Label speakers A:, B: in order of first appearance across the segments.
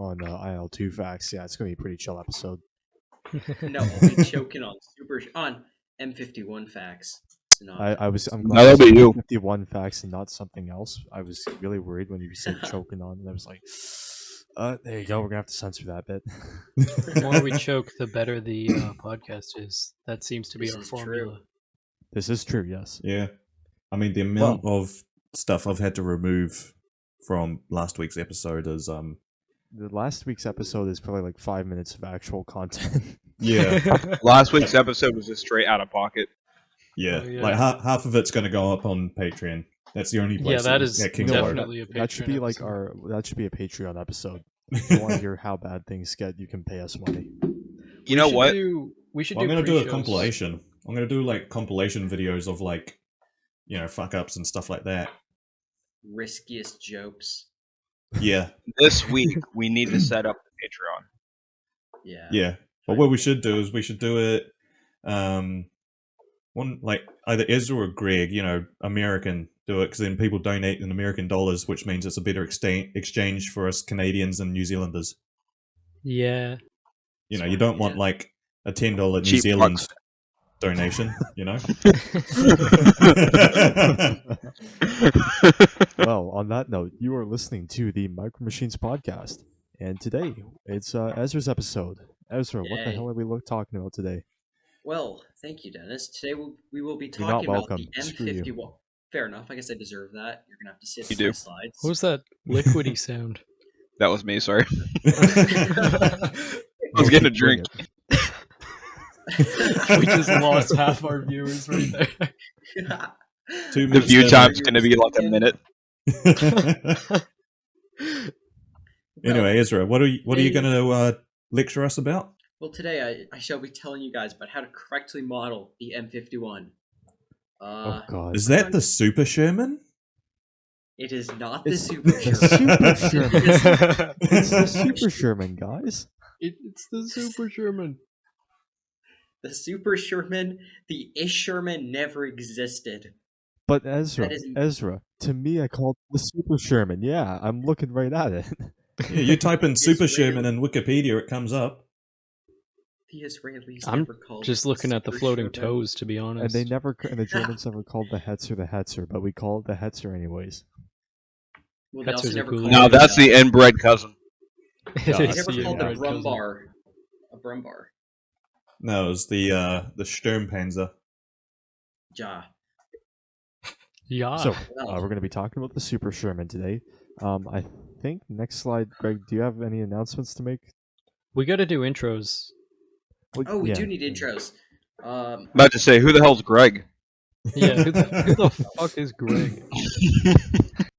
A: on IL-2 facts. Yeah, it's gonna be a pretty chill episode.
B: No, I'll be choking on M51 facts.
A: I'm
C: No,
A: glad
C: that'll
A: you
C: be
A: said
C: you.
A: 51 facts and not something else. I was really worried when you said choking on, and I was like, there you go. We're gonna have to censor that bit.
D: The more we choke, the better the podcast is. That seems to be
B: This
D: our
B: is
D: formula.
B: true.
A: This is true. Yes.
E: Yeah. I mean, the amount of stuff I've had to remove from last week's episode is
A: The last week's episode is probably like 5 minutes of actual content.
E: yeah.
C: Last week's episode was just straight out of pocket.
E: Yeah,
D: Oh, yeah.
E: like half of it's going to go up on Patreon. That's the only place.
D: Yeah, that is
E: can go.
D: definitely a Patreon
A: That should be like
D: episode.
A: that should be a Patreon episode. If you want to hear how bad things get, you can pay us money.
C: You know what?
D: We should
E: Well, I'm
D: do
E: going to do a
D: pre-shows.
E: compilation. I'm going to do like compilation videos of like, fuck ups and stuff like that.
B: Riskiest jokes.
E: Yeah,
C: This week we need to set up the Patreon.
B: Yeah.
E: yeah. But what we should do is we should do it, one like either Ezra or Greg, American, do it because then people donate in American dollars, which means it's a better exchange for us Canadians and New Zealanders.
D: Yeah.
E: You don't want like a $10 New
C: Cheap
E: Zealand
C: bucks.
E: donation,
A: Well, on that note, you are listening to the Micro Machines podcast, and today it's Ezra's episode. Ezra, what the
B: Yay.
A: hell are we talking about today?
B: Well, thank you, Dennis. Today we will be
A: You're not
B: talking about
A: welcome.
B: the
A: Screw you.
B: M51. Fair enough. I guess I deserve that. You're gonna have to sit
C: You
B: through
C: do.
B: my slides.
D: What was that liquidy sound?
C: That was me, sorry.
E: I
C: I was getting a drink.
D: We just lost half our viewers right there.
E: 2
C: The
E: minutes
C: view
E: later-
C: time's going to be like a minute.
E: Anyway, Ezra, what are you going to lecture us about?
B: Well, today I shall be telling you guys about how to correctly model the M51.
A: Oh God!
E: Is that the Super Sherman?
B: It is not the
A: It's
B: Super
A: the
B: Sherman.
A: Super Sherman. It's the Super Sherman, guys.
D: It's the Super Sherman.
B: The Super Sherman, the Ish Sherman never existed.
A: But Ezra,
B: That is-
A: Ezra, to me, I call it the Super Sherman. Yeah, I'm looking right at it.
E: Yeah, you type in Super
B: Israeli.
E: Sherman in Wikipedia, it comes up.
B: The Israelis
D: I'm
B: never called
D: Just
B: it
D: looking at the
B: Super
D: floating
B: Sherman.
D: toes, to be honest.
A: And the Germans never called the Hetzer the Hetzer, but we call it the Hetzer anyways.
B: Well, they also
D: Hetzers are
B: never
D: cool.
B: called
C: No,
B: it,
C: that's the inbred cousin.
D: It
E: Yeah,
B: They
D: is
B: never
D: the
B: called the
D: inbred cousin.
B: Brumbar a Brumbar.
E: No, it was the Sturmpanzer.
B: Ja.
D: Yeah.
A: So
B: Well,
A: we're going to be talking about the Super Sherman today. I think next slide, Greg. Do you have any announcements to make?
D: we got to do intros.
B: oh, we
A: yeah.
B: do need intros.
C: About to say, who the hell's Greg?
D: Yeah, who the fuck is Greg?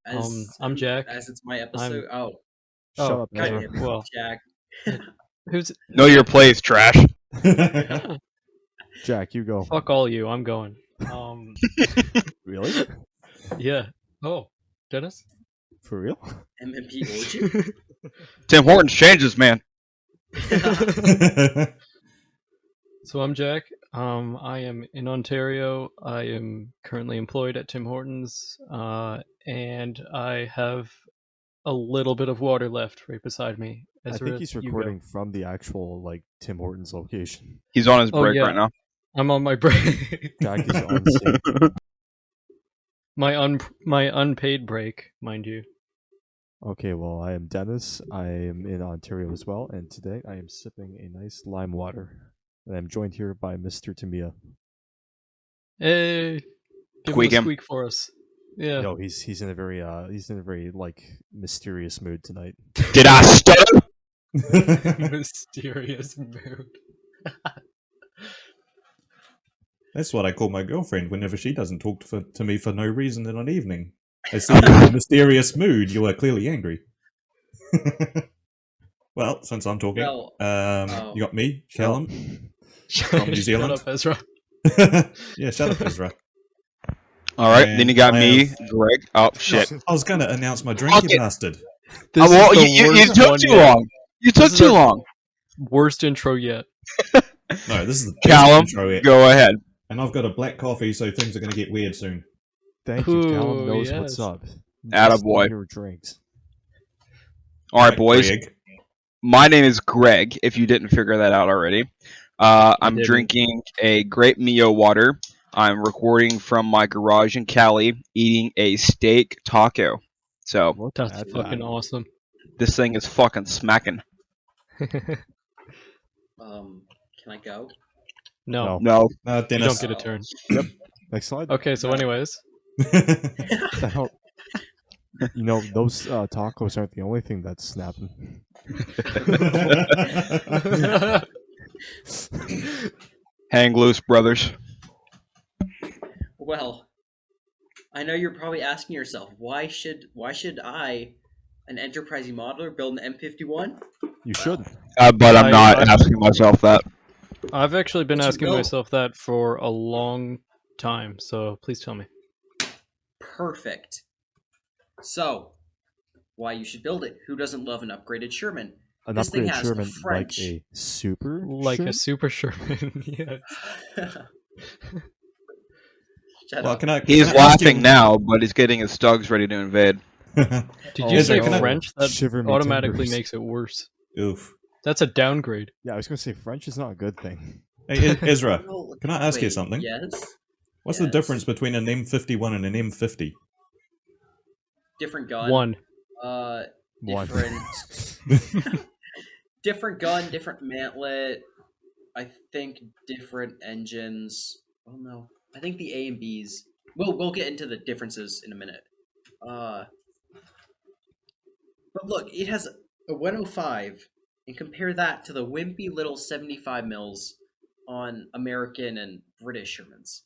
B: As,
D: I'm Jack.
B: As it's my episode.
D: I'm-
A: Shut
D: Oh,
A: up,
B: God
A: Ezra.
B: damn it,
D: Well.
B: Jack.
D: Who's
C: Know your place, trash.
A: Jack, you go.
D: fuck all you? I'm going.
A: Really?
D: Yeah. Oh, Dennis.
A: For real?
B: MMP origin.
C: Tim Hortons changes, man.
D: So I'm Jack. I am in Ontario. I am currently employed at Tim Hortons, and I have a little bit of water left right beside me.
A: I
D: Ezra,
A: think he's
D: you go.
A: recording from the actual Tim Hortons location.
C: He's on his
D: Oh,
C: break
D: yeah.
C: right now.
D: I'm on my break.
A: Jack is on stage.
D: my unpaid break, mind you.
A: Okay, well, I am Dennis. I am in Ontario as well, and today I am sipping a nice lime water. And I'm joined here by Mr. Tamia.
D: Hey, give
C: Squeak
D: him a
C: him.
D: squeak for us. Yeah.
A: No, he's in a very mysterious mood tonight.
C: Did I stutter?
D: Mysterious mood.
E: That's what I call my girlfriend whenever she doesn't talk to me for no reason in an evening. I see you're in a mysterious mood. You are clearly angry. Well, since I'm talking,
B: Well,
E: you got me, Callum, from New
D: Shut
E: Zealand.
D: up, Ezra.
E: Yeah, shut up, Ezra.
C: All right,
E: And
C: then you got
E: I
C: me,
E: have-
C: Greg. Oh, shit.
E: I was going to announce my drink,
C: Fuck
E: you
C: it.
E: bastard.
D: This
C: Well,
D: is the
C: you
D: worst
C: took
D: one
C: too
D: yet.
C: long. You took
D: This is
C: too
D: our-
C: long.
D: Worst intro yet.
E: No, this is the best
C: Callum,
E: intro yet.
C: go ahead.
E: And I've got a black coffee, so things are going to get weird soon.
A: Thank you,
D: Ooh,
A: Callum knows what's
D: yes.
A: up.
C: Attaboy.
A: Your drinks.
C: All right, boys.
E: Greg.
C: My name is Greg, if you didn't figure that out already. I'm
D: didn't.
C: drinking a grape Mio water. I'm recording from my garage in Cali, eating a steak taco. So,
A: Look
D: That's
A: at
D: fucking
A: that.
D: awesome.
C: this thing is fucking smacking.
B: Can I go?
D: No,
C: No.
D: you don't
E: Dennis.
D: get a turn.
A: Next slide.
D: Okay, so
B: No.
D: anyways,
A: What the hell? You know, those tacos aren't the only thing that's snapping.
C: Hang loose, brothers.
B: Well, I know you're probably asking yourself, why should I, an enterprising modeler, build an M51?
A: You should.
C: But I'm not
D: I-
C: asking myself that.
D: I've actually been
B: But you
D: asking
B: will.
D: myself that for a long time, so please tell me.
B: Perfect. So, why you should build it? Who doesn't love an upgraded Sherman?
A: An
B: This thing
A: upgraded
B: has
A: Sherman like
B: French.
A: a super
D: Like
A: Sherman?
D: a Super Sherman, yeah.
B: Shut
E: Well,
B: up.
C: He's
E: can I ask
C: laughing
E: you-
C: now, but he's getting his thugs ready to invade.
D: Did
A: Oh,
D: you say
E: can I-
D: French? That
A: Shiver me
D: automatically
A: timbers.
D: makes it worse.
E: Oof.
D: That's a downgrade.
A: Yeah, I was gonna say French is not a good thing.
E: Hey, Ezra,
B: Well,
E: can I ask you
B: wait,
E: something?
B: Yes.
E: What's the
B: Yes.
E: difference between an M51 and an M50?
B: Different gun.
D: One.
A: One.
B: Different. Different gun, different mantlet. I think different engines. Oh no, I think the A and Bs. We'll get into the differences in a minute. But look, it has a 105, and compare that to the wimpy little 75 mils on American and British Shermans.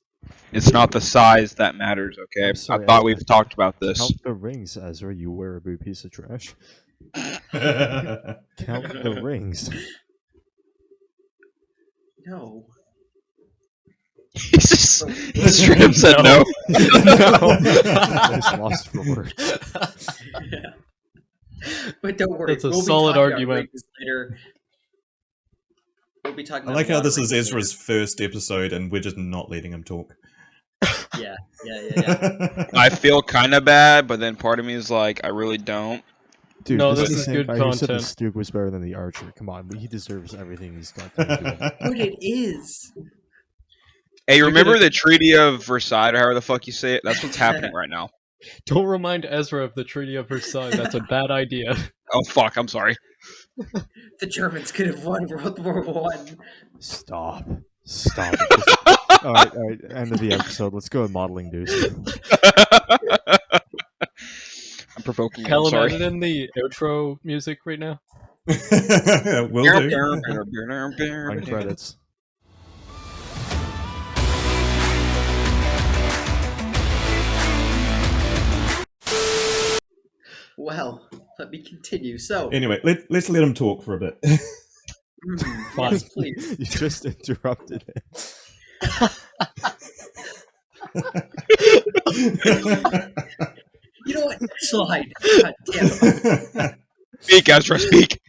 C: It's not the size that matters, okay?
A: I'm sorry,
C: I thought
A: Ezra.
C: we've talked about this.
A: Count the rings, Ezra, you wearable piece of trash. Count the rings.
B: No.
C: He straight up said no.
A: I just lost for words.
B: But don't worry,
D: That's a
B: we'll be
D: solid
B: talking about
D: argument.
B: rings later. We'll be talking
E: I
B: about
E: like
B: a
E: how
B: lot
E: this
B: of
E: is
B: rings
E: Ezra's first episode and we're just not letting him talk.
B: later. Yeah.
C: I feel kind of bad, but then part of me is like, I really don't.
A: Dude,
D: No,
A: this
D: this
A: is
D: is
A: the same
D: good
A: guy who said the
D: content.
A: Stug was better than the Archer. Come on, he deserves everything he's got to do.
B: But it is.
C: Hey,
D: You
C: remember
D: could've-
C: the Treaty of Versailles, or however the fuck you say it? That's what's happening right now.
D: Don't remind Ezra of the Treaty of Versailles. That's a bad idea.
C: Oh, fuck, I'm sorry.
B: The Germans could have won World War One.
A: Stop. Stop. Just- Alright, end of the episode. Let's go with modeling dudes.
C: I'm provoking you, I'm
D: Callum,
C: sorry.
D: added in the outro music right now.
E: Will do.
A: Run credits.
B: Well, let me continue. So,
E: Anyway, let's let him talk for a bit.
D: Fine.
B: yes, please.
A: You just interrupted it.
B: You know what? Next slide. God damn it.
C: Speak, Ezra, speak.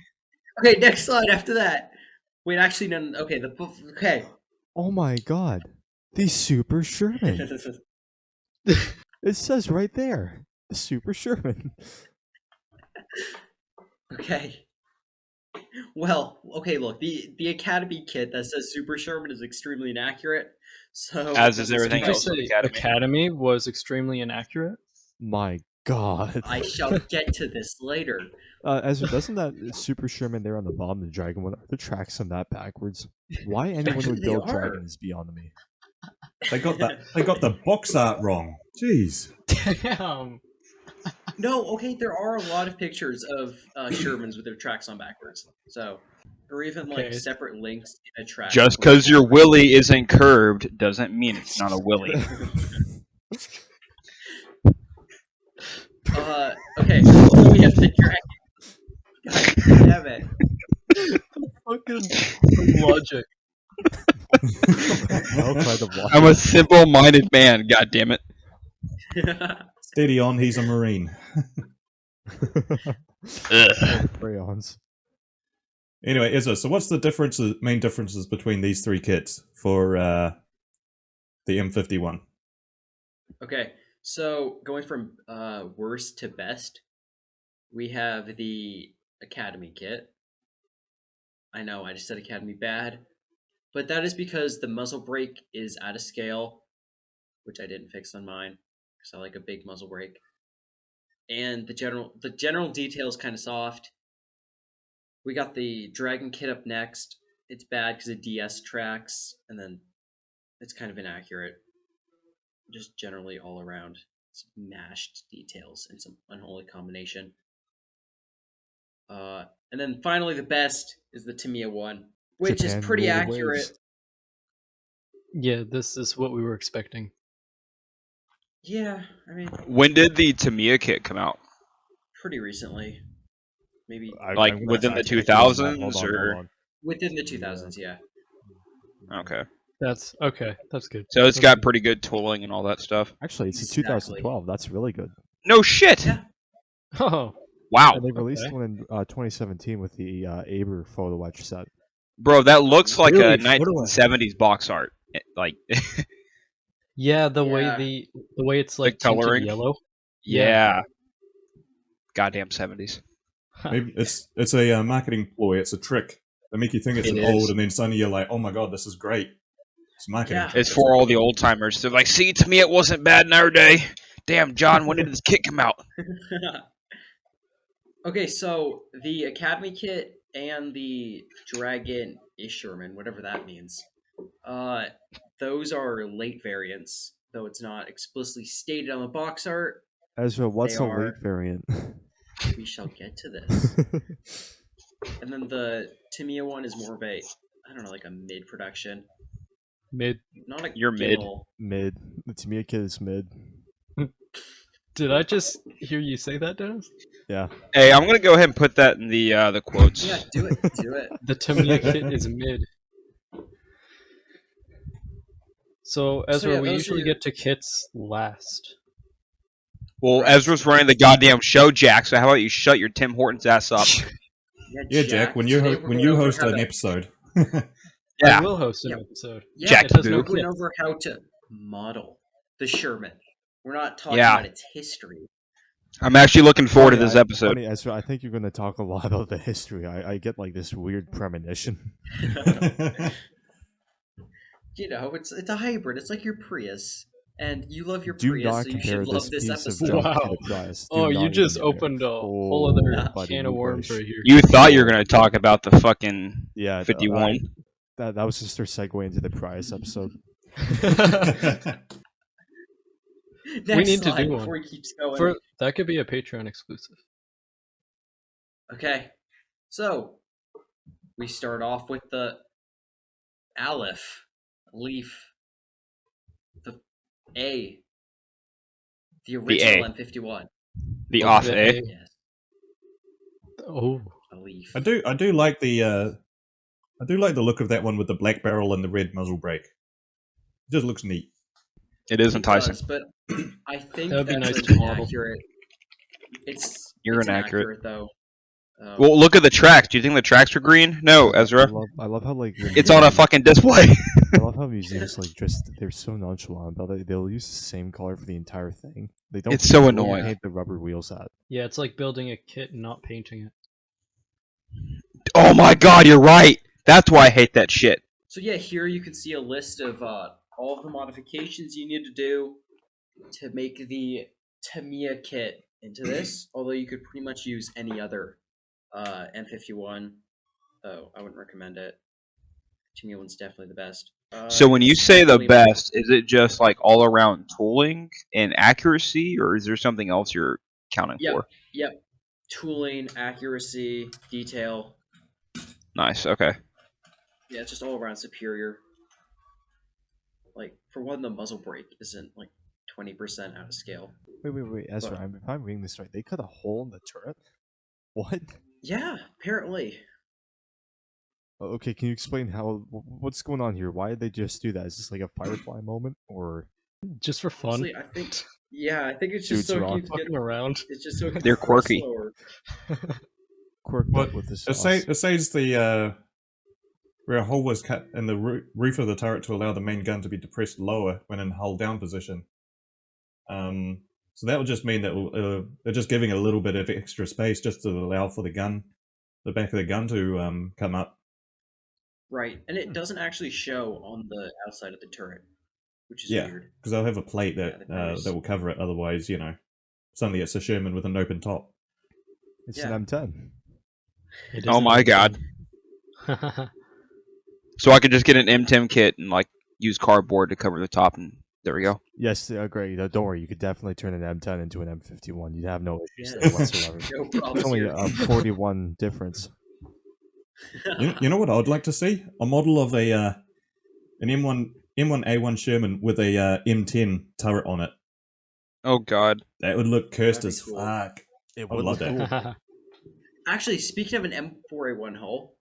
B: Okay, next slide after that. Wait, actually, no. Okay, okay.
A: Oh my god. The Super Sherman. It says right there. The Super Sherman.
B: Okay. Well, okay, look, the Academy kit that says Super Sherman is extremely inaccurate. So
C: As is everything
D: Did you
C: else in the
D: say
C: Academy.
D: Academy was extremely inaccurate?
A: My god.
B: I shall get to this later.
A: Ezra, doesn't that Super Sherman there on the bottom of the dragon one, are the tracks on that backwards? Why anyone
B: Actually,
A: would
B: they
A: build
B: are.
A: dragon is beyond me.
E: They got the box art wrong. Jeez.
D: Damn.
B: No, okay, there are a lot of pictures of Shermans with their tracks on backwards. So, or even like
D: Okay.
B: separate links in a track.
C: Just because your willy isn't curved doesn't mean it's not a willy.
B: Okay, so we have the dragon. God damn it.
D: Fucking logic.
A: I'll try to block
C: I'm a simple-minded man, God damn it.
E: Steady on, he's a Marine.
A: crayons.
E: Anyway, Ezra, so what's the main differences between these three kits for the M51?
B: Okay, so going from worst to best, we have the Academy kit, I know, I just said Academy bad. But that is because the muzzle brake is out of scale, which I didn't fix on mine, because I like a big muzzle brake. And the general detail is kind of soft. We got the Dragon kit up next. It's bad because of DS tracks, and then it's kind of inaccurate. Just generally all around mashed details and some unholy combination. And then finally, the best is the Tamiya one, which
A: Japan
B: is pretty
A: rule the
B: accurate.
A: waves.
D: Yeah, this is what we were expecting.
B: Yeah, I mean,
C: When did the Tamiya kit come out?
B: pretty recently, maybe
C: Like,
A: I'm gonna
C: within the
A: fact check you on that.
C: 2000s,
A: Hold
C: or
A: on.
B: within the 2000s. Yeah.
C: okay?
D: That's okay. That's good.
C: So it's
D: That's
C: got
D: good.
C: pretty good tooling and all that stuff.
A: Actually, it's
B: Exactly.
A: 2012. That's really good.
C: No shit.
B: Yeah.
D: Oh,
C: Wow,
A: And they released
D: Okay.
A: one in 2017 with the Aber photo etch set.
C: bro, that looks like
D: Really?
C: a 1970s box art. Like,
D: yeah. The
B: Yeah.
D: way it's like tinted
C: coloring?
D: yellow.
C: yeah. Goddamn 70s.
E: Maybe it's a marketing ploy. It's a trick. They make you think it's
C: It
E: an old,
C: is.
E: and then suddenly you're like, oh my god, this is great. It's a marketing.
B: Yeah.
E: trick.
C: It's for all the old timers. They're like, see, to me, it wasn't bad in our day. Damn, John, when did this kit come out?
B: Okay, so the Academy kit and the Dragon Sherman, whatever that means, those are late variants, though it's not explicitly stated on the box art.
A: Ezra, what's
B: They
A: a late
B: are-
A: variant?
B: We shall get to this. And then the Tamiya one is more of a, I don't know, like a mid production,
D: Mid.
B: not a
C: You're mid.
B: gill.
A: Mid. The Tamiya kit is mid.
D: Did I just hear you say that, Dennis?
A: Yeah.
C: Hey, I'm gonna go ahead and put that in the quotes.
B: Yeah, do it, do it.
D: The Tamiya kit is mid. So Ezra,
B: yeah,
D: we
B: those
D: usually
B: are-
D: get to kits last.
C: Well,
B: Right.
C: Ezra's running the goddamn show, Jack. So how about you shut your Tim Hortons ass up?
E: Yeah, Jack. When you
B: today we're
E: when
B: going
E: you
B: over
E: host
B: how
E: an
B: to-
E: episode.
C: Yeah.
D: I will host an
B: Yeah.
D: episode.
B: Yeah,
C: Jack
D: it has
C: Boo.
D: no
B: we're going
D: kits.
B: over how to model the Sherman. We're not talking
C: Yeah.
B: about its history.
C: I'm actually looking forward to this
A: Funny,
C: episode.
A: Funny, Ezra, I think you're going to talk a lot about the history. I get like this weird premonition.
B: You know, it's a hybrid. It's like your Prius, and you love your
A: Do
B: Prius,
A: not
B: so you
A: compare
B: should love
A: this
B: this
A: piece of
B: episode.
A: junk to
D: Wow.
A: the Prius. Do
D: Oh,
A: not
D: you
A: even
D: just
A: compare.
D: opened a whole
A: Oh,
D: other
A: buddy,
D: can of
A: you
D: worms
A: wish.
D: right here.
C: You thought you were gonna talk about the fucking
A: Yeah,
C: 51.
A: that was just their segue into the Prius episode.
B: Next
D: need to
B: slide
D: do one.
B: before he keeps going.
D: For that could be a Patreon exclusive.
B: Okay, so we start off with the Aleph, Leaf, the A, the original
C: A.
B: M51.
C: the
D: Oh,
C: off
D: the
C: A.
D: A.
B: Yes,
D: Oh,
B: a Leaf.
E: I do like the look of that one with the black barrel and the red muzzle brake. It just looks neat.
C: It is
B: It
C: enticing.
B: does, but I think
D: That would be
B: that's
D: nice to model.
B: inaccurate. It's
C: You're
B: it's
C: inaccurate.
B: though.
C: Well, look at the tracks. Do you think the tracks are green? No, Ezra.
A: I love how like when
C: It's on a
A: museums-
C: fucking display.
A: I love how museums like just they're so nonchalant about it. They'll use the same color for the entire thing. They don't.
C: It's so
A: they don't
C: annoying.
A: Paint the rubber wheels out.
D: yeah, it's like building a kit and not painting it.
C: Oh my god, you're right. That's why I hate that shit.
B: So yeah, here you can see a list of all of the modifications you need to do to make the Tamiya kit into this. Although you could pretty much use any other M51, though I wouldn't recommend it. Tamiya one's definitely the best.
C: So when you
B: it's
C: say the
B: definitely-
C: best, is it just like all around tooling and accuracy, or is there something else you're counting
B: Yep.
C: for?
B: Yep, tooling, accuracy, detail.
C: Nice. Okay.
B: Yeah, it's just all around superior. Like for one, the muzzle brake isn't like 20% out of scale.
A: Wait, Ezra.
B: What?
A: If I'm reading this right, they cut a hole in the turret. What?
B: Yeah, apparently.
A: Okay, can you explain what's going on here? Why did they just do that? Is this like a Firefly moment, or
D: Just for fun.
B: Honestly, I think it's just
A: Dudes
B: so
A: rock.
B: it keeps
D: Fucking
B: getting,
D: around.
B: it's just so it
C: They're
B: keeps
C: quirky.
B: slower.
A: quirked
E: What?
A: up with this?
E: It says the where a hole was cut in the roof of the turret to allow the main gun to be depressed lower when in hull down position. So that would just mean that they're just giving a little bit of extra space just to allow for the back of the gun to come up.
B: Right, and it doesn't actually show on the outside of the turret, which is
E: Yeah,
B: weird.
E: because they'll have a plate
B: Yeah,
E: that
B: they probably
E: that will cover it. Otherwise, suddenly it's a Sherman with an open top.
A: It's
B: Yeah.
A: an M10.
D: It
C: Oh
D: an
C: my god.
D: M10.
C: So I could just get an M10 kit and like use cardboard to cover the top, and there we go.
A: Yes, great. Don't worry. You could definitely turn an M10 into an M51. You'd have no issues
B: Yes.
A: there whatsoever.
B: No
A: It's
B: problems
A: only
B: here.
A: a 41 difference.
E: You know what I would like to see? A model of an M1A1 Sherman with a M10 turret on it.
C: Oh god.
E: That would look cursed
B: That'd be
E: as
B: cool.
E: fuck.
A: It
E: I would love that.
A: cool.
B: Actually, speaking of an M4A1 hull,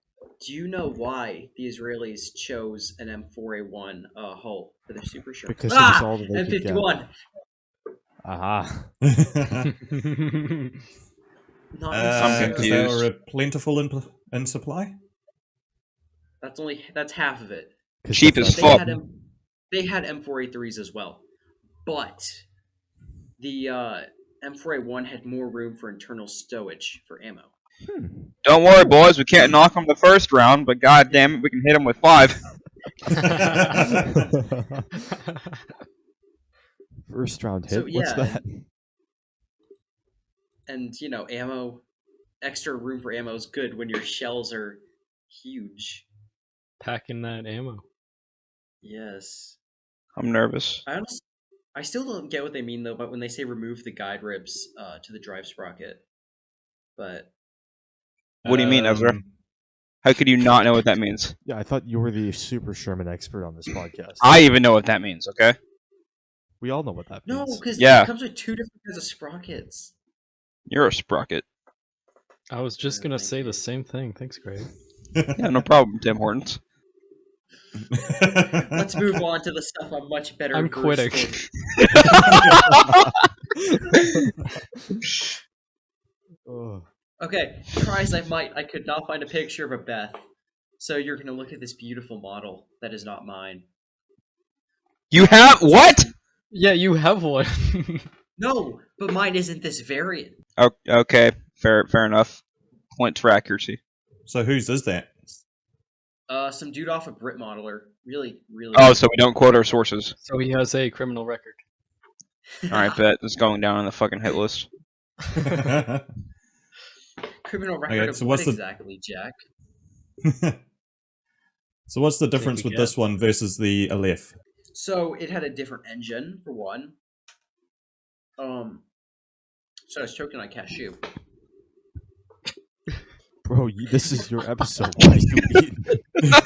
B: do you know why the Israelis chose an M4A1 hull for their Super Sherman?
A: Because it was all that they could get.
B: M51.
A: Aha.
B: Not
C: I'm
E: Because
B: necessarily.
E: they
C: confused.
E: were plentiful in supply.
B: That's half of it.
A: 'Cause
C: Cheap
A: the
C: as
A: French-
C: fuck.
B: They had M4A3s as well, but the M4A1 had more room for internal stowage for ammo.
C: Don't worry, boys. We can't knock them the first round, but god damn it, we can hit them with 5.
A: First round hit?
B: So,
A: What's
B: yeah,
A: that?
B: And ammo, extra room for ammo is good when your shells are huge.
D: Packing that ammo.
B: Yes.
C: I'm nervous.
B: I still don't get what they mean though, but when they say remove the guide ribs to the drive sprocket, but
C: What do you mean, Ezra? How could you not know what that means?
A: Yeah, I thought you were the Super Sherman expert on this podcast.
C: I even know what that means, okay?
A: We all know what that
B: no,
A: means.
B: because
C: Yeah.
B: it comes with 2 different kinds of sprockets.
C: You're a sprocket.
D: I was just gonna
B: Thank
D: say
B: you.
D: the same thing. Thanks, Greg.
C: Yeah, no problem, Tim Hortons.
B: Let's move on to the stuff I'm much better.
D: I'm
B: versed
D: quitting.
B: in.
A: Ugh.
B: Okay, try as I might, I could not find a picture of a Beth. So you're gonna look at this beautiful model that is not mine.
C: You have what?
D: Yeah, you have one.
B: No, but mine isn't this variant.
C: Oh, okay, fair enough. Points for accuracy.
E: So whose is that?
B: Some dude off a Brit modeler. Really.
C: Oh, so we don't quote our sources.
D: So he has a criminal record.
C: Alright, bet. It's going down on the fucking hit list.
B: Criminal record
E: Okay,
B: of
E: so
B: what
E: what's the-
B: exactly, Jack?
E: So what's the difference
D: Take a
E: with this
D: guess.
E: one versus the Aleph?
B: So it had a different engine for one. So I was choking on cashew.
A: Bro, this is your episode. Why are you eating?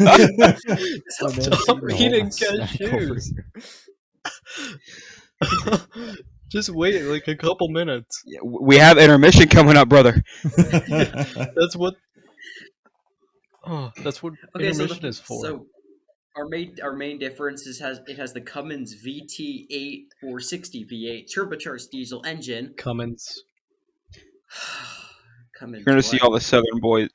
A: My man's
D: Stop
A: eating a whole
D: eating
A: snack over
D: cashews. Just wait like a couple minutes.
C: Yeah, we have intermission coming up, brother.
D: That's what. Oh, that's what
B: Okay,
D: intermission is for.
B: So our main difference is it has the Cummins VT8 460 V8 turbocharged diesel engine.
D: Cummins.
B: Cummins.
C: You're gonna see
B: what?
C: all the southern boys.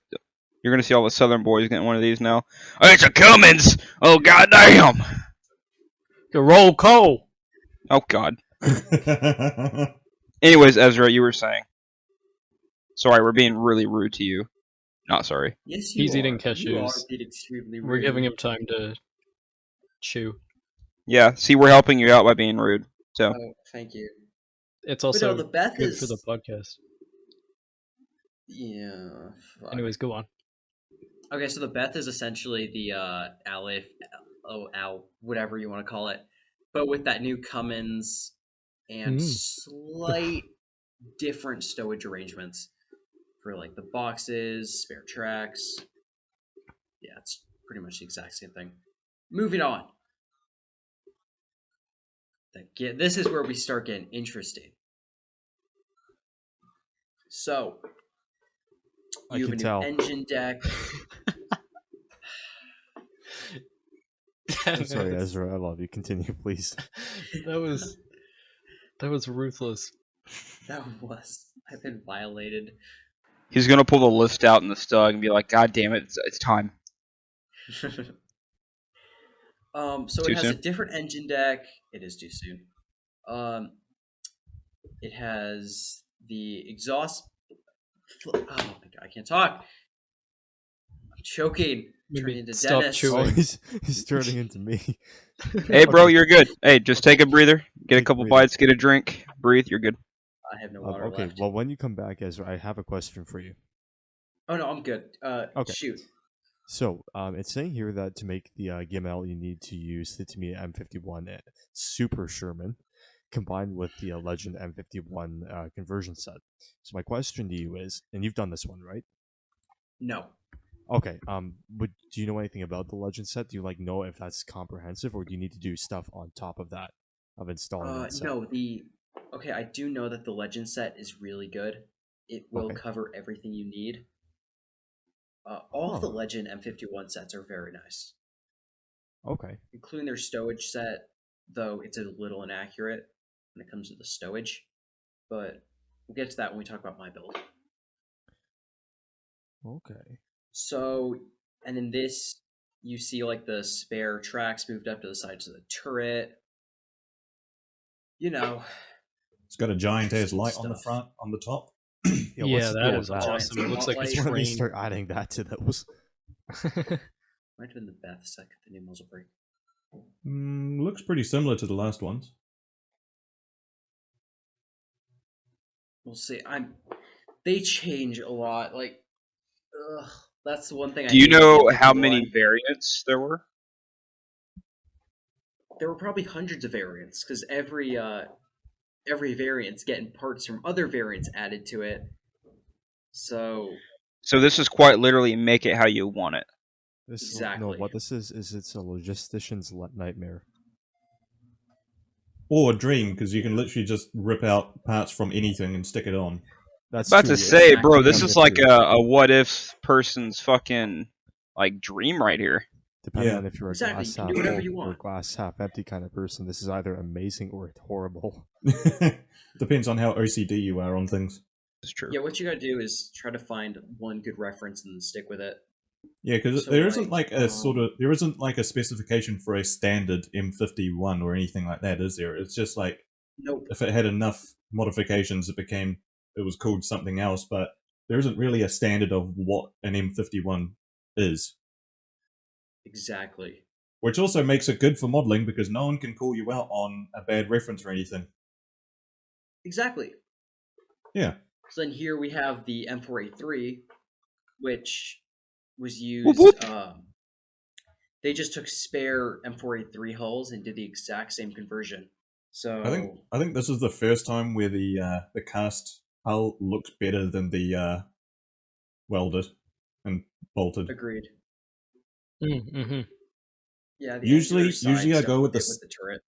C: You're gonna see all the southern boys getting one of these now. Oh, it's a Cummins! Oh goddamn!
D: The roll call.
C: Oh god. Anyways, Ezra, you were saying. Sorry, we're being really rude to you. Not sorry.
B: Yes, you
D: He's
B: are.
D: eating
B: You
D: cashews.
B: are being extremely rude.
D: We're giving him time to chew.
C: Yeah, see, we're helping you out by being rude. So,
B: Oh, thank you.
D: It's
B: But
D: also
B: no, the Beth
D: good
B: is
D: for the podcast.
B: Yeah. Fuck.
D: Anyways, go on.
B: Okay, so the Beth is essentially the Aleph, whatever you want to call it, but with that new Cummins and slight different stowage arrangements for like the boxes, spare tracks. Yeah, it's pretty much the exact same thing. Moving on. This is where we start getting interesting. So,
A: I
B: you have a
A: can
B: new
A: tell.
B: engine deck.
A: I'm sorry, Ezra. I love you. Continue, please.
D: That was ruthless.
B: I've been violated.
C: he's gonna pull the lift out in the stug and be like, God damn it, it's time.
B: So
C: Too
B: it has a
C: soon?
B: different engine deck. It is too soon. It has the exhaust. Oh my god, I can't talk. I'm choking. turning into
D: stop
B: Dennis.
A: Oh,
D: chewing.
A: he's turning into me.
C: Hey, bro, you're good. Hey, just take a breather, get a
A: Take a
C: couple
A: breather.
C: bites, get a drink, breathe. You're good.
B: I have no water
A: Okay,
B: left.
A: well, when you come back, Ezra, I have a question for you.
B: Oh no, I'm good.
A: Okay.
B: Shoot.
A: So, it's saying here that to make the GML, you need to use the Tamiya M51 Super Sherman combined with the Legend M51 conversion set. So my question to you is, and you've done this one, right?
B: No.
A: Okay. Do you know anything about the Legend set? Do you know if that's comprehensive, or do you need to do stuff on top of that, of installing that set?
B: No. Okay, I do know that the Legend set is really good. It will
A: Okay.
B: cover everything you need. All of the
A: Huh.
B: Legend M51 sets are very nice,
A: Okay.
B: including their stowage set. Though it's a little inaccurate when it comes to the stowage, but we'll get to that when we talk about my build.
A: Okay.
B: So, and in this, you see the spare tracks moved up to the sides of the turret.
E: It's got a giant ass
B: Some
E: light on the
B: stuff.
E: front, on the top.
A: Yeah, what's
D: Yeah,
A: the
D: that
A: deal
D: is
A: with that?
D: awesome. It looks like a
B: Spotlight.
A: When they
D: train.
A: start adding that to those.
B: Might have been the Beth sec, the new muzzle brake.
E: Looks pretty similar to the last ones.
B: We'll see. They change a lot. That's the one thing.
C: Do you know how
B: M51.
C: many variants there were?
B: There were probably hundreds of variants because every variant's getting parts from other variants added to it. So
C: this is quite literally make it how you want it.
A: No,
B: Exactly.
A: what this is it's a logistician's nightmare.
E: Or a dream, because you can literally just rip out parts from anything and stick it on.
A: That's
C: About
A: true.
C: to say,
B: Exactly.
C: bro, this
A: Depending
C: is
A: on
C: like
A: if you're-
C: a what if person's fucking dream right here.
A: Depending
E: Yeah.
A: on if you're a
B: Exactly,
A: glass
B: you can
A: half
B: do whatever
A: full
B: you
A: or
B: want.
A: glass half empty kind of person, this is either amazing or horrible.
E: Depends on how OCD you are on things.
C: It's true.
B: yeah, what you gotta do is try to find one good reference and then stick with it.
E: Yeah, because
B: So,
E: there isn't there isn't a specification for a standard M51 or anything like that, is there? It's just
B: Nope.
E: if it had enough modifications, it was called something else. But there isn't really a standard of what an M51 is,
B: Exactly.
E: which also makes it good for modeling because no one can call you out on a bad reference or anything.
B: Exactly.
E: Yeah.
B: So then here we have the M4A3, which was
C: Whoop,
B: used.
C: whoop.
B: They just took spare M4A3 hulls and did the exact same conversion. So
E: I think this is the first time where the cast hull looks better than the welded and bolted.
B: agreed.
D: Mm-hmm.
B: Yeah. The
E: Usually
B: angular sides
E: I go
B: don't
E: with
B: fit
E: the
B: the turret.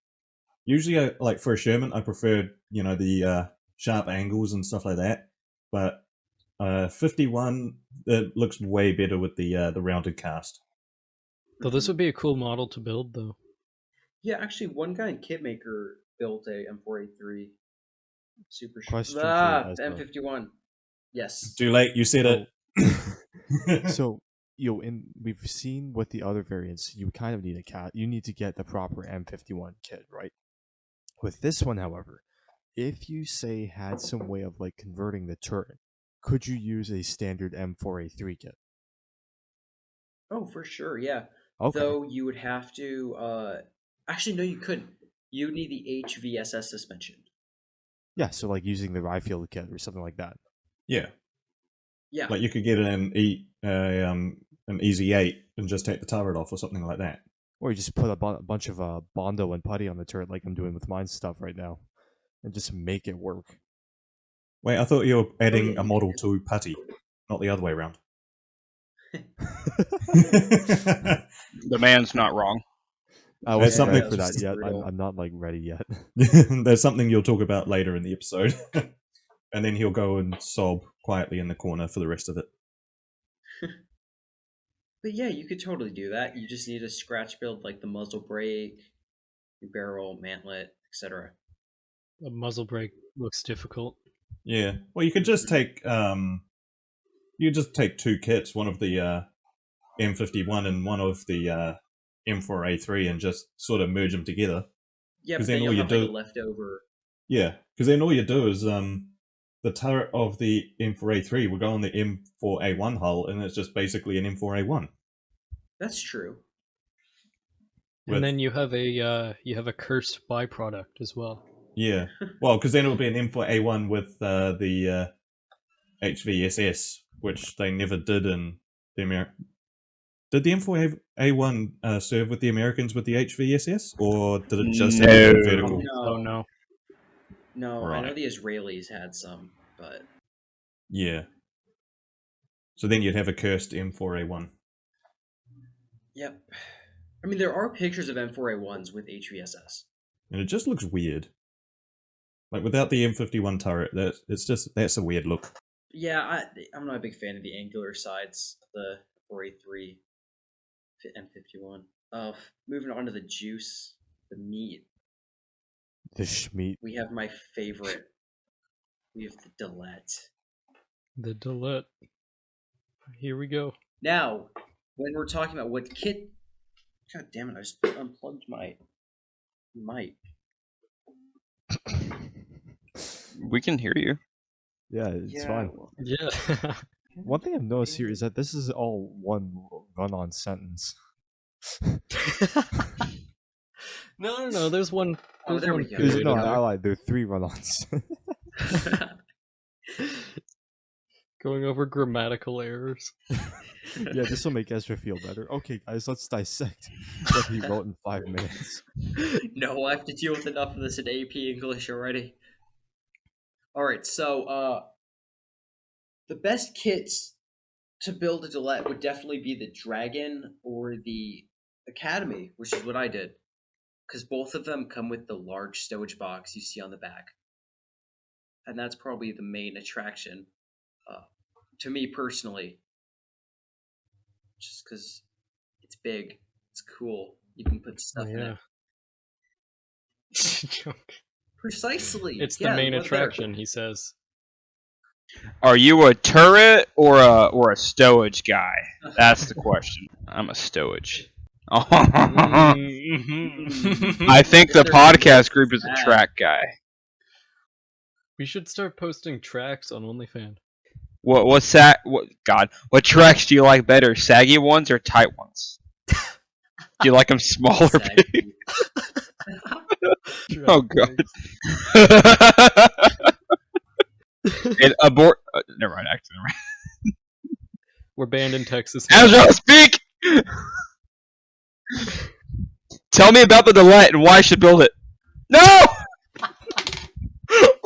E: Usually, for a Sherman, I prefer the sharp angles and stuff like that. But 51, it looks way better with the rounded cast.
D: So this would be a cool model to build, though.
B: Yeah, actually, one guy in Kitmaker built a M4A3 Super
A: Question for
B: the
A: Ezra.
B: M51. Yes.
E: Too late, you said it.
A: So, we've seen with the other variants, you kind of need you need to get the proper M51 kit, right? With this one, however, if you say had some way of converting the turret, could you use a standard M4A3 kit?
B: Oh, for sure. Yeah.
A: Okay.
B: Though you would have to. Actually, no, you couldn't. You need the HVSS suspension.
A: Yeah, so using the Ryfield kit or something like that.
E: Yeah.
B: Yeah.
E: You could get an Easy 8 and just take the turret off or something like that.
A: Or you just put a bunch of Bondo and putty on the turret like I'm doing with mine stuff right now, and just make it work.
E: Wait, I thought you were adding
B: yeah,
E: a
B: you
E: model to putty, not the other way around.
C: The man's not wrong.
A: I
E: There's
A: wasn't ready
E: something-
A: for that
B: that's
A: yet.
B: brutal.
A: I'm not ready yet.
E: There's something you'll talk about later in the episode. And then he'll go and sob quietly in the corner for the rest of it.
B: But yeah, you could totally do that. You just need a scratch build like the muzzle brake, your barrel, mantlet, etc.
D: A muzzle brake looks difficult.
E: Yeah. Well, you could just take two kits, one of the M51 and one of the M4A3, and just sort of merge them together.
B: Yeah,
E: 'Cause
B: but
E: then
B: then
E: all
B: you'll
E: you
B: have
E: do-
B: a leftover.
E: Yeah, because then all you do is the turret of the M4A3 will go on the M4A1 hull, and it's just basically an M4A1.
B: That's true.
E: With-
D: And then you have a cursed byproduct as well.
E: Yeah. Well, because then it would be an M4A1 with the HVSS, which they never did in the American. Did the M4A1 serve with the Americans with the HVSS, or did it just have
C: No.
E: the vertical?
D: Oh no.
B: No, I know
E: Right.
B: the Israelis had some, but
E: Yeah. So then you'd have a cursed M4A1.
B: yep. I mean, there are pictures of M4A1s with HVSS.
E: And it just looks weird. Like without the M51 turret, that's a weird look.
B: Yeah, I'm not a big fan of the angular sides of the 4A3 M51. Moving on to the juice, the meat.
A: The Schmeat.
B: We have my favorite. We have the Dillette.
D: The Dillette. Here we go.
B: Now, when we're talking about what kit, god damn it, I just unplugged my mic.
C: We can hear you.
A: Yeah, it's fine.
D: Yeah.
A: One thing I've noticed here is that this is all one run-on sentence.
D: No. There's one.
B: Oh, there we
D: one
B: go.
D: period
A: No,
D: in
A: I
D: there.
A: lied. There are 3 run-ons.
D: Going over grammatical errors.
A: Yeah, this will make Ezra feel better. Okay, guys, let's dissect what he wrote in 5 minutes.
B: No, I have to deal with enough of this in AP English already. Alright, so, the best kits to build a Dillette would definitely be the Dragon or the Academy, which is what I did. Because both of them come with the large stowage box you see on the back. And that's probably the main attraction, to me personally. Just because it's big, it's cool, you can put stuff in it. Precisely.
D: It's
B: Yeah,
D: the main
B: what better?
D: attraction, he says.
C: Are you a turret or a stowage guy? That's the question. I'm a stowage.
D: Mm-hmm.
C: I think the
B: If they're
C: podcast group is a
B: bad.
C: track guy.
D: We should start posting tracks on OnlyFans.
C: What tracks do you like better, saggy ones or tight ones? Do you like them small or
B: Saggy.
C: big? Oh god. Abort. Never mind. Actually, never mind.
D: We're banned in Texas now.
C: Ezra, speak. Tell me about the Dillette and why I should build it. No.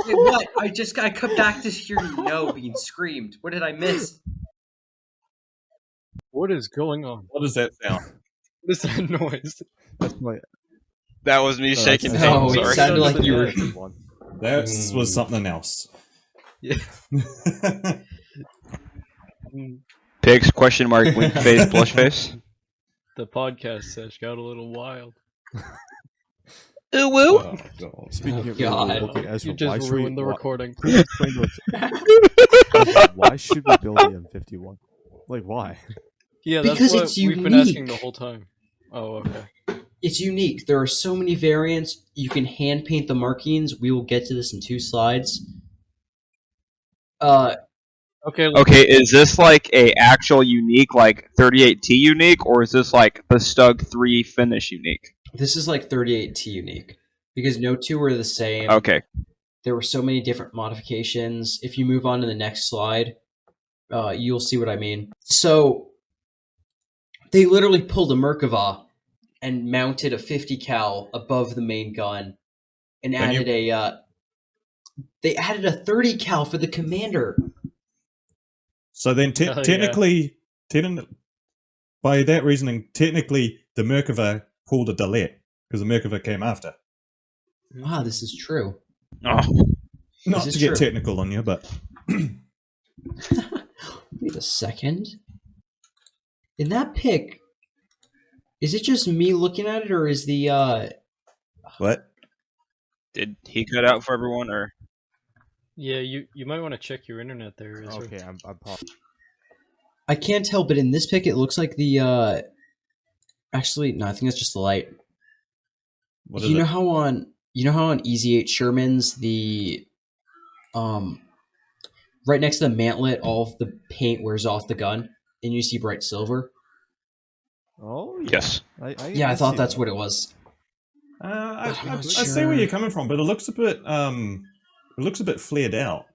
B: Wait, what? I come back to hear no being screamed. What did I miss?
D: What is going on?
E: What does that sound?
D: What is that noise?
A: That's my.
C: That was me
A: No,
C: shaking
A: that's-
C: hands.
F: No, it
C: Sorry.
F: sounded like you were.
A: One.
E: That was something else.
D: Yeah.
C: Pigs? Question mark. Wink face. Blush face.
D: The podcast sesh got a little wild.
C: Ooh woo.
E: Oh, God.
A: Speaking of
F: God.
A: okay, Ezra,
D: You just ruined the recording.
A: Please explain to us. Ezra, why should we build the M51? Like, why?
D: Yeah, that's
F: Because
D: what
F: it's
D: we've been asking
F: unique.
D: the whole time. Oh, okay.
F: It's unique. There are so many variants. You can hand paint the markings. We will get to this in 2 slides.
D: Okay,
C: Okay, is this like a actual unique, like 38T unique, or is this like the Stug 3 finish unique?
F: This is like 38T unique because no 2 are the same.
C: Okay.
F: There were so many different modifications. If you move on to the next slide, you'll see what I mean. So they literally pulled a Merkava and mounted a 50 cal above the main gun, and added they added a 30 cal for the commander.
E: So then,
D: Hell yeah.
E: technically, by that reasoning, technically the Merkava pulled a Dillette because the Merkava came after.
F: Wow, this is true.
C: Oh.
E: Not
F: This
E: to
F: is
E: get
F: true.
E: technical on you, but
F: Wait a second. In that pic, is it just me looking at it, or is the
E: what?
C: Did he cut out for everyone, or?
D: yeah, you might want to check your internet there. Ezra.
A: Okay, I'm paused.
F: I can't tell, but in this pic it looks like the actually no, I think that's just the light.
E: What is
F: You know
E: it?
F: how on Easy 8 Shermans the right next to the mantlet all of the paint wears off the gun and you see bright silver?
A: Oh, yeah.
C: Yes.
A: I
F: Yeah, I
A: can
F: thought
A: see
F: that's
A: that.
F: what it was.
C: Yes.
A: I
F: Yeah, I
A: can
F: thought
A: see
F: that's
A: that.
F: what it was.
E: I,
F: But I'm
E: I,
F: not
E: I see where
F: sure.
E: you're coming from, but it looks a bit flared out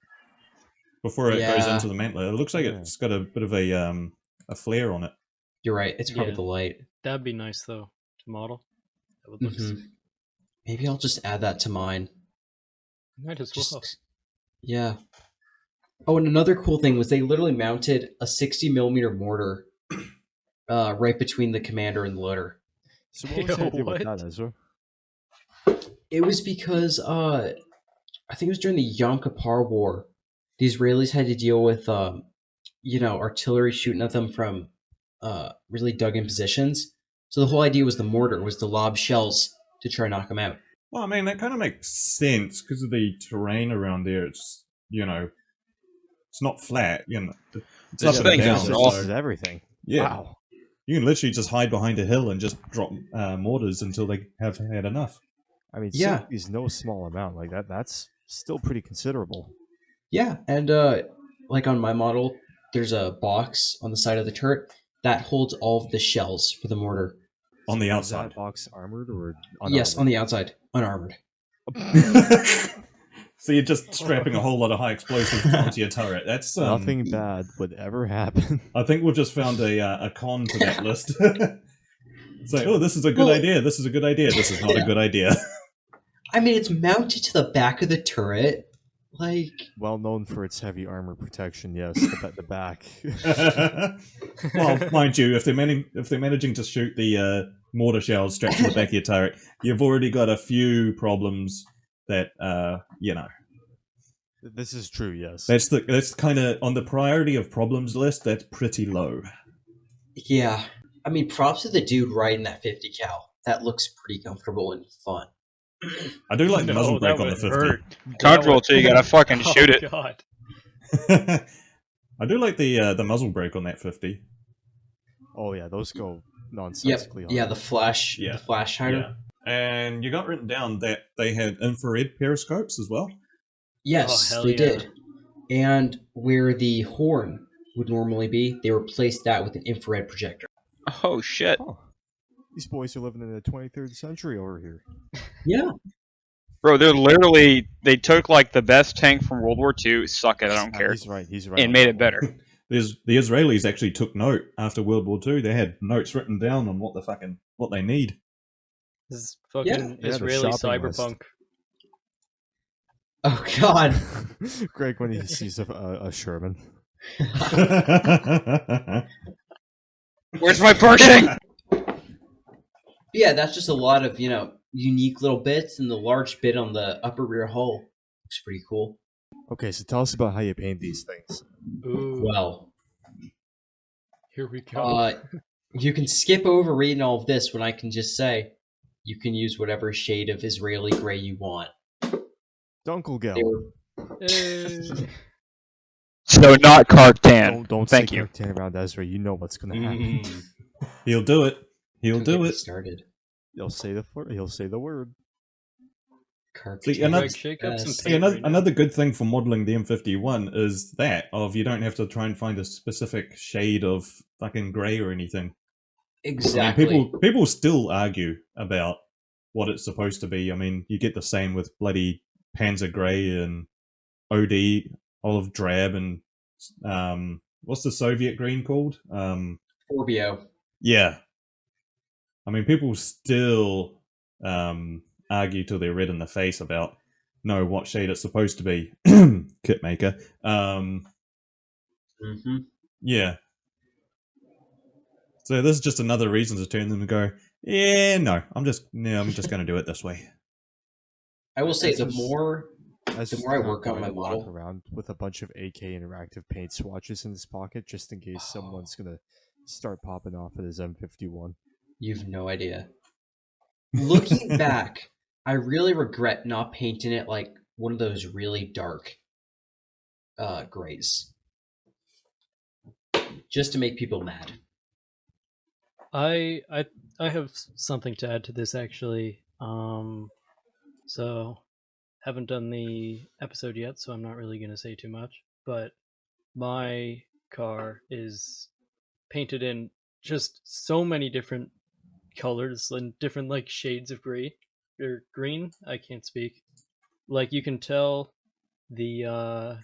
E: before it goes
F: Yeah.
E: into the mantlet. It looks like
A: Yeah.
E: it's got a bit of a flare on it.
F: You're right. It's probably
D: Yeah.
F: the light.
D: That'd be nice though to model. That would look sick.
F: Maybe I'll just add that to mine.
D: Might as well.
F: Just yeah. Oh, and another cool thing was they literally mounted a 60mm mortar right between the commander and the loader.
A: So what was the
D: Yo,
A: idea with
D: what?
A: that, Ezra?
F: It was because I think it was during the Yom Kippur War. The Israelis had to deal with artillery shooting at them from really dug in positions. So the whole idea was the mortar was to lob shells to try and knock them out.
E: Well, I mean that kind of makes sense because of the terrain around there. It's it's not flat. It's
C: This
E: up and
C: thing's
E: down.
C: just
A: This
C: raw.
A: is everything.
E: Yeah,
A: Wow.
E: you can literally just hide behind a hill and just drop mortars until they have had enough.
A: I mean,
F: Yeah.
A: 60 is no small amount. Like that's still pretty considerable.
F: Yeah, and like on my model, there's a box on the side of the turret that holds all of the shells for the mortar.
E: On the
A: Is
E: outside.
A: that box armored or
F: Yes, on the outside, unarmored.
E: So you're just strapping a whole lot of high explosives onto your turret. That's
A: Nothing bad would ever happen.
E: I think we've just found a con to that list. It's like, oh, this is a good
F: Well-
E: idea. This is a good idea. This is not a good idea.
F: I mean, it's mounted to the back of the turret. Like,
A: Well known for its heavy armor protection, yes. The back.
E: Well, mind you, if they're managing to shoot the mortar shells strapped to the back of your turret, you've already got a few problems that
A: This is true, yes.
E: that's kind of on the priority of problems list. That's pretty low.
F: yeah. I mean, props to the dude riding that 50 cal. That looks pretty comfortable and fun.
E: I do like the
D: No,
E: muzzle brake
D: that
E: on the
D: would
E: 50.
D: hurt.
C: Comfortable till you gotta fucking shoot it.
D: God.
E: I do like the muzzle brake on that 50.
A: Oh yeah, those go
F: Yep.
A: nonsensically
F: Yeah,
A: hard.
F: the flash hider.
E: And you got written down that they had infrared periscopes as well.
F: Yes,
D: Oh, hell
F: they
D: yeah.
F: did. And where the horn would normally be, they replaced that with an infrared projector.
C: Oh shit.
A: Huh. These boys are living in the 23rd century over here.
F: Yeah.
C: Bro, they took like the best tank from World War II, suck it, I don't care,
A: He's right. He's right.
C: and
A: on
C: made
A: that
C: it better.
E: The Israelis actually took note after World War II. They had notes written down on what they need.
D: This is fucking
A: the
D: Israeli
A: shopping list.
D: cyberpunk.
F: Oh God.
A: one. Greg, when he sees a Sherman.
C: Where's my Pershing?
F: Yeah, that's just a lot of unique little bits, and the large bit on the upper rear hull looks pretty cool.
A: Okay, so tell us about how you paint these things.
D: Ooh,
F: Well,
D: here we go.
F: you can skip over reading all of this when I can just say you can use whatever shade of Israeli gray you want.
A: Dunkelgel.
F: They were-
D: Hey.
C: So not Kartan.
A: Don't
C: Thank
A: say
C: you.
A: Kartan around Ezra. You know what's gonna happen.
E: He'll do it. He'll
F: don't get
E: do
F: me
E: it.
F: started.
A: He'll say the word.
E: See, another-
D: Greg, shake up some
F: Yes.
E: See,
D: paint
E: another,
D: right now.
E: another good thing for modeling the M51 is that of you don't have to try and find a specific shade of fucking grey or anything.
F: Exactly.
E: I mean, people still argue about what it's supposed to be. I mean, you get the same with bloody Panzer Grey and OD olive drab and what's the Soviet green called?
F: Forbio.
E: Yeah. I mean, people still argue till they're red in the face about what shade it's supposed to be. Kit maker.
F: Mm-hmm.
E: Yeah. So this is just another reason to turn them and go, yeah, no, I'm just going to do it this way.
F: I will say
A: This
F: the
A: is-
F: more
A: That's
F: The
A: just
F: more I
A: not
F: work on
A: going
F: my
A: to walk
F: model-
A: around with a bunch of AK interactive paint swatches in his pocket just in case someone's gonna start popping off at his M51.
F: you've no idea. Looking back, I really regret not painting it like one of those really dark grays. Just to make people mad.
D: I have something to add to this actually. So haven't done the episode yet, so I'm not really gonna say too much. But my car is painted in just so many different colors and different like shades of gray or green. I can't speak. Like you can tell the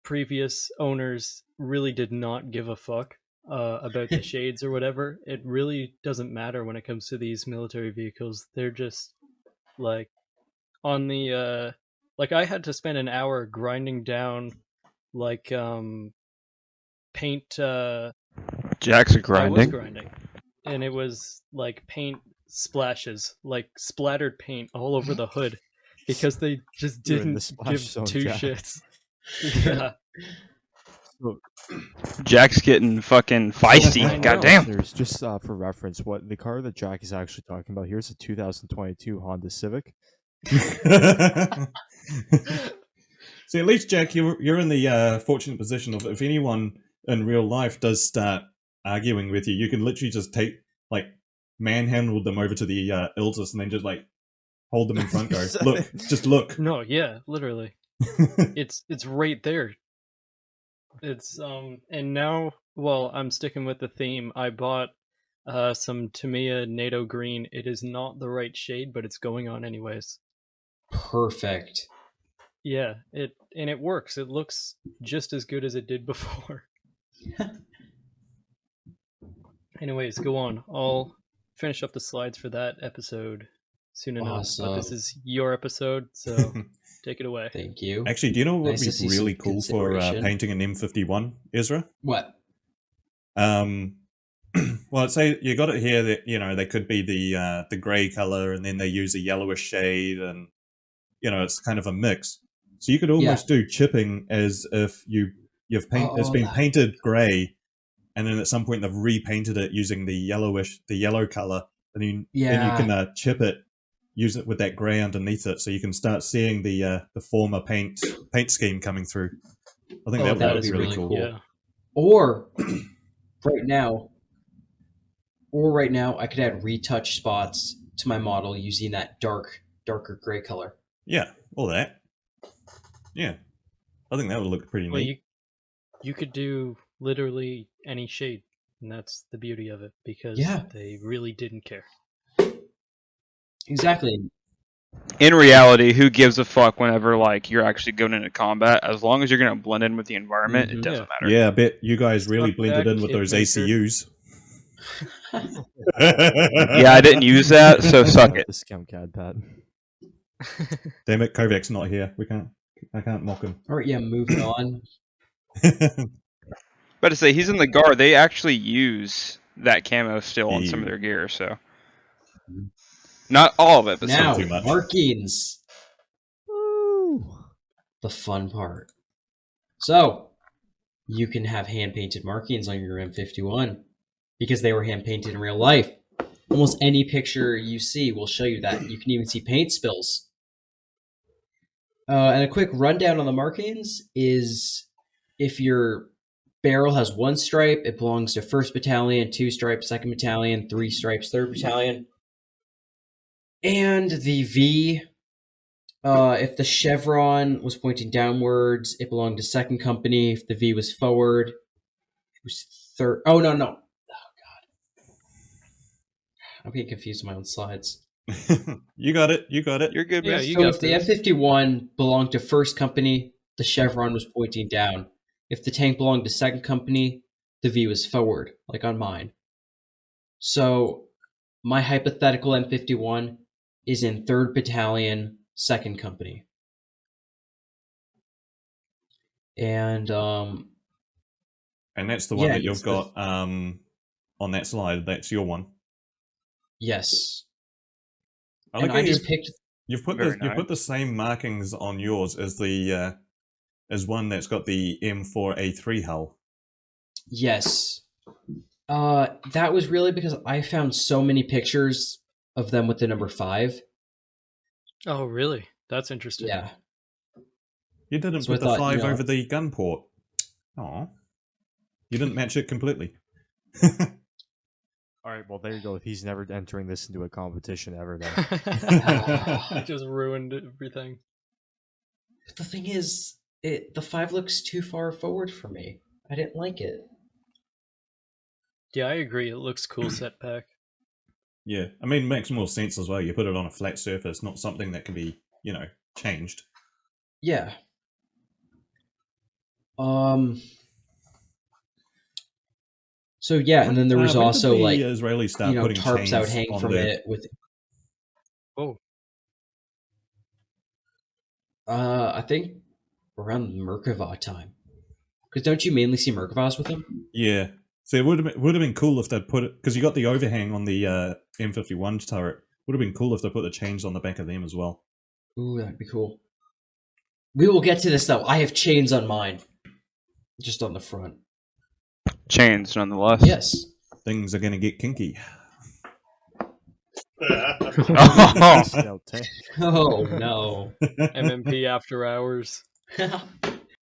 D: previous owners really did not give a fuck about the shades or whatever. It really doesn't matter when it comes to these military vehicles. They're just like on the like I had to spend an hour grinding down like paint.
C: Jack's
D: I was
C: grinding.
D: grinding, and it was like paint splashes, like splattered paint all over the hood, because they just
A: You're in the
D: didn't
A: splash
D: give
A: zone,
D: two
A: Jack.
D: shits. Yeah,
A: So,
C: Jack's getting fucking
D: I
C: feisty.
D: know.
C: Goddamn.
A: listeners, just for reference, what the car that Jack is actually talking about, here's a 2022 Honda Civic.
E: See, at least Jack, you're in the fortunate position of if anyone in real life does start arguing with you, you can literally just take manhandle them over to the Iltis and then just hold them in front. Go look, just look.
D: No, yeah, literally, it's right there. It's and now, well, I'm sticking with the theme. I bought some Tamiya NATO green. It is not the right shade, but it's going on anyways.
F: Perfect.
D: Yeah, it works. It looks just as good as it did before. Anyways, go on. I'll finish up the slides for that episode soon enough. But this
F: Awesome.
D: is your episode, so take it away.
F: Thank you.
E: Actually, do you know what
F: Nice to
E: would
F: see
E: be really
F: some
E: cool for
F: consideration.
E: painting an M51, Ezra?
F: What?
E: Well, say you got it here that they could be the grey color, and then they use a yellowish shade, and it's kind of a mix. So you could almost do chipping as if it's been painted grey, and then at some point they've repainted it using the yellow color, and then you can chip it, use it with that grey underneath it, so you can start seeing the former paint scheme coming through. I think that would be really cool.
D: Yeah.
F: Or right now, I could add retouch spots to my model using that darker gray color.
E: Yeah, all that. Yeah, I think that would look pretty
D: Well,
E: neat.
D: you could do literally any shade, and that's the beauty of it, because they really didn't care.
F: Exactly.
C: In reality, who gives a fuck whenever you're actually going into combat? As long as you're going to blend in with the environment, it doesn't matter.
E: Yeah, I bet you guys really
D: Fuck
E: blended
D: that
E: in with
D: kid
E: those
D: maker.
E: ACUs.
C: Yeah, I didn't use that, so suck it.
A: The scum cad, Pat.
E: Damn it, Kovac's not here. I can't mock him.
F: All right, yeah, moving on.
C: But to say, he's in the guard. They actually use that camo still on some of their gear, so not all of it, but
F: Now,
C: some.
E: too much.
F: markings.
A: Woo!
F: The fun part. So, you can have hand-painted markings on your M51 because they were hand-painted in real life. Almost any picture you see will show you that. You can even see paint spills. And a quick rundown on the markings is if your barrel has 1 stripe, it belongs to 1st Battalion, 2 stripes, 2nd Battalion, 3 stripes, 3rd Battalion. And the V, if the chevron was pointing downwards, it belonged to 2nd Company. If the V was forward, it was 3rd. Oh, no. Oh, God. I'm getting confused with my own slides.
E: You got it.
C: You're good, man.
D: Yeah, you
F: So
D: got
F: if the
D: this.
F: M51 belonged to 1st Company, the chevron was pointing down. If the tank belonged to 2nd Company, the V was forward, like on mine. So my hypothetical M51 is in 3rd Battalion, 2nd Company. And
E: And that's the one that you've
F: it's
E: got on that slide. That's your one.
F: yes.
E: I
F: And
E: like
F: I
E: how
F: just picked.
E: you've put
C: Very
E: you've put the same markings on yours as the as one that's got the M4A3 hull.
F: Yes. That was really because I found so many pictures of them with the number 5.
D: Oh, really? That's interesting.
F: Yeah.
E: You didn't
F: So I
E: put the
F: thought,
E: 5 over the gun port. Aw. You didn't match it completely.
A: All right, well there you go. He's never entering this into a competition ever. Then
D: It just ruined everything.
F: But the thing is, the 5 looks too far forward for me. I didn't like it.
D: Yeah, I agree. It looks cool set pack.
E: Yeah, I mean, it makes more sense as well. You put it on a flat surface, not something that can be, changed.
F: Yeah. So yeah, and then there was
E: When
F: also
E: did the
F: like
E: Israelis start putting
F: tarps that would
E: chains
F: hang
E: on
F: from
E: the?
F: it with.
D: Oh,
F: I think around Merkava time. Because don't you mainly see Merkavas with them?
E: Yeah, so it would have been cool if they'd put it, because you got the overhang on the M51 turret. Would have been cool if they put the chains on the back of them as well.
F: Ooh, that'd be cool. We will get to this though. I have chains on mine, just on the front.
C: Chains, nonetheless.
F: Yes.
E: Things are gonna get kinky.
C: Oh,
A: Scout tank.
F: Oh no.
D: MMP after hours.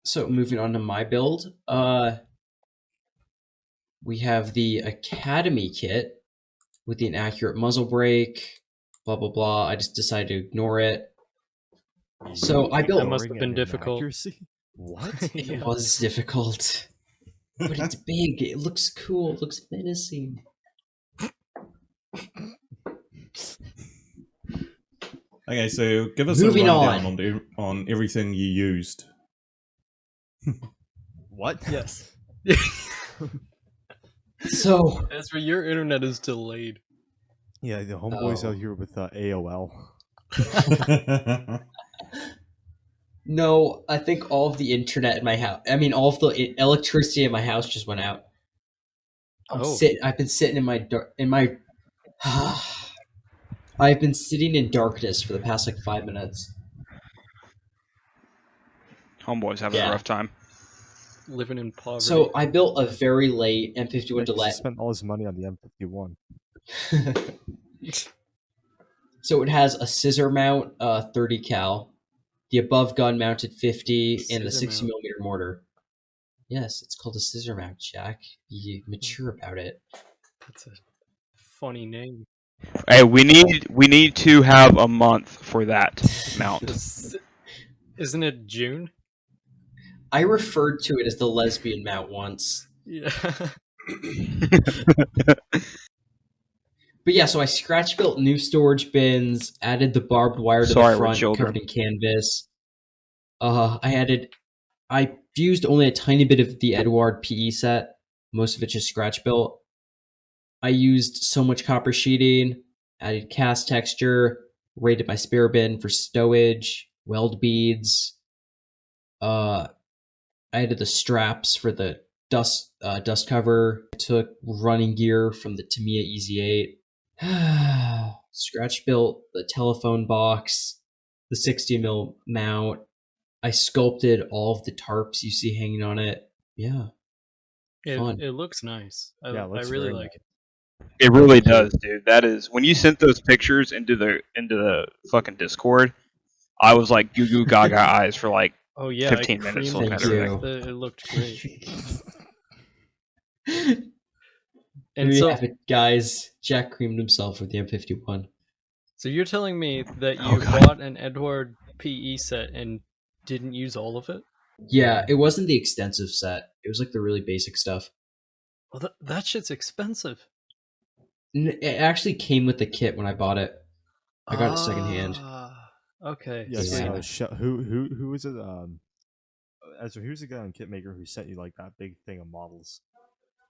F: So moving on to my build, we have the Academy kit with the inaccurate muzzle brake. Blah blah blah. I just decided to ignore it. So I built.
D: That must have been difficult.
A: Accuracy? What?
F: It
D: Yeah.
F: was difficult, but it's big. It looks cool. It looks menacing.
E: Okay, so give us
F: Moving
E: a rundown on everything you used.
A: What?
D: Yes.
F: So
D: Ezra, your internet is delayed.
A: Yeah, the homeboys
F: Oh.
A: out here with AOL.
F: no, I think all of the internet in my house. I mean, all of the electricity in my house just went out. I've been sitting in my I've been sitting in darkness for the past like 5 minutes.
C: homeboy's having a rough time.
D: Living in poverty.
F: So I built a very late M51
A: He
F: delay.
A: spent all his money on the M51.
F: So it has a scissor mount, 30 cal, the above gun mounted 50, and the
D: Scissor
F: 60
D: mount.
F: millimeter mortar. Yes, it's called a scissor mount, Jack. Be mature about it.
D: That's a funny name.
C: Hey, we need to have a month for that mount.
D: Isn't it June?
F: I referred to it as the lesbian mount once.
D: Yeah.
F: But yeah, so I scratch built new storage bins, added the barbed wire to
C: Sorry,
F: the
C: we're
F: front
C: children.
F: covered in canvas. I used only a tiny bit of the Edward PE set, most of it just scratch built. I used so much copper sheeting, added cast texture, rated my spare bin for stowage, weld beads. I added the straps for the dust cover. I took running gear from the Tamiya Easy 8. Scratch built the telephone box, the 60mm mount. I sculpted all of the tarps you see hanging on it. Yeah, fun.
D: It looks nice. I
A: Yeah, it looks
D: really
A: very
D: like it.
C: It really does, dude. That is when you sent those pictures into the fucking Discord. I was like goo goo gaga eyes for like
D: Oh yeah,
C: 15 minutes
D: creamed
C: looking
F: Thank
C: at
F: you.
C: everything.
D: It looked great.
F: There
D: And
F: you
D: so,
F: have it, guys. Jack creamed himself with the M51.
D: so you're telling me that
C: Oh,
D: you
C: God.
D: bought an Edward PE set and didn't use all of it?
F: Yeah, it wasn't the extensive set. It was like the really basic stuff.
D: Well, that shit's expensive.
F: It actually came with the kit when I bought it. I got it secondhand.
D: Okay.
A: Yes.
F: Yeah.
A: Who was it? Ezra, who's the guy on Kitmaker who sent you like that big thing of models?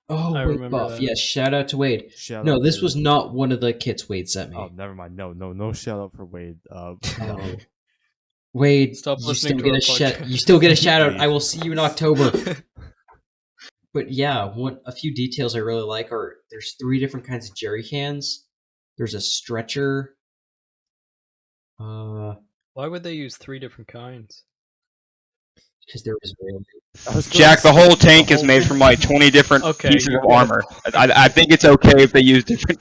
F: Oh,
D: I
F: Wade
D: remember
F: Buff.
D: that.
F: Yes, shout out to Wade.
A: Shout
F: No,
A: out
F: this
A: to-
F: was not one of the kits Wade sent me.
A: Oh, never mind. No shout out for Wade. No.
F: Oh. Wade,
D: Stop
F: you
D: listening
F: still
D: to
F: get
D: our
F: a
D: podcast.
F: you still get a shout out.
A: Leave.
F: I will see you in October. But yeah, a few details I really like are there's 3 different kinds of jerry cans. There's a stretcher.
D: Why would they use 3 different kinds?
F: Because there was really
C: Jack, the whole tank is made from like 20 different
D: Okay,
C: pieces
D: you
C: of
D: get it.
C: armor. I think it's okay if they use different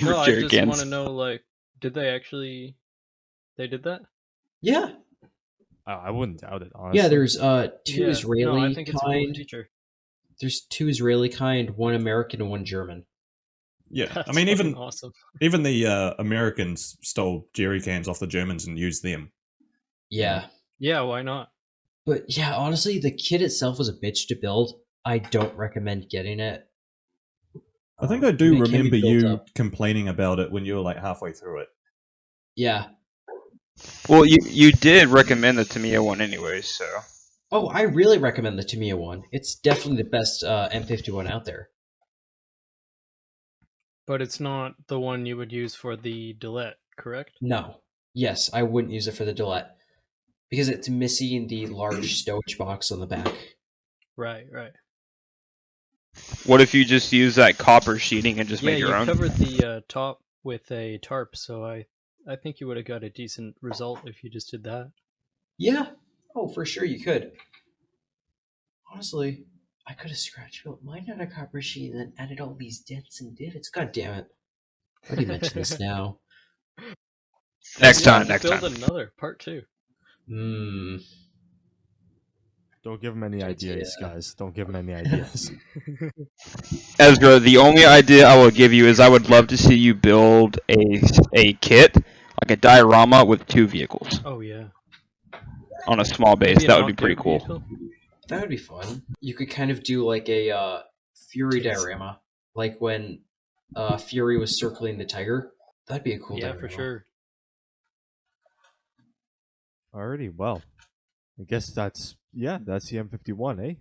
D: No, I
C: jerry
D: just
C: cans.
D: want to know, like, did they actually... They did that?
F: yeah.
A: I wouldn't doubt it, honestly.
F: Yeah, there's 2
D: Yeah.
F: Israeli
D: No, I think it's a cool
F: kind.
D: feature.
F: There's 2 Israeli kind, 1 American and 1 German.
E: Yeah,
D: That's
E: I mean
D: fucking
E: even
D: awesome.
E: even the Americans stole jerry cans off the Germans and used them.
F: Yeah.
D: Yeah, why not?
F: But yeah, honestly, the kit itself was a bitch to build. I don't recommend getting it.
E: I think I do
F: and it can be
E: remember
F: built
E: you
F: up.
E: complaining about it when you were like halfway through it.
F: Yeah.
C: Well, you did recommend the Tamiya one anyway, so
F: Oh, I really recommend the Tamiya one. It's definitely the best M51 out there.
D: But it's not the one you would use for the Dilette, correct?
F: No. Yes, I wouldn't use it for the Dilette because it's missing the large stowage box on the back.
D: Right, right.
C: what if you just use that copper sheeting and just
D: Yeah,
C: made your
D: you
C: own?
D: covered the top with a tarp, so I think you would have got a decent result if you just did that.
F: Yeah. Oh, for sure you could. Honestly, I could have scratched built mine on a copper sheet and then added all these dents and divots. God damn it. Why do you mention this now?
C: Next
D: Yeah,
C: time, next
D: build
C: time.
D: another part 2.
A: Don't give him any
F: Good
A: ideas,
F: idea.
A: guys. Don't give him any ideas.
C: Ezra, the only idea I will give you is I would love to see you build a kit, like a diorama with 2 vehicles
D: Oh yeah.
C: on a small base.
D: Maybe a
C: That would be pretty
D: knockout
C: cool.
D: vehicle?
F: That would be fun. You could kind of do like a Fury diorama, like when Fury was circling the tiger. That'd be a cool
D: Yeah,
F: diorama.
D: for sure.
A: Alrighty, well, I guess that's the M51, eh?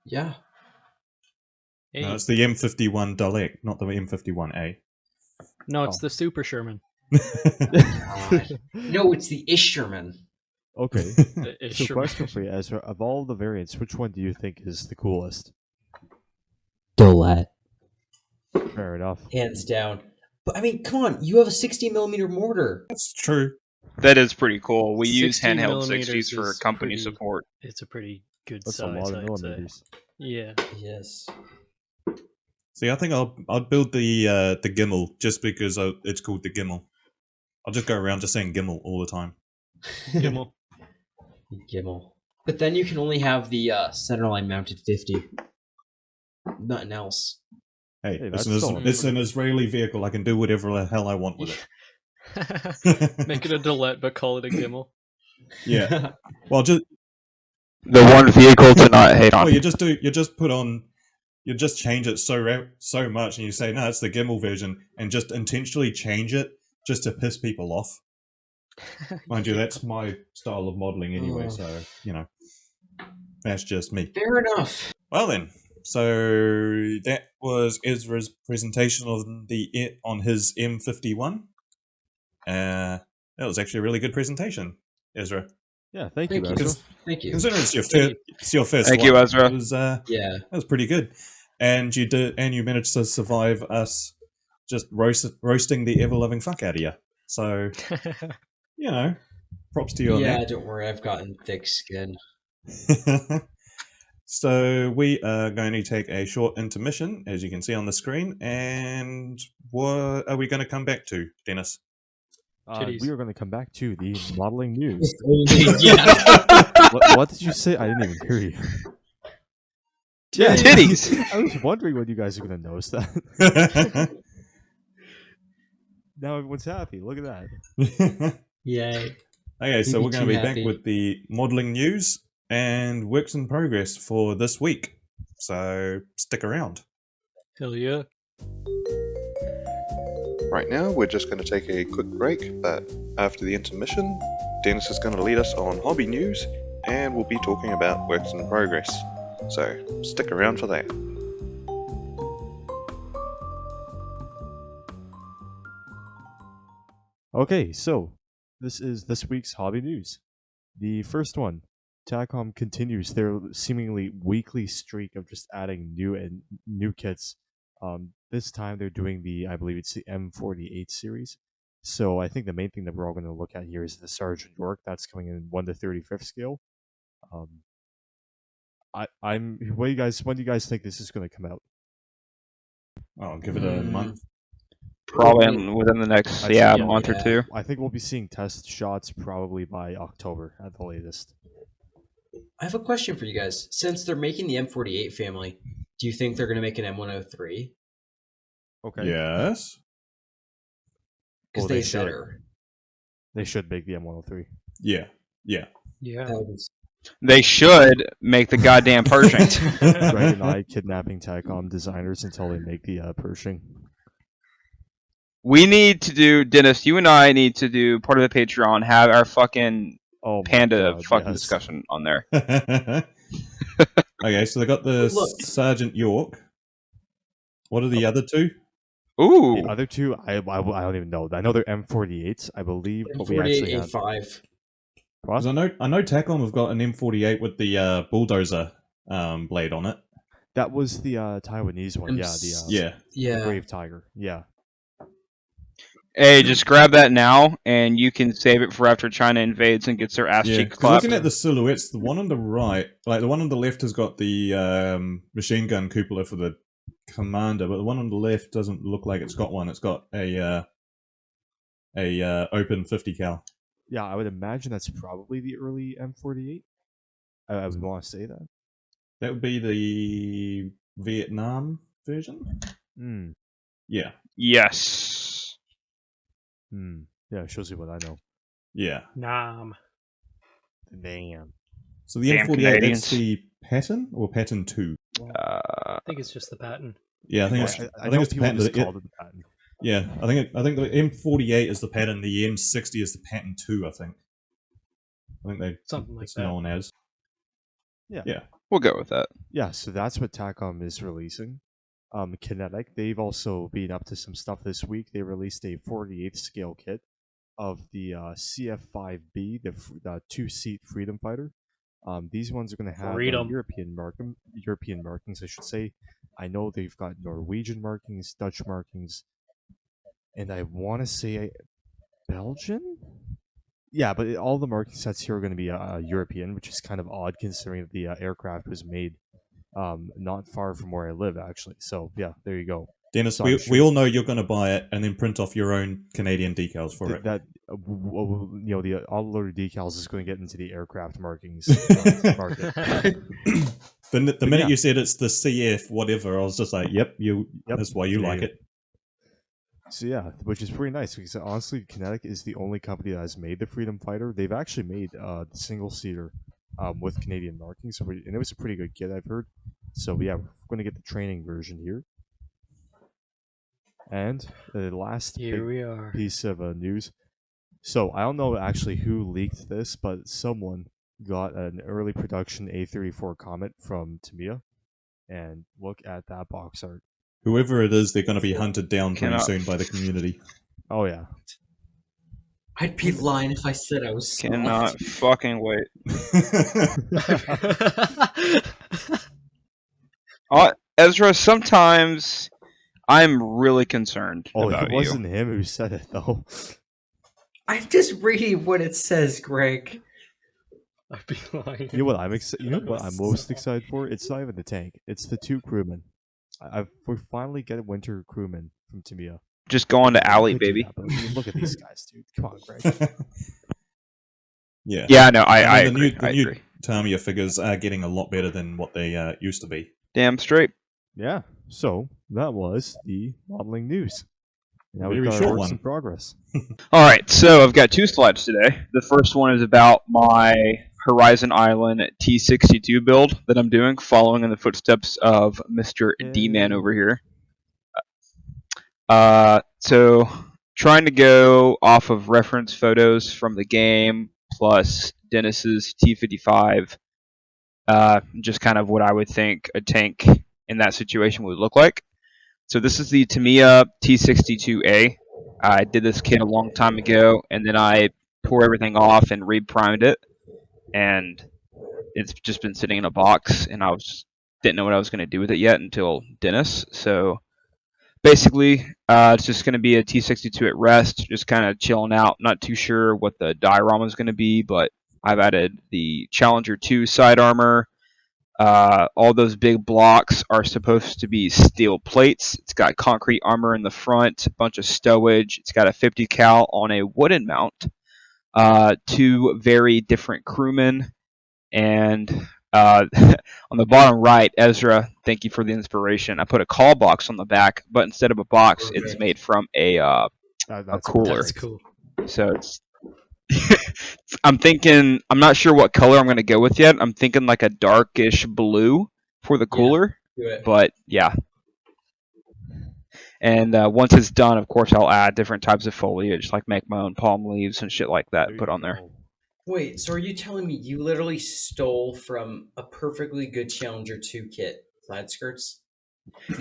F: Yeah.
D: Hey,
E: No, it's the M51 Dalek, not the M51A.
D: no, it's
A: Oh.
D: the Super Sherman.
F: God. No, it's the Isherman.
A: Okay.
D: The
A: So,
D: Isherman.
A: question for you, Ezra: of all the variants, which one do you think is the coolest?
F: Dolette.
A: Fair enough.
F: Hands down. But I mean, come on, you have a 60mm mortar.
E: That's true.
C: That is pretty cool. We use
D: 60
C: handheld
D: millimeters
C: 60s for
D: is
C: company
D: pretty-
C: support.
D: It's a pretty good
A: That's a
D: size,
A: lot of
D: I'd say.
A: millimeters.
D: Yeah.
F: Yes.
E: See, I think I'd build the Gimmel just because it's called the Gimmel. I'll just go around just saying Gimmel all the time.
D: Gimmel.
F: Gimmel. But then you can only have the centerline mounted 50. Nothing else.
E: Hey,
A: Hey,
E: it's,
A: that's still
E: it's an Israeli vehicle. I can do whatever the hell I want with it.
D: Make it a Dilette, but call it a Gimmel.
E: Yeah. Well, just
C: The one vehicle to not hate on.
E: well, you just change it so much, and you say no, it's the Gimmel version, and just intentionally change it just to piss people off. Mind you, that's my style of modeling anyway,
F: Oh.
E: so that's just me.
F: Fair enough.
E: Well then, so that was Ezra's presentation on his M51. That was actually a really good presentation, Ezra.
A: Yeah, thank
F: Thank
A: you,
F: you.
A: Ezra.
F: Thank you.
E: Considering it's your first
C: Thank
E: one,
C: you, Ezra.
E: It was, that
F: Yeah.
E: was pretty good, and you managed to survive us just roasting the ever loving fuck out of you. So props to you on
F: Yeah, don't worry, I've gotten thick skin.
E: that. So we are going to take a short intermission, as you can see on the screen, and what are we going to come back to, Dennis?
D: Titties.
A: We are going to come back to the modeling news.
F: Yeah.
A: What did you say? I didn't even hear you.
C: Yeah, titties.
A: I was wondering when you guys are going to notice that. Now everyone's happy. Look at that.
F: Yay.
E: Okay, so
F: You'd be
E: we're going to
F: too
E: be
F: happy.
E: back with the modeling news and works in progress for this week. So stick around.
D: Hell yeah.
G: Right now, we're just going to take a quick break, but after the intermission, Dennis is going to lead us on hobby news, and we'll be talking about works in progress. So stick around for that.
A: Okay, so this is this week's hobby news. The first one, Tacom continues their seemingly weekly streak of just adding new kits. This time they're doing I believe it's the M48 series. So I think the main thing that we're all going to look at here is the Sergeant York. That's coming in 1/35 scale. When do you guys think this is going to come out?
E: I'll give it a month.
C: Probably within the next
A: I'd say
C: month or
F: yeah.
C: two.
A: I think we'll be seeing test shots probably by October at the latest.
F: I have a question for you guys. Since they're making the M48 family, do you think they're going to make an M103?
A: Okay.
E: Yes.
F: Because
A: Well,
F: they better.
A: They should make the M103.
E: Yeah. Yeah.
D: Yeah.
F: That would be
C: They should make the goddamn Pershing.
A: Greg and I kidnapping Tacom designers until they make the Pershing.
C: We need to do, Dennis, you and I need to do part of the Patreon, have our fucking
A: Oh my
C: Panda
A: God,
C: fucking
A: yes.
C: discussion on there.
E: Okay, so they got the
F: Look.
E: Sergeant York. What are the other two?
C: Ooh.
A: The other two, I don't even know. I know they're M48s, I believe, but we actually have.
F: M48A5.
E: Because I know Tacom have got an M48 with the bulldozer blade on it.
A: That was the Taiwanese one, yeah. The
F: Yeah.
A: Brave Tiger, yeah.
C: Hey, just grab that now, and you can save it for after China invades and gets their ass
E: Yeah,
C: cheek
E: because
C: clapped.
E: looking at the silhouettes, the one on the right, like the one on the left has got the machine gun cupola for the commander, but the one on the left doesn't look like it's got one. It's got a open 50 cal.
A: Yeah, I would imagine that's probably the early M48. I would want to say that.
E: That would be the Vietnam version.
A: Hmm.
E: Yeah,
C: Yes.
A: Yeah, shows you what I know.
E: yeah.
D: Nam.
A: Damn.
E: So the
C: Damn
E: M48,
C: Canadians.
E: that's the pattern or pattern 2?
D: I think it's just the pattern.
E: Yeah, I think
A: Yeah,
E: it's I think it's the
A: people
E: pattern.
A: just called it the pattern.
E: Yeah, I think the M48 is the pattern. The M60 is the pattern 2. I think
D: Something like
E: it's
D: that.
E: known as.
A: Yeah.
E: Yeah.
C: We'll go with that.
A: Yeah, so that's what Tacom is releasing. Kinetic, they've also been up to some stuff this week. They released a 48th scale kit of the CF5B, the two-seat Freedom Fighter. These ones are going to have
D: Freedom.
A: European markings, I should say. I know they've got Norwegian markings, Dutch markings, and I want to say Belgian? Yeah, but all the marking sets here are going to be European, which is kind of odd considering that the aircraft was made not far from where I live, actually. So, yeah, there you go.
E: Dennis,
A: So
E: we
A: I'm sure-
E: we all know you're going to buy it and then print off your own Canadian decals for it.
A: That the all-loader decals is going to get into the aircraft markings market.
E: The
A: But
E: minute
A: yeah.
E: you said it's the CF whatever, I was just like, yep,
A: Yep,
E: that's why you like
A: Canadian.
E: it.
A: So yeah, which is pretty nice because honestly, Kinetic is the only company that has made the Freedom Fighter. They've actually made the single-seater with Canadian markings, and it was a pretty good kit, I've heard. So yeah, we're going to get the training version here. And the last
D: Here
A: big
D: we are.
A: piece of news. So I don't know actually who leaked this, but someone got an early production A34 Comet from Tamiya, and look at that box art.
E: Whoever it is, they're going to be hunted down pretty
C: Cannot-
E: soon by the community.
A: Oh yeah,
F: I'd be lying if I said I was
C: Cannot fucking wait. Ezra, sometimes I'm really concerned
A: oh
C: about
A: it
C: you.
A: wasn't him who said it though.
F: I'm just reading what it says, Greg.
D: I'd be lying.
A: You know what I'm excited? You know what I'm most excited for? It's not even the tank. It's the two crewmen. We're finally getting winter crewmen from Tamiya.
C: Just go on to Alley,
A: Look at
C: baby.
A: that, but look at these guys, dude. Come on, Greg.
E: Yeah.
C: Yeah, no, I
E: mean,
C: agree.
E: the
C: I
E: new
C: agree.
E: Tamiya figures are getting a lot better than what they used to be.
C: Damn straight.
A: Yeah. So that was the modeling news. Now
E: Very
A: we've got
E: short
A: our works
E: one.
A: in progress.
C: All right, so I've got two slides today. The first one is about my Horizon Island T62 build that I'm doing, following in the footsteps of Mr. D-Man
A: Yay.
C: over here. So trying to go off of reference photos from the game plus Dennis's T55, just kind of what I would think a tank in that situation would look like. So this is the Tamiya T62A. I did this kit a long time ago, and then I tore everything off and re-primed it, and it's just been sitting in a box, and didn't know what I was going to do with it yet until Dennis. So basically, it's just going to be a T62 at rest, just kind of chilling out. Not too sure what the diorama is going to be, but I've added the Challenger 2 side armor. All those big blocks are supposed to be steel plates. It's got concrete armor in the front, a bunch of stowage. It's got a 50 cal on a wooden mount. Two very different crewmen, and on the bottom right, Ezra, thank you for the inspiration. I put a call box on the back, but instead of a box, it's made from a
A: That's
C: cooler.
D: That's cool.
C: So it's I'm thinking. I'm not sure what color I'm gonna go with yet. I'm thinking like a darkish blue for the
F: Yeah.
C: cooler.
F: Do it.
C: But yeah. And once it's done, of course, I'll add different types of foliage, like make my own palm leaves and shit like that.
A: There
C: Put
A: you
C: on there.
A: go.
F: Wait, so are you telling me you literally stole from a perfectly good Challenger 2 kit side skirts?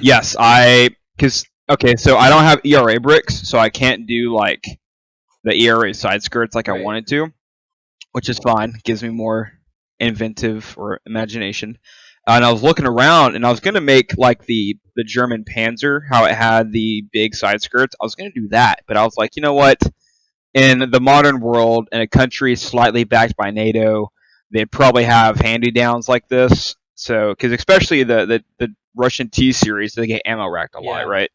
C: Yes, okay, so I don't have ERA bricks, so I can't do like the ERA side skirts like I
F: Right.
C: wanted to, which is fine. Gives me more inventive or imagination. And I was looking around, and I was gonna make like the German Panzer, how it had the big side skirts. I was gonna do that, but I was like, you know what? In the modern world, in a country slightly backed by NATO, they'd probably have handy downs like this. So, because especially the Russian T series, they get ammo racked a lot,
F: Yeah.
C: right?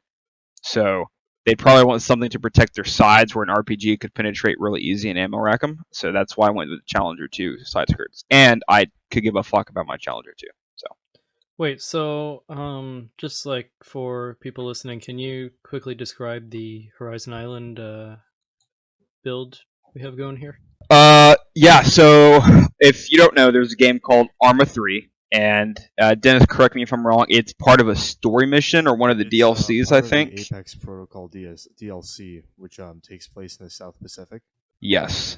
C: So they'd probably want something to protect their sides where an RPG could penetrate really easy and ammo rack them. So that's why I went with the Challenger 2 side skirts. And I could give a fuck about my Challenger 2. So
D: Wait, so just like for people listening, can you quickly describe the Horizon Island build we have going here?
C: yeah. So if you don't know, there's a game called Arma 3. And Dennis, correct me if I'm wrong. It's part of a story mission or one of the
A: It's,
C: DLCs, I
A: part of the
C: think.
A: Apex Protocol DLC, which takes place in the South Pacific.
C: Yes.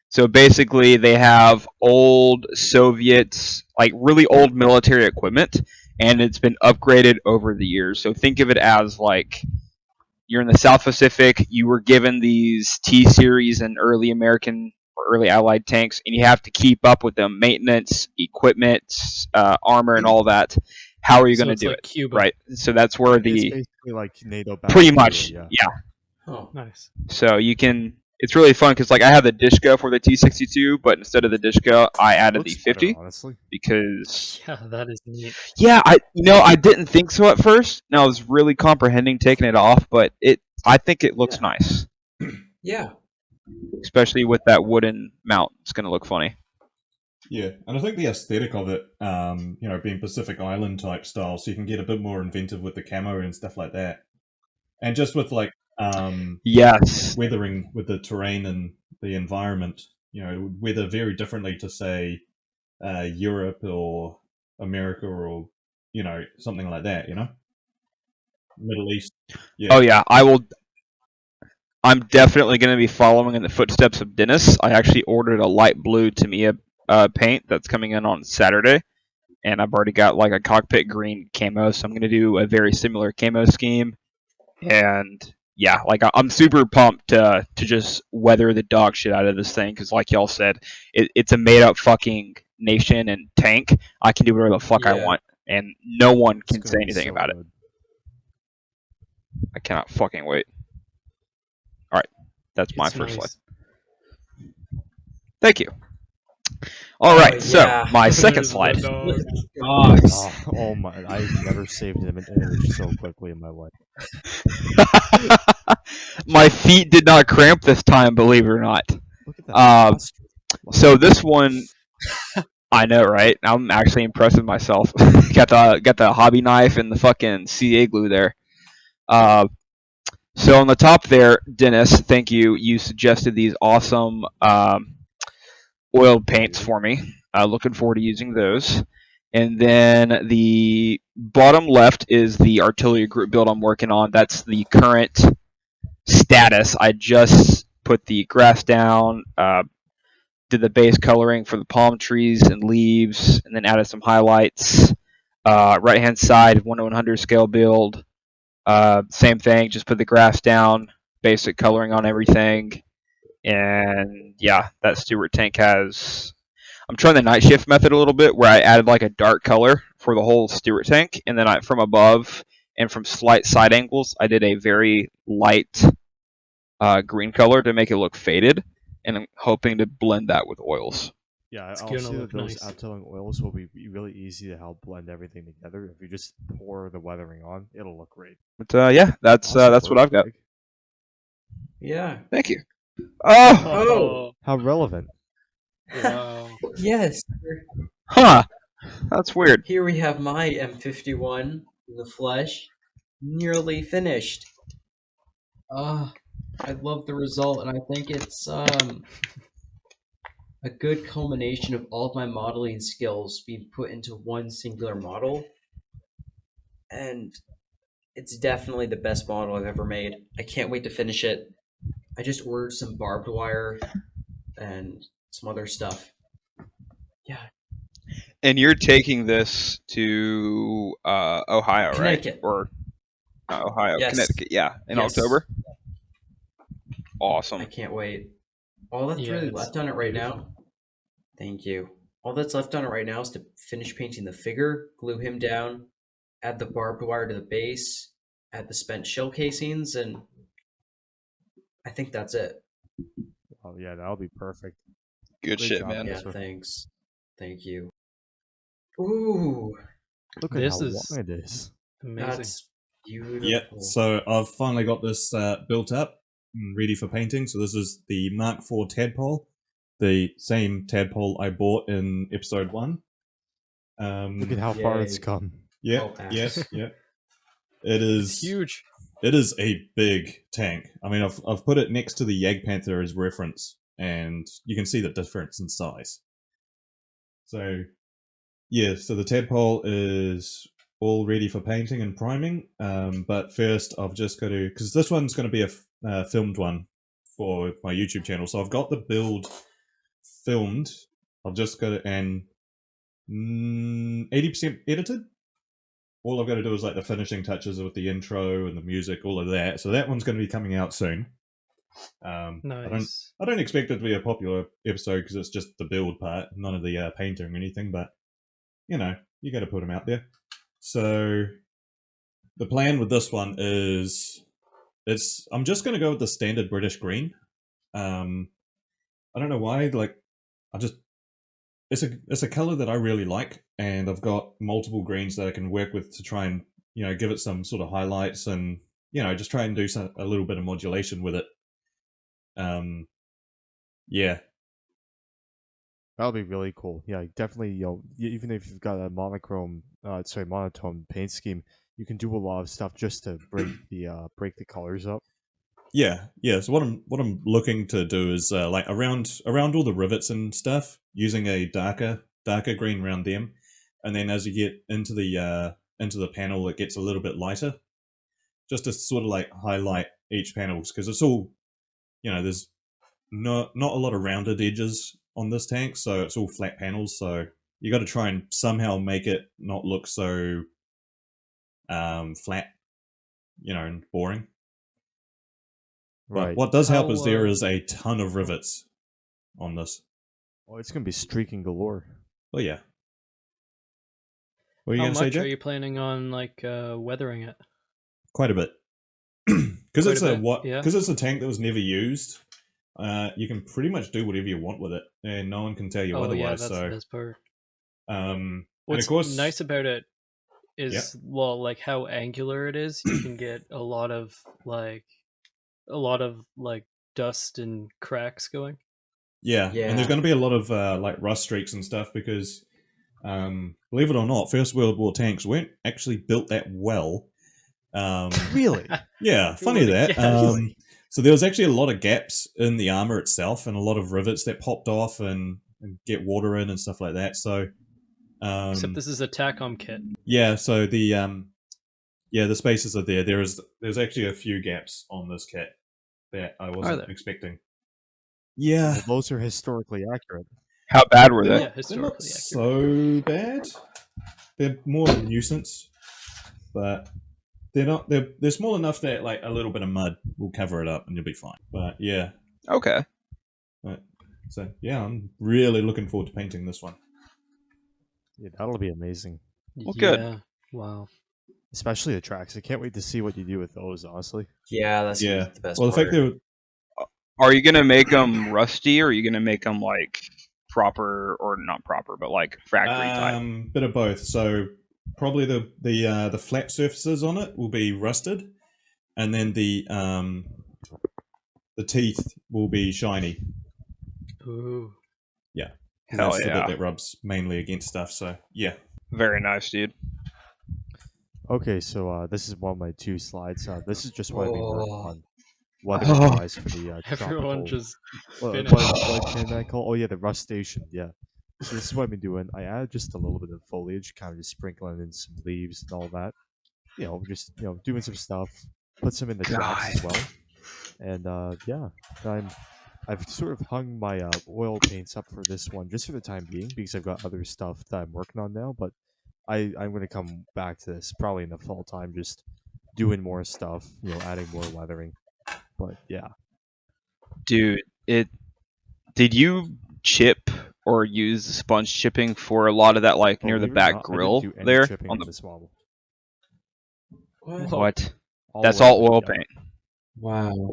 C: So basically, they have old Soviet, like really old military equipment, and it's been upgraded over the years. So think of it as like you're in the South Pacific, you were given these T series and early American or early Allied tanks, and you have to keep up with them, maintenance, equipment, armor, and all that. How are you
D: So
C: going to
D: it's
C: do
D: like
C: it?
D: Cuba.
C: Right. So that's where
A: It's
C: the
A: basically like NATO back
C: pretty
A: Cuba,
C: much,
A: yeah.
C: yeah.
F: Oh.
D: Nice.
C: So you can. It's really fun because like I have the Dishka for the T62, but instead of the Dishka, I added the
A: Looks better,
C: 50
A: honestly.
C: because
D: Yeah, that is neat.
C: yeah, I didn't think so at first, and I was really comprehending taking it off, but I think it looks
F: Yeah.
C: nice,
F: Yeah.
C: especially with that wooden mount. It's gonna look funny.
E: Yeah, and I think the aesthetic of it, being Pacific Island type style, so you can get a bit more inventive with the camo and stuff like that, and just with like
C: Yes.
E: weathering with the terrain and the environment. Weather very differently to say Europe or America or something like that. Middle East. Yeah.
C: Oh yeah, I'm definitely going to be following in the footsteps of Dennis. I actually ordered a light blue Tamiya paint that's coming in on Saturday, and I've already got like a cockpit green camo, so I'm going to do a very similar camo scheme. And yeah, like I'm super pumped to just weather the dog shit out of this thing because, like y'all said, it's a made up fucking nation and tank. I can do whatever the fuck I
F: Yeah.
C: want, and no one
A: It's
C: can
A: gonna
C: say
A: be
C: anything
A: so
C: about it.
A: good.
C: I cannot fucking wait. All right, that's my
D: It's
C: first
D: nice.
C: slide. Thank you. All right, so
F: yeah.
C: my second
D: There's the
C: slide.
D: dog.
F: Dogs.
A: Oh my! I've never saved an image so quickly in my life.
C: My feet did not cramp this time, believe it or not.
A: Look at that. ostrich.
C: So this one, I know, right? I'm actually impressed with myself. got the hobby knife and the fucking CA glue there. So on the top there, Dennis, thank you. You suggested these awesome oil paints for me. Looking forward to using those. And then the bottom left is the artillery group build I'm working on. That's the current status. I just put the grass down, did the base coloring for the palm trees and leaves, and then added some highlights. Right hand side, 1/100 scale build. Same thing, just put the grass down, basic coloring on everything. And yeah, that Stewart tank has. I'm trying the night shift method a little bit, where I added like a dark color for the whole Stewart tank, and then from above and from slight side angles, I did a very light green color to make it look faded, and I'm hoping to blend that with oils.
A: Yeah,
D: It's
A: I'll
D: gonna
A: see that
D: look
A: those
D: nice.
A: outtelling oils will be really easy to help blend everything together. If you just pour the weathering on, it'll look great.
C: But yeah, that's what I've got.
A: Greg.
F: Yeah.
C: Thank you. Oh,
F: Oh.
A: How relevant.
D: Wow.
F: Yes.
C: huh. That's weird.
F: Here we have my M51 in the flesh, nearly finished. I love the result, and I think it's a good culmination of all of my modeling skills being put into one singular model, and it's definitely the best model I've ever made. I can't wait to finish it. I just ordered some barbed wire and some other stuff. Yeah,
C: And you're taking this to Ohio,
F: Connecticut.
C: right? Or not Ohio,
F: Yes.
C: Connecticut. Yeah, in
F: Yes.
C: October.
F: I
C: Awesome.
F: can't wait. All that's
D: Yeah,
F: really
D: it's
F: left on it right now. Thank you. All that's left on it right now is to finish painting the figure, glue him down, add the barbed wire to the base, add the spent shell casings, and I think that's it.
A: Oh yeah, that'll be perfect.
C: Good
A: Great
C: shit,
A: job,
C: man.
F: Yeah,
A: Ezra.
F: thanks. Thank you. Ooh,
A: Look at
D: This
A: how
D: is
A: long it is.
D: amazing.
F: that's beautiful.
E: Yep. So I've finally got this built up and ready for painting. So this is the Mark IV tadpole, the same tadpole I bought in episode 1.
A: Look at how far it's
F: Yay.
A: come.
E: Yep.
F: Oh, ass.
E: Yes. Yep. It is
D: It's huge.
E: It is a big tank. I mean, I've put it next to the Jagdpanther as reference, and you can see the difference in size. So, yeah, so the tadpole is all ready for painting and priming. But first, I've just got to, because this one's going to be a filmed one for my YouTube channel. So I've got the build filmed. I've just got it and 80% edited. All I've got to do is like the finishing touches with the intro and the music, all of that. So that one's going to be coming out soon.
D: Nice.
E: I don't expect it to be a popular episode because it's just the build part, none of the painting or anything. But you know, you got to put them out there. So the plan with this one is, I'm just going to go with the standard British green. I don't know why. Like, it's a color that I really like, and I've got multiple greens that I can work with to try and give it some sort of highlights and just try and do a little bit of modulation with it. Yeah,
A: That'll be really cool. Yeah, definitely. Even if you've got a monotone paint scheme, you can do a lot of stuff just to break the colors up.
E: yeah. So what I'm looking to do is like around all the rivets and stuff, using a darker green around them, and then as you get into the panel, it gets a little bit lighter, just to sort of like highlight each panel, because it's all there's not a lot of rounded edges on this tank, so it's all flat panels. So you got to try and somehow make it not look so flat, and boring. But
A: Right.
E: what does help is there
D: How,
E: is a ton of rivets on this.
A: Oh, it's gonna be streaking galore.
E: Oh yeah. What are you
D: How
E: going to say,
D: much
E: Jack?
D: are you planning on weathering it?
E: Quite a bit. Because
D: Quite
E: it's
D: a bit, yeah.
E: because it's a tank that was never used. You can pretty much do whatever you want with it, and no one can tell you
D: Oh
E: otherwise.
D: yeah, that's
E: So,
D: the best part.
E: and
D: What's
E: of course,
D: nice about it is like how angular it is. You can get a lot of dust and cracks going.
E: yeah,
F: Yeah.
E: and there's going to be a lot of like rust streaks and stuff because, believe it or not, First World War tanks weren't actually built that well.
A: Really?
E: Yeah,
D: Who
E: funny
D: would've
E: that.
D: guessed?
E: So there was actually a lot of gaps in the armor itself, and a lot of rivets that popped off and get water in and stuff like that. So,
D: Except this is a TACOM kit.
E: yeah. So the spaces are there. There's actually a few gaps on this kit that I wasn't
D: there?
E: expecting. Yeah,
A: Well, those are historically accurate.
C: How bad were
E: they're
C: they?
D: Yeah,
E: not
D: historically accurate.
E: so bad. They're more of a nuisance, but they're not. They're small enough that like a little bit of mud will cover it up and you'll be fine. But yeah,
C: Okay.
E: so yeah, I'm really looking forward to painting this one.
A: Yeah, that'll be amazing.
C: Well, good.
D: Yeah. Wow.
A: Especially the tracks. I can't wait to see what you do with those. Honestly.
F: Yeah, that's
E: Yeah.
F: the best
E: Well, the
F: part.
E: fact they're
C: Are you gonna make them rusty, or are you gonna make them like proper, or not proper, but like factory type?
E: bit of both. So probably the flat surfaces on it will be rusted, and then the teeth will be shiny.
D: Ooh.
E: Yeah, 'cause
C: Hell
E: that's the
C: yeah.
E: bit that rubs mainly against stuff. So yeah,
C: Very nice, dude.
A: Okay, so this is one of my 2 slides. This is just what I've been working
F: Oh.
A: on. weathering
C: Oh.
A: wise for the
D: Everyone
A: tropical.
D: just
A: What,
D: finished.
A: what can I call? Oh yeah, the rustation. Yeah. So this is what I've been doing. I added just a little bit of foliage, kind of just sprinkling in some leaves and all that. Just doing some stuff. Put some in the traps as
C: God.
A: well. And yeah, I've sort of hung my oil paints up for this one just for the time being because I've got other stuff that I'm working on now. But I'm gonna come back to this probably in the fall time, just doing more stuff. Adding more weathering. But yeah.
C: Dude, did you chip or use sponge chipping for a lot of that, like near the
A: Believe it or
C: back
A: not, I didn't
C: grill
A: do any
C: there
A: chipping
C: on
A: on
C: the
A: this model.
F: What?
C: what?
A: All
C: That's
A: oil
C: all oil
A: yeah.
C: paint.
F: Wow.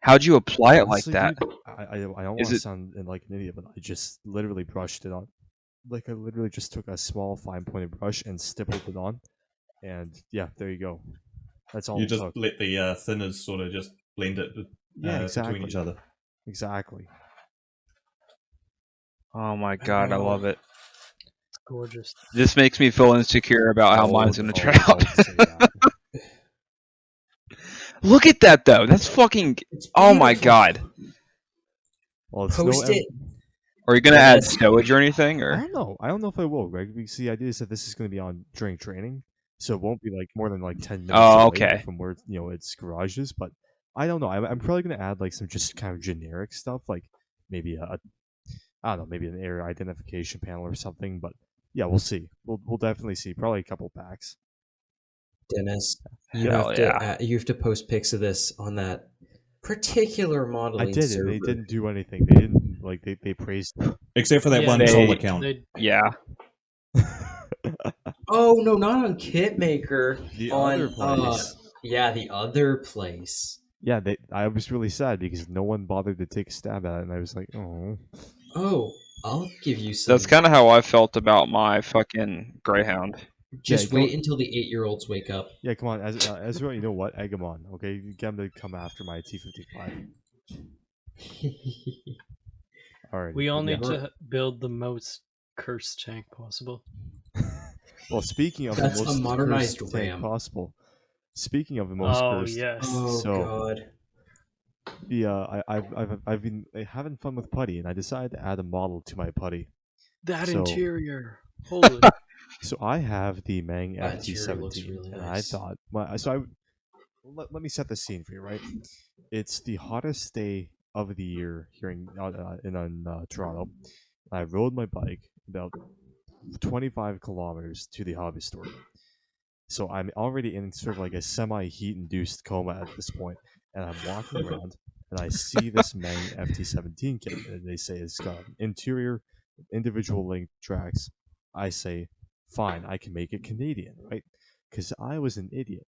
C: How'd you apply it like
A: Honestly,
C: that?
A: dude, I don't want
C: Is
A: to
C: it
A: sound like an idiot, but I just literally brushed it on. Like I literally just took a small fine pointed brush and stippled it on, and yeah, there you go. That's all
E: You
A: it
E: just
A: took.
E: let the thinners sort of just blend it
A: Yeah, exactly.
E: between each other.
A: Exactly.
C: Oh my god, I love it.
D: It's gorgeous.
C: This makes me feel insecure about how mine's gonna turn out.
A: Don't say that.
C: Look at that though. That's fucking.
F: It's
C: Oh my
F: beautiful.
C: god.
A: Well, it's
F: Post
A: no.
F: it.
C: Are you gonna add
F: Yes.
C: stowage or anything?
A: I
C: Or
A: don't know. I don't know if I will, Greg. Because the idea is that this is going to be on during training, so it won't be like more than like 10 minutes
C: Oh,
A: away
C: okay.
A: from where its garage is. But I don't know. I'm probably going to add like some just kind of generic stuff, like maybe I don't know, maybe an area identification panel or something. But yeah, we'll see. We'll definitely see. Probably a couple packs.
F: Dennis, you
C: Hell
F: you have to post pics of this on that particular
A: I
F: modeling
A: did it.
F: server.
A: They didn't do anything. They didn't like they praised it.
E: Except for that
D: Yeah,
E: one
C: they-
E: troll account.
C: yeah.
F: Oh no, not on Kitmaker.
A: The
F: on
A: other place.
F: yeah, the other place.
A: Yeah, I was really sad because no one bothered to take a stab at it, and I was like, oh.
F: Oh, I'll give you some.
C: That's kind of how I felt about my fucking Greyhound.
F: Just
A: Yeah,
F: wait until the 8-year-olds wake up.
A: Yeah, come on, Ezra. You know what? Egg him on, okay? You get him to come after my T55. Alright.
D: We all need
A: yeah.
D: to build the most cursed tank possible.
A: Well, speaking of
F: That's
A: the
F: a
A: most
F: modernized
A: cursed tank
F: ram.
A: possible. Speaking of the most
D: Oh
A: cursed,
D: yes.
F: Oh
A: So-
F: god.
A: I've been having fun with putty, and I decided to add a model to my putty.
D: That
A: So-
D: interior. Holy.
A: So I have the Mang
F: That interior looks
A: FT17,
F: really
A: and
F: nice.
A: I thought, let me set the scene for you, right? It's the hottest day of the year here in Toronto. I rode my bike about 25 kilometers to the hobby store. So I'm already in sort of like a semi-heat induced coma at this point, and I'm walking around and I see this Mang FT17 kit, and they say it's got an interior, individual link tracks. I say, fine, I can make it Canadian, right? Because I was an idiot,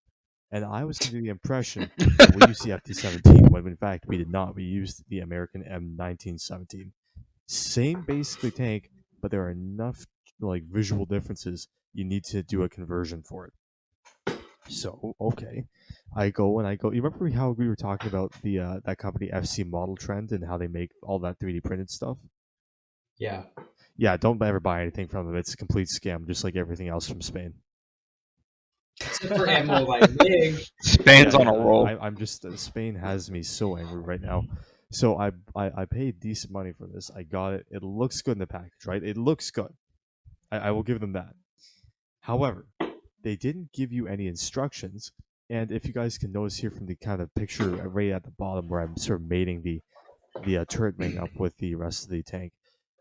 A: and I was under the impression that we used the FT17 when in fact we did not. We used the American M1917. Same basically tank, but there are enough like visual differences. You need to do a conversion for it. So okay, I go. You remember how we were talking about the that company FC Model Trend and how they make all that 3D printed stuff?
F: Yeah.
A: Yeah, don't ever buy anything from them. It's a complete scam, just like everything else from Spain.
F: Except for ammo like Mig.
C: Spain's on a roll.
A: I'm just Spain has me so angry right now. So I paid decent money for this. I got it. It looks good in the package, right? It looks good. I will give them that. However, they didn't give you any instructions. And if you guys can notice here from the kind of picture right at the bottom where I'm sort of mating the turret ring up with the rest of the tank,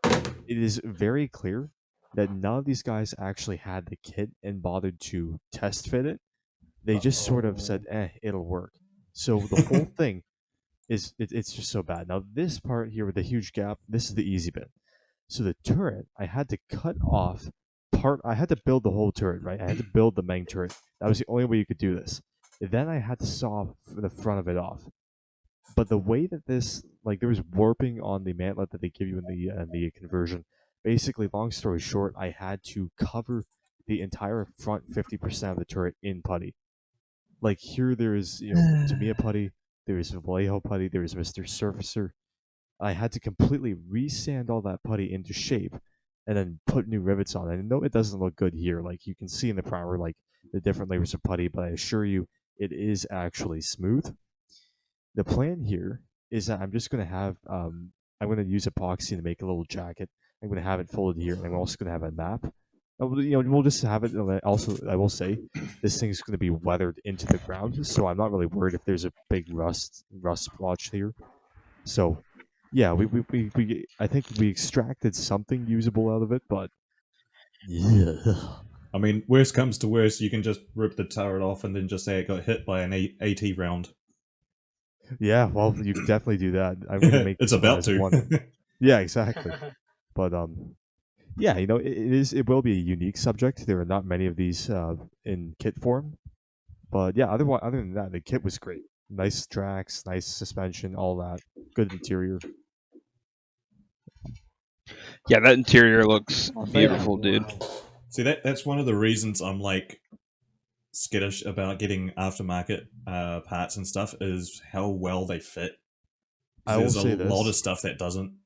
A: it is very clear that none of these guys actually had the kit and bothered to test fit it. They just sort of said, it'll work. So the whole thing it's just so bad. Now this part here with the huge gap, this is the easy bit. So the turret, I had to cut off I had to build the whole turret, right? I had to build the Mang turret. That was the only way you could do this. Then I had to saw the front of it off. But the way that this, like, there was warping on the mantlet that they give you in the conversion. Basically, long story short, I had to cover the entire front 50% of the turret in putty. Like here, there is Tamiya putty, there is Vallejo putty, there is Mr. Surfacer. I had to completely resand all that putty into shape, and then put new rivets on it. And no, it doesn't look good here. Like you can see in the primer, like the different layers of putty, but I assure you, it is actually smooth. the plan here is that I'm just going to have I'm going to use epoxy to make a little jacket. I'm going to have it folded here, and I'm also going to have a map. We'll just have it. Also, I will say this thing's going to be weathered into the ground, so I'm not really worried if there's a big rust splotch here. So, yeah, we I think we extracted something usable out of it, but yeah.
E: I mean, worst comes to worst, you can just rip the turret off and then just say it got hit by an AT round.
A: Yeah, well, you can definitely do that. I'm going to make
E: It's
A: this
E: about
A: as
E: to.
A: one. Yeah, exactly. But yeah, it will be a unique subject. There are not many of these in kit form. But yeah, other than that, the kit was great. Nice tracks, nice suspension, all that. Good interior.
C: Yeah, that interior looks
A: Oh, thank
C: beautiful,
A: you.
C: dude.
E: See, that's one of the reasons I'm like skittish about getting aftermarket parts and stuff is how well they fit.
A: I will
E: There's
A: say
E: a lot of
A: this.
E: stuff that doesn't.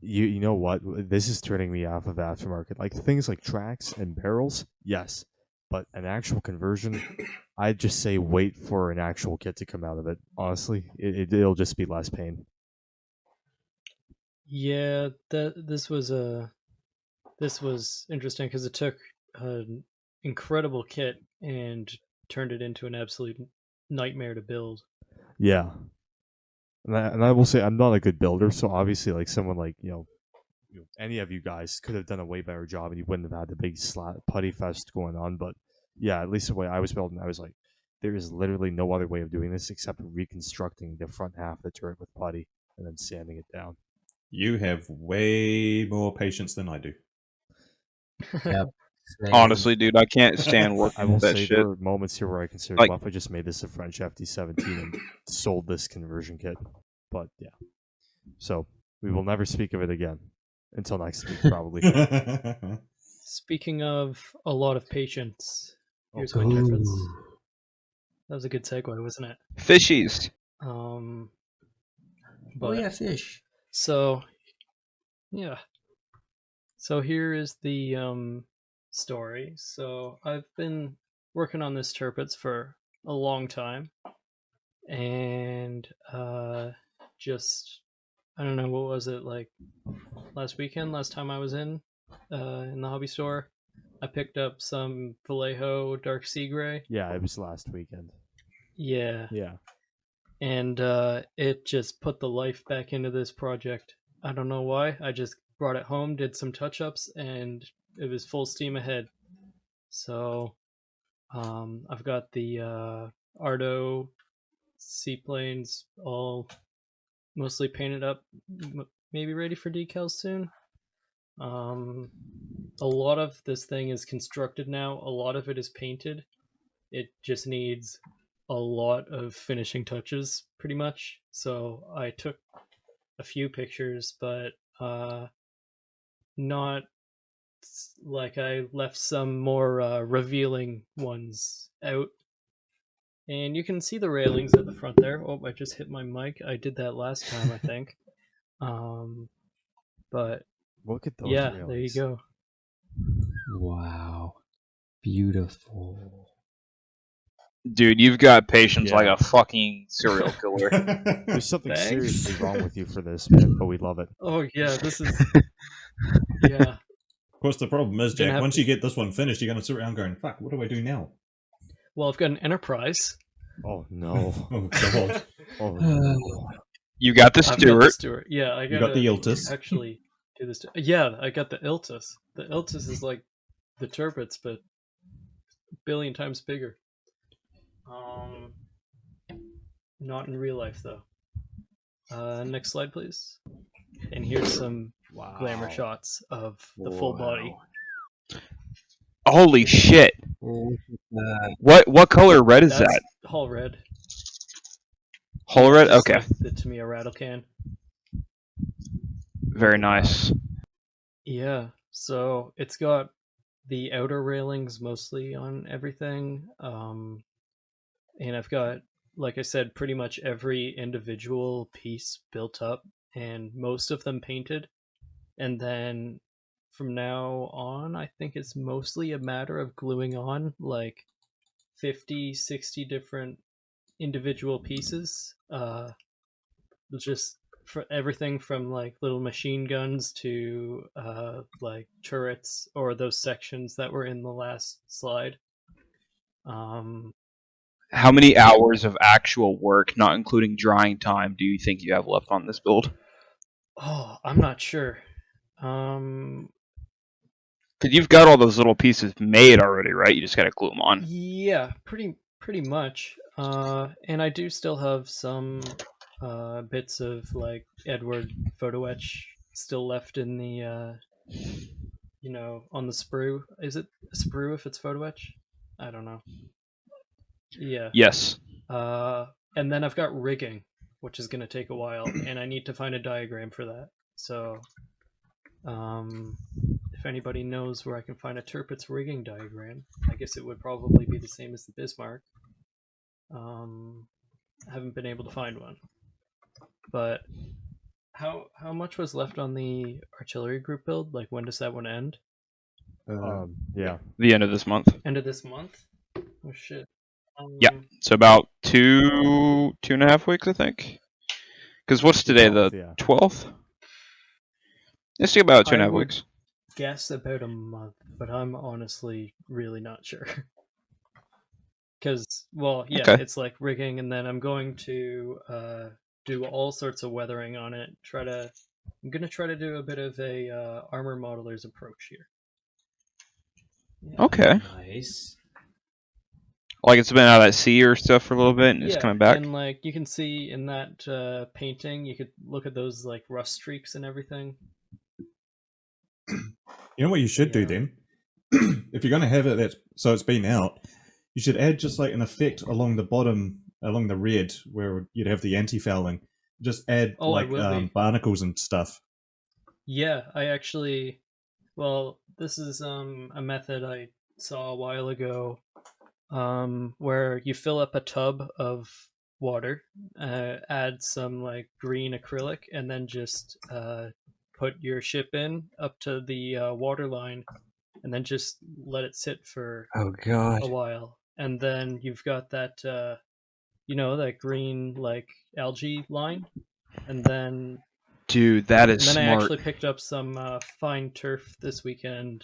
A: You know what? This is turning me off of aftermarket. Like things like tracks and barrels, yes. But an actual conversion, I'd just say wait for an actual kit to come out of it. Honestly, it'll just be less pain.
D: Yeah, this was interesting because it took an incredible kit and turned it into an absolute nightmare to build.
A: Yeah. And I will say I'm not a good builder, so obviously like someone like any of you guys could have done a way better job, and you wouldn't have had the big putty fest going on. But yeah, at least the way I was building, I was like, there is literally no other way of doing this except reconstructing the front half of the turret with putty and then sanding it down.
E: You have way more patience than I do.
F: Yep. Same.
C: Honestly, dude, I can't stand
A: I
C: working
A: will
C: with that
A: say
C: shit.
A: there are moments here where I consider,
C: Like-
A: well, if I just made this a French FD17 and sold this conversion kit. But yeah, so we will never speak of it again until next week, probably.
D: Speaking of a lot of patience, here's
A: Oh,
D: my
A: God.
D: turrets. That was a good segue, wasn't it?
C: Fishies.
D: But
F: yeah, fish.
D: so yeah. So here is the story. So I've been working on this turpets for a long time, and just I don't know, what was it, like last time I was in the hobby store, I picked up some Vallejo Dark Sea Gray.
A: Yeah, it was last weekend.
D: Yeah,
A: Yeah.
D: and it just put the life back into this project. I don't know why. I just brought it home, did some touch-ups, and it was full steam ahead. So I've got the Ardo seaplanes all mostly painted up, maybe ready for decals soon. A lot of this thing is constructed now. A lot of it is painted. It just needs a lot of finishing touches, pretty much. So I took a few pictures, but not like, I left some more revealing ones out. And you can see the railings at the front there. Oh, I just hit my mic. I did that last time, I think. But
A: Look at those
D: yeah,
A: railings.
D: there you go.
F: Wow. Beautiful.
C: Dude, you've got patience like
A: Yeah.
C: a fucking serial killer.
A: There's something
D: Thanks.
A: seriously wrong with you for this, man, but we love it.
D: Oh yeah, this is yeah.
E: Of course, the problem is,
D: Gonna
E: Jack,
D: have
E: once
D: to-
E: you get this one finished, you're going to sit around going, fuck, what do I do now?
D: Well, I've got an Enterprise.
A: Oh no.
E: Oh, God.
A: Oh no.
C: You got the
D: I've got the
C: Stewart.
D: Stewart. Yeah, I
E: You got the
D: gotta
E: Iltis.
D: actually do this. Yeah, I got the Iltis. The Iltis is like the Turpets, but a billion times bigger. Not in real life though. Next slide, please. And here's some
A: Wow.
D: glamour shots of the full body.
C: Holy shit!
F: Oh,
C: What color red is
D: That's
C: that?
D: Hull red.
C: Whole red.
D: Just
C: Okay,
D: like the Tamiya rattle can.
C: very nice.
D: Yeah, so it's got the outer railings mostly on everything. And I've got, like I said, pretty much every individual piece built up and most of them painted. And then from now on, I think it's mostly a matter of gluing on like 50, 60 different individual pieces. Just for everything from like little machine guns to like turrets or those sections that were in the last slide.
C: How many hours of actual work, not including drying time, do you think you have left on this build?
D: Oh, I'm not sure.
C: Because you've got all those little pieces made already, right? You just got to glue them on.
D: Yeah, pretty much. And I do still have some bits of like Edward photo etch still left in the on the sprue. Is it a sprue if it's photo etch? I don't know. Yeah.
C: Yes.
D: And then I've got rigging, which is going to take a while, and I need to find a diagram for that. So, if anybody knows where I can find a Tirpitz rigging diagram, I guess it would probably be the same as the Bismarck. I haven't been able to find one. But how much was left on the artillery group build? Like, when does that one end?
A: Yeah.
C: The end of this month.
D: End of this month? Oh shit.
C: Yeah. So about 2.5 weeks, I think. Because what's today? The 12th? It's about 2.5 weeks.
D: Guess about a month, but I'm honestly really not sure. Because, well, yeah,
C: Okay.
D: It's like rigging, and then I'm going to do all sorts of weathering on it. I'm gonna try to do a bit of a armor modeler's approach here. Yeah.
C: Okay.
F: Nice.
C: Like it's been out at sea or stuff for a little bit, and it's coming back.
D: And like you can see in that painting, you could look at those like rust streaks and everything.
E: You know what you should do then? If you're going to have it so it's been out, you should add just like an effect along the bottom, along the red, where you'd have the anti-fouling. Just add barnacles and stuff.
D: Yeah, I actually... Well, this is a method I saw a while ago where you fill up a tub of water, add some like green acrylic, and then just put your ship in up to the water line, and then just let it sit for a while. And then you've got that, that green like algae line, and then...
C: Dude, that is
D: smart. And then I actually picked up some fine turf this weekend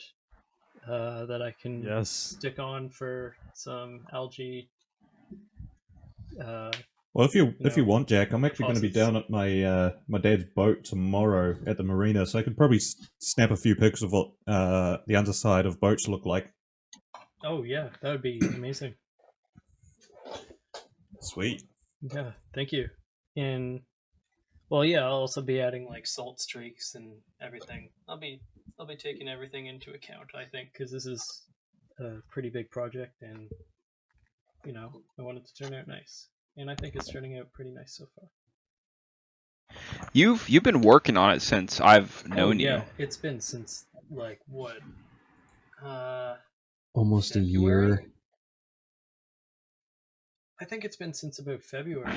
D: that I can stick on for some algae.
E: Well, if you want, Jack, I'm actually going to be down at my my dad's boat tomorrow at the marina, so I could probably snap a few pics of what the underside of boats look like.
D: Oh yeah, that would be amazing.
E: Sweet.
D: Yeah, thank you. And well, yeah, I'll also be adding like salt streaks and everything. I'll be taking everything into account, I think, because this is a pretty big project, and I want it to turn out nice, and I think it's turning out pretty nice so far.
C: You've been working on it since I've known you.
D: Yeah, it's been since like what?
F: Almost
D: February?
F: a year.
D: I think it's been since about February.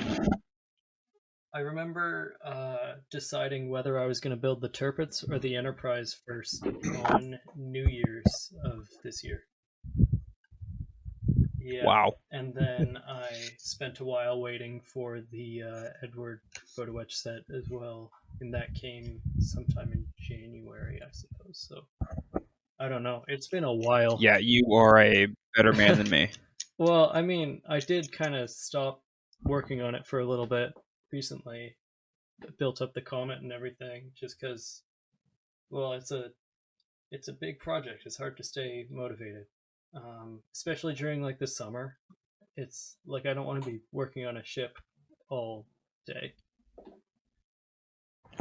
D: I remember deciding whether I was going to build the Tirpitz or the Enterprise first on New Year's of this year. Yeah.
C: Wow.
D: And then I spent a while waiting for the Edward photo etch set as well, and that came sometime in January, I suppose. So I don't know. It's been a while.
C: Yeah, you are a better man than me.
D: Well, I mean, I did kind of stop working on it for a little bit recently. Built up the Comet and everything, just because, well, it's a big project. It's hard to stay motivated, especially during like the summer. It's like I don't want to be working on a ship all day.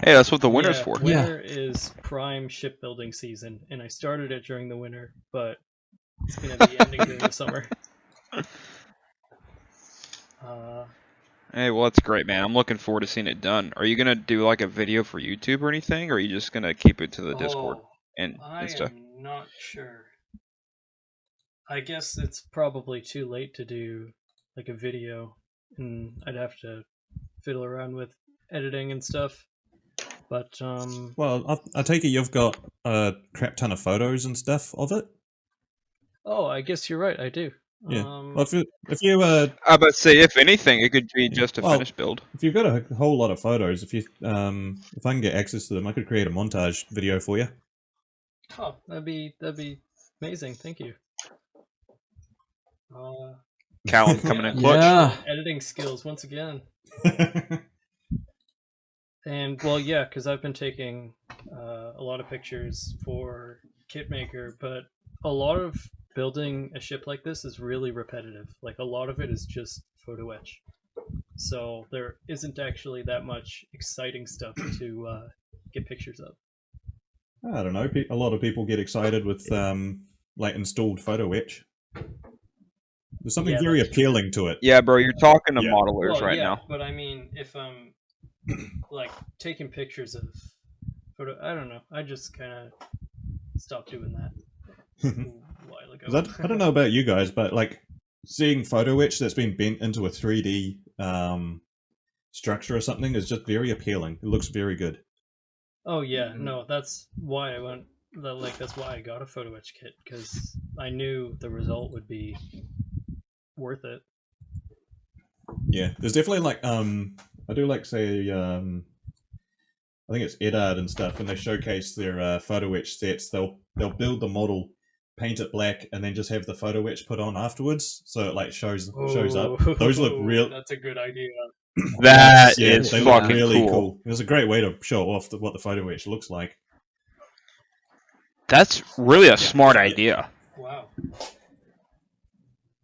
C: Hey, that's what the winter's for.
D: Winter is prime shipbuilding season, and I started it during the winter, but it's going to be ending during the summer.
C: Hey, well, that's great, man. I'm looking forward to seeing it done. Are you gonna do like a video for YouTube or anything, or are you just gonna keep it to the Discord and stuff?
D: I'm not sure. I guess it's probably too late to do like a video, and I'd have to fiddle around with editing and stuff. But
E: well, I take it you've got a crap ton of photos and stuff of it.
D: Oh, I guess you're right. I do.
E: Yeah. Well, if you
C: I about to say, if anything, it could be
E: Yeah.
C: just a
E: Well,
C: finished build.
E: if you've got a whole lot of photos, if I can get access to them, I could create a montage video for you.
D: Oh, that'd be amazing. Thank you.
C: Callum coming in clutch.
F: Yeah.
D: Editing skills once again. And well, yeah, because I've been taking a lot of pictures for Kitmaker, but a lot of building a ship like this is really repetitive. Like a lot of it is just photo etch, so there isn't actually that much exciting stuff to get pictures of.
E: I don't know. A lot of people get excited with like installed photo etch. There's something
D: Yeah,
E: very
D: that's
E: appealing to it.
C: Yeah, bro, you're talking to
E: Yeah.
C: modelers
D: Well,
C: right
D: yeah,
C: now.
D: but I mean, if I'm like taking pictures of photo, I don't know. I just kind of stopped doing that a while ago.
E: 'Cause I don't know about you guys, but like seeing photo etch that's been bent into a 3D structure or something is just very appealing. It looks very good.
D: Oh yeah, no, that's why I went. That's why I got a photo etch kit, because I knew the result would be worth it.
E: Yeah, there's definitely like I do like say I think it's Edard and stuff, when they showcase their photo etch sets, they'll build the model, paint it black, and then just have the photo etch put on afterwards, so it like shows up. Those look real.
D: That's a good idea.
C: That
E: Yeah,
C: is
E: they look
C: fucking
E: really
C: cool.
E: cool. It was a great way to show off what the photo etch looks like.
C: That's really a smart idea.
D: Wow.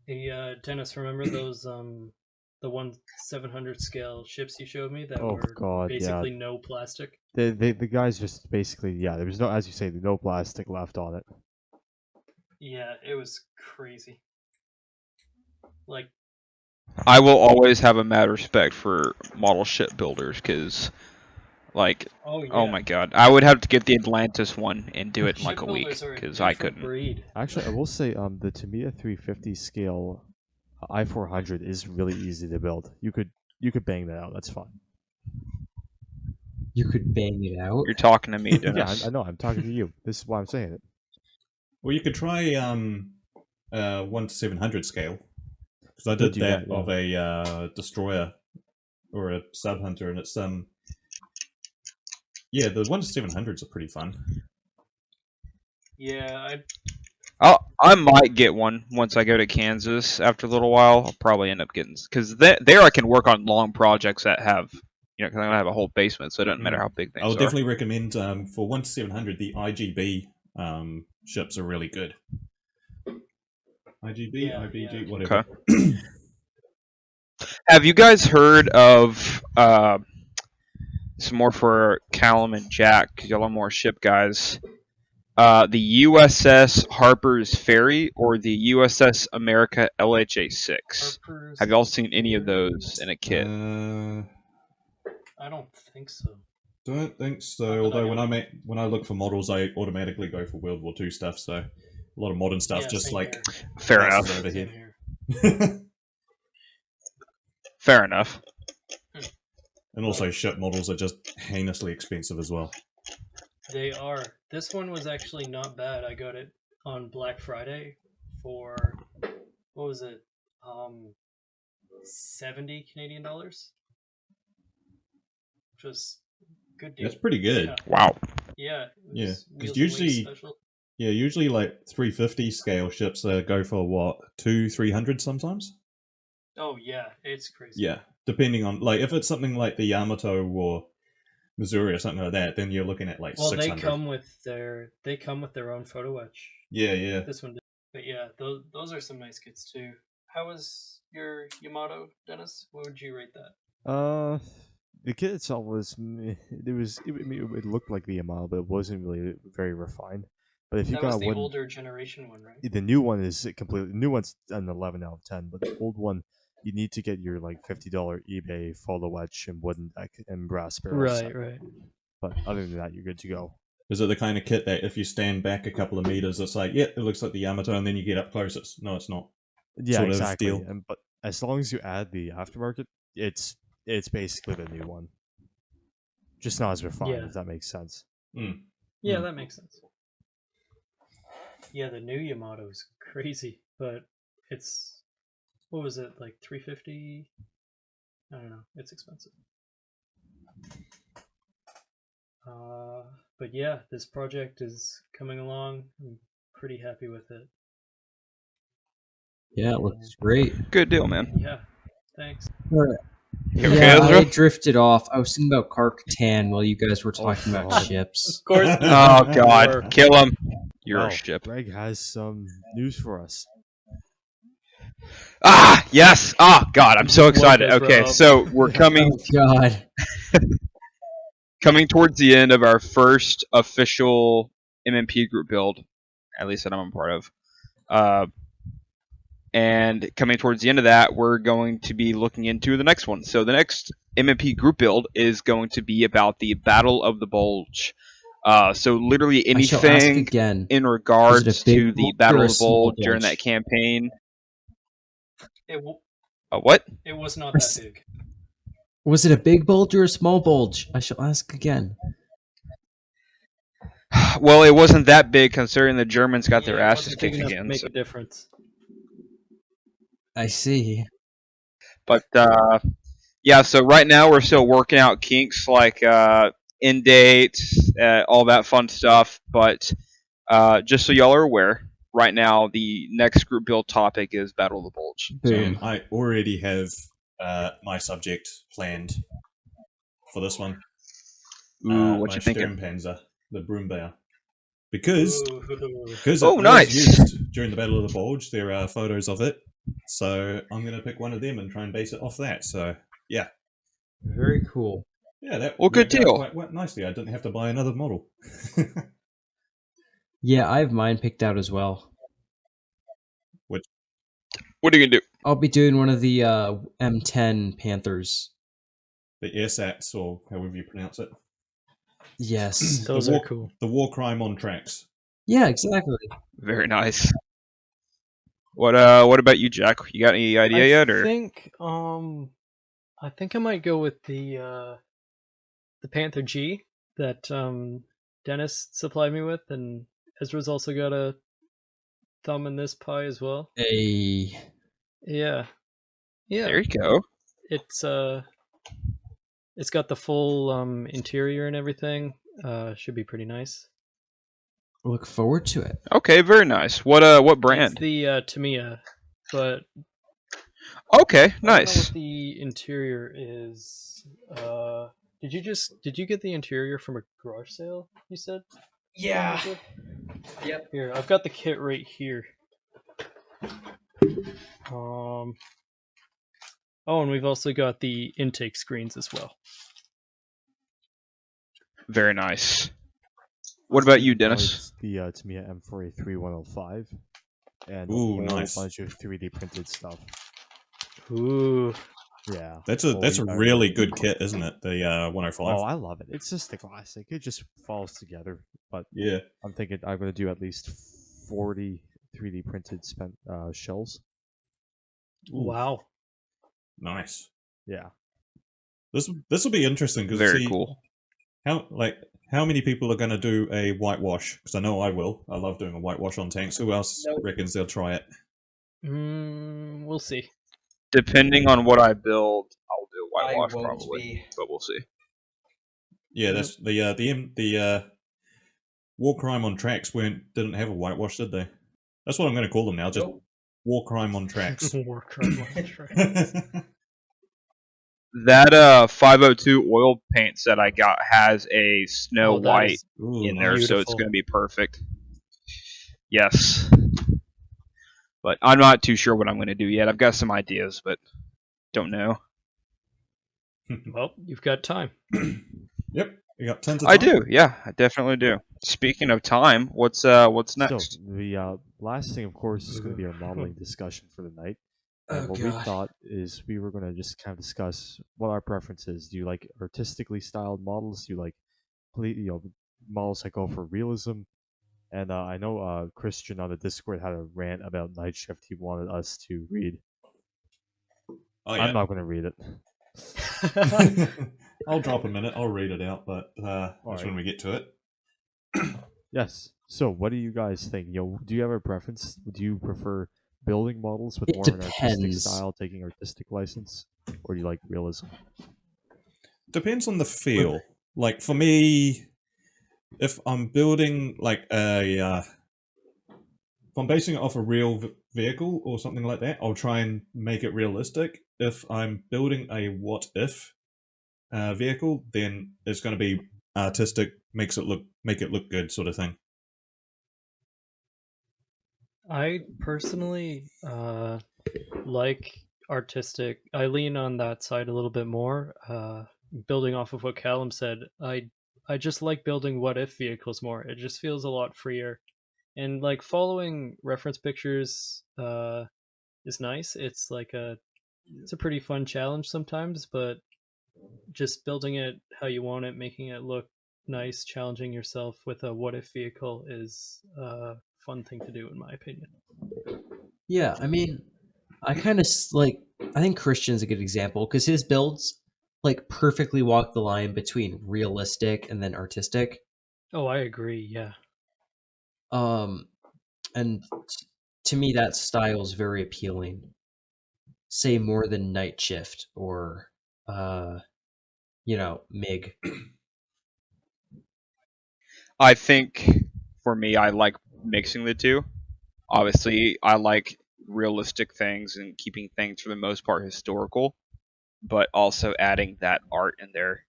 D: Hey, Dennis, remember those the 1/700 scale ships you showed me that
A: Oh,
D: were
A: God, yeah.
D: basically no plastic?
A: The guys just basically, there was no, as you say, no plastic left on it.
D: Yeah, it was crazy. Like,
C: I will always have a mad respect for model ship builders because, like,
D: oh yeah,
C: oh my god, I would have to get the Atlantis one and do it in like a week
D: Shipbuilders are a
C: because I
D: different
C: couldn't.
D: breed.
A: Actually, I will say, the Tamiya 350 scale I-400 is really easy to build. You could bang that out. That's fine.
F: You could bang it out.
C: You're talking to me,
A: Yeah,
C: Dennis.
A: I know. I'm talking to you. This is why I'm saying it.
E: Well, you could try 1/700 scale, because I
A: Could
E: did
A: do
E: that
A: that, yeah.
E: of a destroyer or a sub hunter, and it's yeah, the 1/700s are pretty fun.
D: Yeah,
C: I might get one once I go to Kansas after a little while. I'll probably end up getting, because there I can work on long projects that have, because I don't have a whole basement, so it doesn't matter how big things
E: I would
C: are.
E: definitely recommend for 1/700 the IGB ships are really good. IGB,
D: Yeah,
E: IBG,
D: yeah.
E: whatever.
C: Okay. Have you guys heard of? This is more for Callum and Jack, because y'all are more ship guys. The USS Harper's Ferry or the USS America LHA-6.
D: Harper's
C: Have y'all seen any of those in a kit?
D: I don't think so.
E: Don't think so.
D: Not that I
E: Although
D: know.
E: when I look for models, I automatically go for World War II stuff. So a lot of modern stuff,
D: Yeah,
E: just
D: same
E: like
D: here.
C: Fair
E: passes
C: enough.
E: over
D: Same
E: here.
D: here.
C: Fair enough.
E: And also, ship models are just heinously expensive as well.
D: They are. This one was actually not bad. I got it on Black Friday for, what was it? 70 Canadian dollars, which was a good deal.
E: That's pretty good.
D: Yeah,
C: Wow.
D: yeah.
E: Yeah,
D: Wheels
E: 'cause
D: and
E: usually-
D: Wings special.
E: Yeah, usually like 350 scale ships go for what, 200-300 sometimes.
D: Oh yeah, it's crazy.
E: Yeah, depending on like if it's something like the Yamato or Missouri or something like that, then you're looking at like
D: Well,
E: 600.
D: they come with their own photo etch.
E: Yeah.
D: This one did. But yeah, those are some nice kits too. How was your Yamato, Dennis? What would you rate that?
A: The kit itself was it looked like the Yamaha, but it wasn't really very refined. But if you
D: That
A: got
D: was the
A: one,
D: older generation one, right?
A: the new one is completely. The new one's an 11 out of 10, but the old one, you need to get your like $50 eBay photo etch and wooden deck and brass barrel set.
D: Right.
A: But other than that, you're good to go.
E: Is it the kind of kit that if you stand back a couple of meters, it's like, yeah, it looks like the Yamato, and then you get up close, it's not.
A: Yeah,
E: Sort of
A: exactly.
E: deal.
A: But as long as you add the aftermarket, it's basically the new one, just not as refined.
D: Yeah.
A: If that makes sense.
D: Yeah, that makes sense. Yeah, the new Yamato is crazy, but it's what was it, like 350? I don't know. It's expensive. But yeah, this project is coming along. I'm pretty happy with it.
F: Yeah, it looks great.
C: Good deal, man.
D: Yeah, thanks.
F: Alright.
C: You okay,
F: Yeah,
C: Ezra?
F: I drifted off. I was thinking about Karkatan while you guys were talking about
A: God.
F: ships.
D: Of course.
C: Oh God,
D: Work.
C: kill him! You're
A: Well,
C: a ship.
A: Greg has some news for us.
C: Ah, yes. Oh God, I'm so
D: Woke
C: excited.
D: Ezra
C: Okay,
D: up.
C: so we're coming
F: Oh God.
C: towards the end of our first official MMP group build, at least that I'm a part of. And coming towards the end of that, we're going to be looking into the next one. So the next MMP group build is going to be about the Battle of the Bulge. So literally
F: I shall ask
C: anything
F: again.
C: in
F: Was
C: regards
F: it a big
C: to the
F: bulge
C: Battle
F: or
C: of
F: a
C: the
F: small
C: Bulge during
F: bulge?
C: that campaign.
D: It
C: What?
D: was not that big.
F: Was it a big bulge or a small bulge? I shall ask again.
C: Well, it wasn't that big considering the Germans got their
D: Yeah, it
C: asses
D: wasn't big
C: kicked
D: enough to
C: again.
D: make
C: So.
D: a difference.
F: I see.
C: But yeah, so right now we're still working out kinks like end dates, all that fun stuff. But just so y'all are aware, right now the next group build topic is Battle of the Bulge.
E: And
F: Boom.
E: I already have my subject planned for this one.
C: Ooh, what
E: My
C: you thinking?
E: Sturmpanzer, the Broombow. Because
D: Ooh.
E: it
C: Oh,
E: was
C: nice.
E: used during the Battle of the Bulge. There are photos of it. So I'm going to pick one of them and try and base it off that. So, yeah.
F: Very cool.
E: Yeah, that
C: Well, good
E: worked out
C: deal.
E: quite nicely. I didn't have to buy another model.
F: Yeah, I have mine picked out as well.
C: What are you gonna do?
F: I'll be doing one of the M10 Panthers.
E: The AirSats, or however you pronounce it.
F: Yes.
D: Those are cool.
E: The war crime on tracks.
F: Yeah, exactly.
C: Very nice. What about you, Jack? You got any idea yet, or?
D: I think I might go with the Panther G that Dennis supplied me with, and Ezra's also got a thumb in this pie as well.
F: A
D: Yeah.
C: There you go.
D: It's got the full interior and everything. Should be pretty nice.
F: look forward to it.
C: Okay, very nice. What
D: It's
C: brand?
D: the Tamiya, but
C: Okay,
D: I don't know
C: nice.
D: what the interior is. Did you get the interior from a garage sale? You said.
F: Yeah.
D: Yep. Here, I've got the kit right here. Oh, and we've also got the intake screens as well.
C: Very nice. What about you, Dennis?
A: It's the Tamiya M4A3105, and
E: Ooh,
A: a whole
E: nice.
A: bunch of 3D printed stuff.
D: Ooh.
A: Yeah,
E: That's a
A: fully
E: really
A: ironed.
E: good kit, isn't it? The 105.
A: Oh, I love it. It's just the classic. It just falls together. But
E: Yeah.
A: I'm thinking I'm going to do at least 40 3D printed shells.
D: Wow.
E: Nice.
A: Yeah.
E: This will be interesting because
C: Very cool.
E: how many people are going to do a whitewash? Because I know I will. I love doing a whitewash on tanks. Who else reckons they'll try it?
D: We'll see.
C: Depending on what I build, I'll do a whitewash
F: I won't
C: probably,
F: be.
C: but we'll see.
E: Yeah, that's the war crime on tracks didn't have a whitewash, did they? That's what I'm going to call them now. Just war crime on tracks.
D: War crime on track.
C: That 502 oil paint set I got has a snow
D: Oh, that
C: white
D: is
E: Ooh,
C: in there, so it's
D: beautiful.
C: going to be perfect. Yes. But I'm not too sure what I'm going to do yet. I've got some ideas, but don't know.
D: Well, you've got time.
E: Yep, you got tons of
C: I
E: time.
C: do, yeah, I definitely do. Speaking of time, what's next?
A: So the last thing, of course, is going to be our modeling discussion for the night. And
F: Oh,
A: what we
F: God.
A: thought is we were going to just kind of discuss what our preference is. Do you like artistically styled models? Do you like models that go for realism? And I know Christian on the Discord had a rant about Night Shift he wanted us to read.
E: Oh
A: I'm
E: yeah.
A: not going to read it.
E: I'll drop a minute. I'll read it out, but that's
A: Alright.
E: when we get to it.
A: Yes. So, what do you guys think? Do you have a preference? Do you prefer building models with
F: It
A: more of an artistic
F: depends.
A: style, taking artistic license, or do you like realism?
E: Depends on the feel. Like for me, if I'm building like if I'm basing it off a real vehicle or something like that, I'll try and make it realistic. If I'm building a what if vehicle, then it's going to be artistic, make it look good, sort of thing.
D: I personally like artistic. I lean on that side a little bit more. Building off of what Callum said, I just like building what if vehicles more. It just feels a lot freer, and like following reference pictures is nice. It's a pretty fun challenge sometimes, but just building it how you want it, making it look nice, challenging yourself with a what if vehicle is a fun thing to do, in my opinion.
F: Yeah, I mean, I kind of like. I think Christian's a good example because his builds like perfectly walk the line between realistic and then artistic.
D: Oh, I agree. Yeah.
F: And to me, that style is very appealing. Say more than Night Shift or, Mig.
C: I think for me, I like mixing the two. Obviously, I like realistic things and keeping things for the most part historical, but also adding that art in there.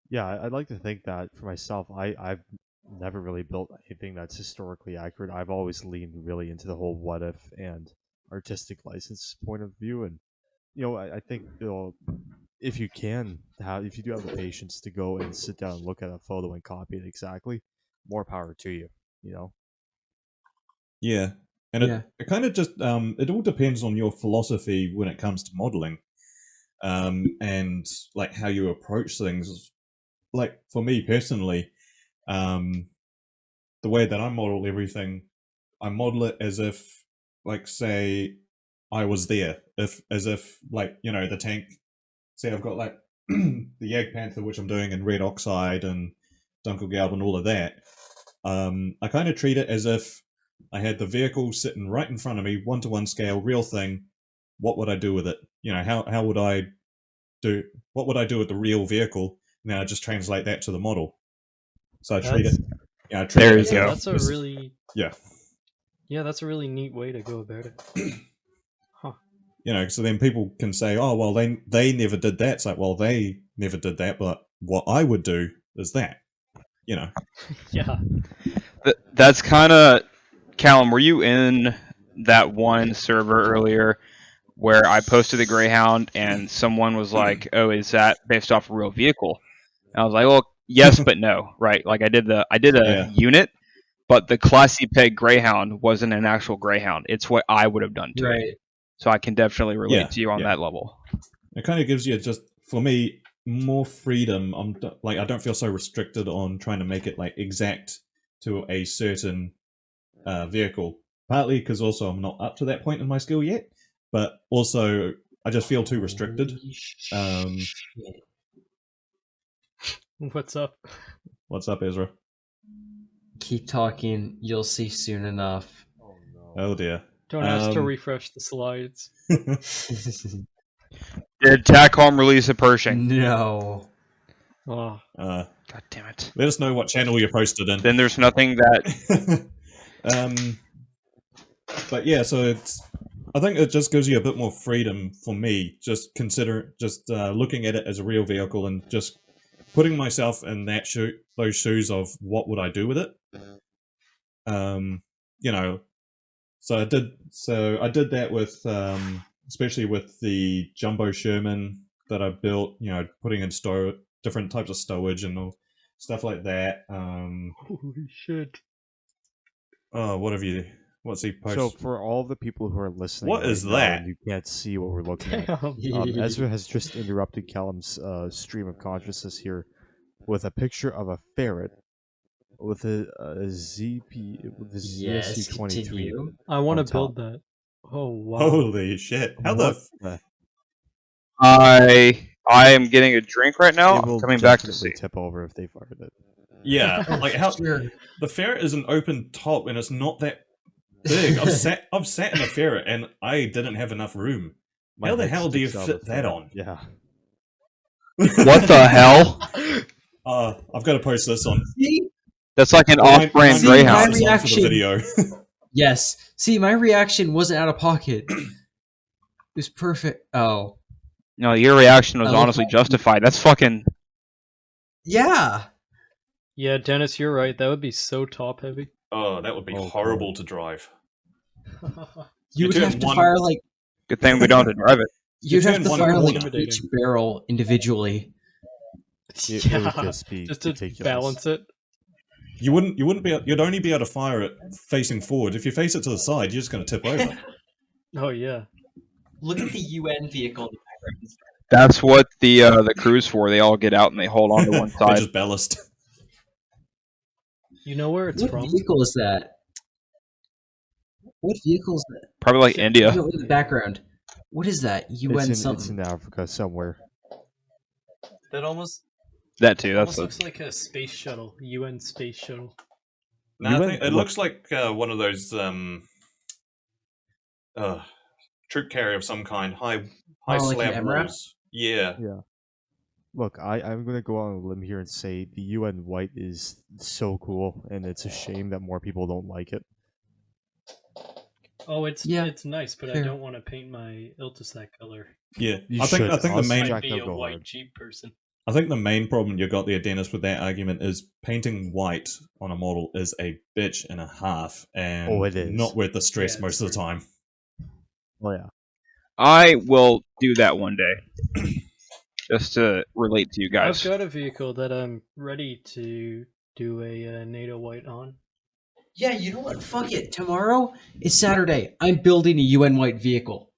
A: Yeah, I'd like to think that for myself, I've never really built anything that's historically accurate. I've always leaned really into the whole what if and artistic license point of view, and I think if you if you do have the patience to go and sit down and look at a photo and copy it exactly, more power to you.
E: Yeah, and it kind of just it all depends on your philosophy when it comes to modeling, and like how you approach things. Like for me personally, the way that I model everything, I model it as if, like, say, I was there. As if, like, the tank. Say, I've got like the Yag Panther, which I'm doing in red oxide and Dunkelgelb and all of that. I kind of treat it as if I had the vehicle sitting right in front of me, 1-to-1 scale, real thing. What would I do with it? How would I do? What would I do with the real vehicle? Now I just translate that to the model. So I treat it. Yeah, I treat
C: There
E: it
C: you
E: as
C: go.
E: if
D: That's a really
E: yeah.
D: Yeah, that's a really neat way to go about it. Huh.
E: So then people can say, oh, well, they never did that. It's like, well, they never did that, but what I would do is that.
D: Yeah.
C: That's kind of Callum. Were you in that one server earlier where I posted the Greyhound and someone was like, "Oh, is that based off a real vehicle?" And I was like, "Well, yes, but no, right?" Like I did a
E: Yeah.
C: unit, but the classy peg Greyhound wasn't an actual Greyhound. It's what I would have done to it.
F: Right.
C: So I can definitely relate
E: Yeah,
C: to you on
E: yeah.
C: that level.
E: It kind of gives you just, for me, more freedom. I don't feel so restricted on trying to make it like exact to a certain vehicle. Partly because also I'm not up to that point in my skill yet, but also I just feel too restricted.
F: Holy shit.
D: What's up?
E: What's up, Ezra?
F: Keep talking. You'll see soon enough.
A: Oh no.
E: Oh dear.
D: Don't ask to refresh the slides.
C: Did TACOM release a Pershing?
F: No.
D: Oh,
C: God damn it.
E: Let us know what channel you're posted in.
C: Then there's nothing that...
E: But yeah, so I think it just gives you a bit more freedom for me. Just looking at it as a real vehicle and just putting myself in those shoes of what would I do with it. So I did that with especially with the Jumbo Sherman that I built. Putting in different types of stowage and all stuff like that.
D: holy shit.
E: Oh, what's he posted?
A: So for all the people who are listening,
E: What is
A: now
E: that?
A: and you can't see what we're looking at.
D: Damn.
A: Ezra has just interrupted Callum's stream of consciousness here with a picture of a ferret with a
F: Yes,
A: ZSU-23.
F: continue.
D: I want to
A: on
D: build
A: top.
D: that. Oh, wow.
E: Holy shit! How the
C: I am getting a drink right now.
A: It
C: I'm
A: will
C: coming back to
A: definitely
C: see.
A: tip over if they fired it.
E: Yeah, like how
F: Sure.
E: the ferret is an open top and it's not that big. I've sat in a ferret and I didn't have enough room.
A: My
E: How the
A: head
E: hell do you
A: sticks out of
E: fit
A: the
E: that
A: ferret.
E: on?
A: Yeah.
C: What the hell?
E: I've got to post this on.
F: See?
C: That's like an
E: Remind
C: off-brand
F: See, my
C: Greyhound.
E: this on for the
F: reaction-
E: video.
F: Yes. See, my reaction wasn't out of pocket. It was perfect. Oh.
C: No, your reaction was
F: I love
C: honestly
F: that.
C: justified. That's fucking.
F: Yeah.
D: Yeah, Dennis, you're right. That would be so top heavy.
E: Oh, that would be
A: Oh,
E: horrible to drive.
F: You would
E: turn
F: have to
E: one-
F: fire like
C: Good thing we don't have to drive it.
F: you'd have
E: turn
F: to
E: one
F: fire like
E: corner.
F: each barrel individually.
A: It would just be
D: just to
A: ridiculous.
D: balance it.
E: You wouldn't be. You'd only be able to fire it facing forward. If you face it to the side, you're just going to tip over.
D: Oh yeah.
F: Look at the UN vehicle in the background.
C: That's what the crew's for. They all get out and they hold on to one
E: They
C: side.
E: just ballast.
D: You know where it's
F: What
D: from?
F: vehicle is that? What vehicle is that?
C: Probably like India.
F: No, in the background. What is that? UN
A: It's
F: something.
A: in Africa somewhere.
D: That almost
C: That too. That's
D: looks like a space shuttle, UN space shuttle.
E: No, I
A: You
E: think
A: went-
E: it looks like one of those troop carrier of some kind, high
F: Oh, like an
E: slab
F: MRAP?
E: walls. Yeah.
A: Yeah. Look, I'm gonna go on a limb here and say the UN white is so cool, and it's a shame that more people don't like it.
D: Oh, it's
F: Yeah,
D: nice, but
F: fair.
D: I don't want to paint my Iltis that color.
E: Yeah.
A: You
E: I think
A: should.
E: the
A: Honestly,
E: main
A: Jack,
D: Be
A: they'll
D: a
A: go
D: white
A: hard.
D: Jeep person.
E: I think the main problem you got there, Dennis, with that argument is painting white on a model is a bitch and a half, and
A: Oh, it is.
E: not worth the stress
D: Yeah,
E: most of the time.
A: Oh yeah.
C: I will do that one day. Just to relate to you guys.
D: I've got a vehicle that I'm ready to do a NATO white on.
F: Yeah, you know what? Fuck it. Tomorrow is Saturday. I'm building a UN white vehicle.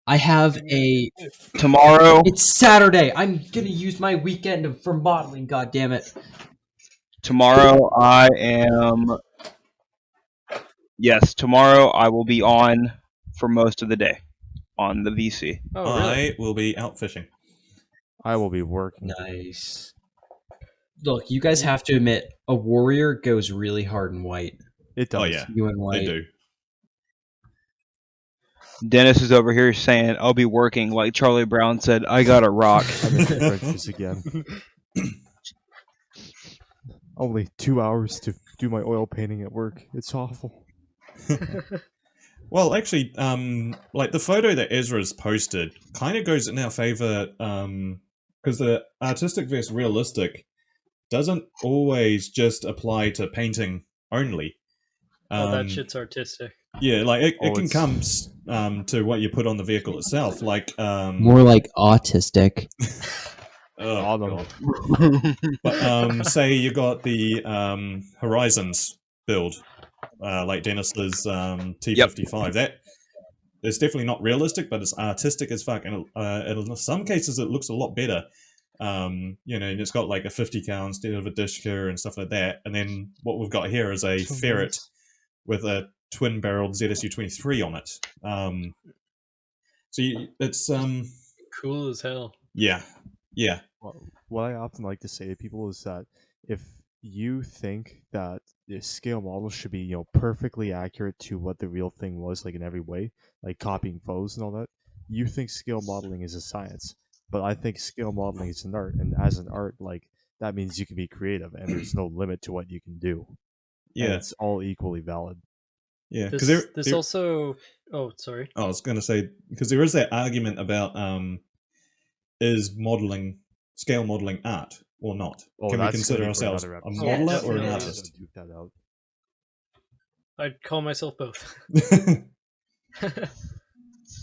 F: I have a.
C: Tomorrow,
F: It's Saturday. I'm gonna use my weekend for modeling. God damn it!
C: tomorrow I am. Yes, tomorrow I will be on for most of the day on the VC.
D: Oh, really?
E: I will be out fishing.
A: I will be working.
F: Nice. Look, you guys have to admit, a warrior goes really hard in white.
A: It does.
E: Oh yeah,
F: UN
E: they
F: white.
E: do.
C: Dennis is over here saying, I'll be working. Like Charlie Brown said, I got a rock.
A: I'm in the trenches again. Only 2 hours to do my oil painting at work. It's awful.
E: Well, actually, like the photo that Ezra's posted kind of goes in our favor, because the artistic versus realistic doesn't always just apply to painting only.
D: Oh, that shit's artistic.
E: Yeah, like it
A: Oh,
E: can
A: it's-
E: come to what you put on the vehicle itself. Like,
F: More like autistic.
E: oh,
A: Autumn.
E: God. But say you got the Horizons build, like Dennis's T55. That it's definitely not realistic, but it's artistic as fuck, and in some cases it looks a lot better. You know, and it's got like a 50 cal instead of a Dishka and stuff like that. And then what we've got here is a
A: So
E: ferret
A: nice.
E: with a twin-barreled ZSU-23 on it. So it's
D: Cool as hell.
E: yeah.
A: What I often like to say to people is that if you think that the scale model should be, perfectly accurate to what the real thing was, like in every way, like copying photos and all that, you think scale modeling is a science. But I think scale modeling is an art, and as an art, like that means you can be creative, and there's no limit to what you can do. And
E: Yeah,
A: it's all equally valid.
E: yeah.
D: This,
E: Because
D: this also. Oh, sorry.
E: I was going to say, because there is that argument about is scale modeling art or not?
A: Oh,
E: Can we
A: that's
E: consider
A: gonna be for
E: ourselves
A: another
E: a
A: episode.
F: Yeah,
E: modeler or an
F: definitely.
E: artist?
A: Duke that out.
D: I'd call myself both.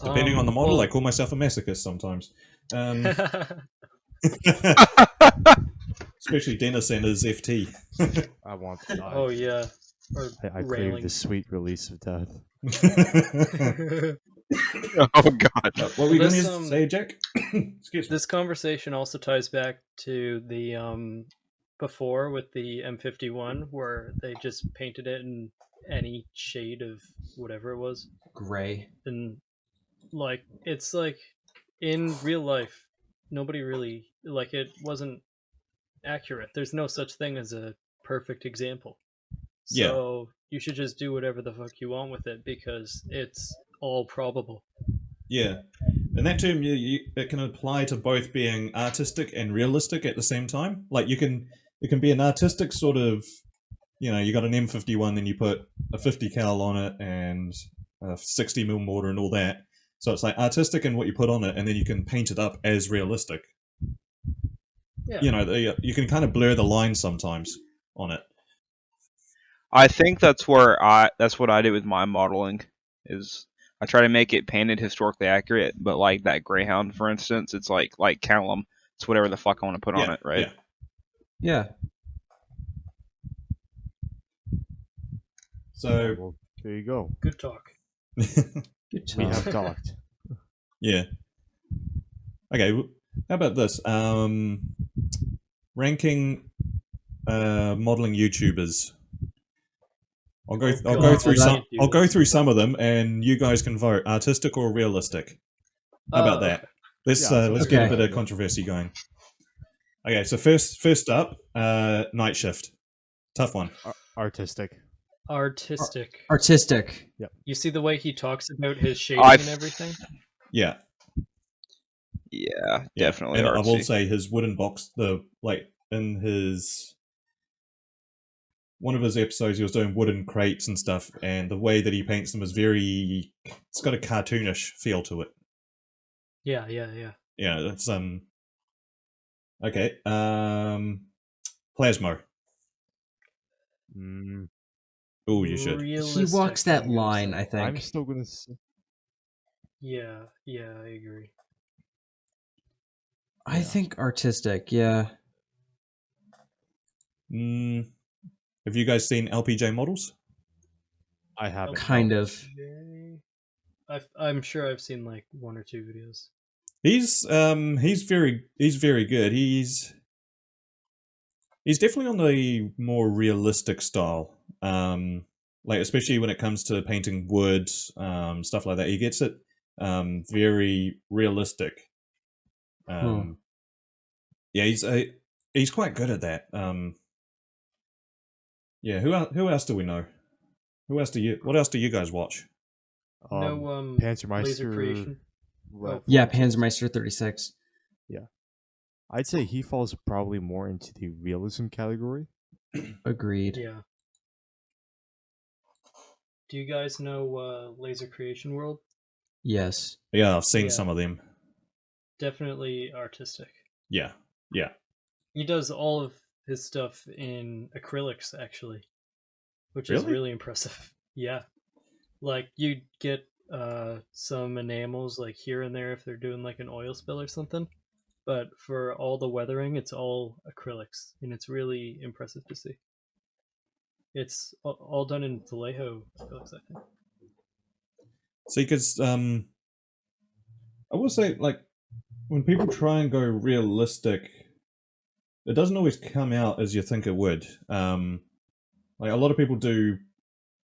E: Depending on the model,
D: well-
E: I call myself a masochist sometimes. Especially Dennis and his FT.
A: I want to die.
D: Oh yeah. Or
A: I crave
D: railing.
A: the sweet release of death.
C: Oh god.
E: What were you going
D: This,
E: to say, Jack? Excuse me.
D: This conversation also ties back to the before with the M51, where they just painted it in any shade of whatever it was,
F: Gray.
D: and like it's like in real life, nobody really it wasn't accurate. There's no such thing as a perfect example.
E: Yeah.
D: So you should just do whatever the fuck you want with it because it's all probable.
E: Yeah. And that term, it can apply to both being artistic and realistic at the same time. Like it can be an artistic sort of, you got an M51, then you put a 50 cal on it and a 60 mil mortar and all that. So it's like artistic in what you put on it, and then you can paint it up as realistic.
D: Yeah.
E: You can kind of blur the lines sometimes on it.
C: I think that's what I do with my modeling is I try to make it painted historically accurate, but like that Greyhound, for instance, it's like Callum. It's whatever the fuck I want to put on it, right?
F: Yeah.
E: So
A: Well, there you go.
D: Good talk.
F: Good
A: We
F: talk.
A: have talked.
E: yeah. Okay. How about this? Ranking modeling YouTubers. I'll go
D: God,
E: through
F: I
E: some.
D: can't do
E: I'll go
D: this.
E: through some of them, and you guys can vote: artistic or realistic. How about that?
D: Okay.
E: Let's
A: Yeah,
E: let's get a
F: okay.
E: bit of controversy going. Okay, so first up, Night Shift. Tough one.
A: Artistic.
D: Artistic.
F: Artistic.
D: You see the way he talks about his shading
C: I-
D: and everything?
E: Yeah,
C: Yeah,
E: yeah.
C: definitely
E: And I will
C: artsy.
E: say his wooden box, in his one of his episodes, he was doing wooden crates and stuff, and the way that he paints them is it's got a cartoonish feel to it.
D: Yeah.
E: Yeah, that's okay. Plasmo.
A: Mm,
E: Oh, you should.
F: He
D: Realistic,
F: walks that
D: I'm gonna
F: line,
D: say.
F: I think.
A: I'm still gonna say
D: Yeah, I agree.
F: I think artistic, yeah.
E: Have you guys seen LPJ models?
A: I haven't.
F: Kind of.
D: I'm sure I've seen like one or two videos.
E: He's very good. He's definitely on the more realistic style. Like especially when it comes to painting wood, stuff like that. He gets it very realistic. Yeah, he's quite good at that. Yeah, who else do we know? What else do you guys watch?
D: No,
A: Panzermeister.
D: laser creation.
A: Well,
F: Yeah, Panzermeister 36.
A: I'd say he falls probably more into the realism category.
F: Agreed.
D: Yeah. Do you guys know Laser Creation World?
F: Yes.
E: Yeah, I've seen
D: Yeah.
E: some of them.
D: Definitely artistic.
E: Yeah.
D: He does all of his stuff in acrylics, actually, which is
E: Really?
D: really impressive. Yeah. Like, you get some enamels, like, here and there if they're doing, like, an oil spill or something. But for all the weathering, it's all acrylics, and it's really impressive to see. It's all done in Vallejo acrylics, I think.
E: See, because I will say, like, when people try and go realistic, it doesn't always come out as you think it would. Like a lot of people do,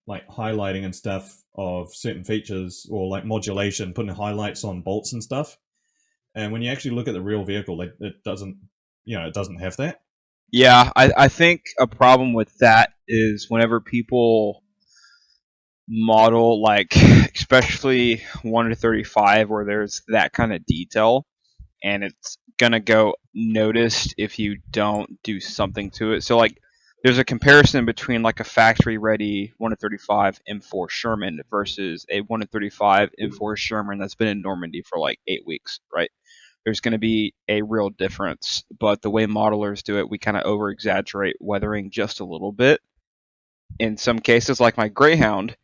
E: like highlighting and stuff of certain features, or like modulation, putting highlights on bolts and stuff. And when you actually look at the real vehicle, it doesn't have that.
C: Yeah, I think a problem with that is whenever people model, like, especially 1 to 35, where there's that kind of detail, and it's gonna go noticed if you don't do something to it. So, like, there's a comparison between, like, a factory-ready 1 to 35 M4 Sherman versus a 1 to 35 M4 Sherman that's been in Normandy for, like, 8 weeks, right? There's going to be a real difference. But the way modelers do it, we kind of over-exaggerate weathering just a little bit. In some cases, like my Greyhound,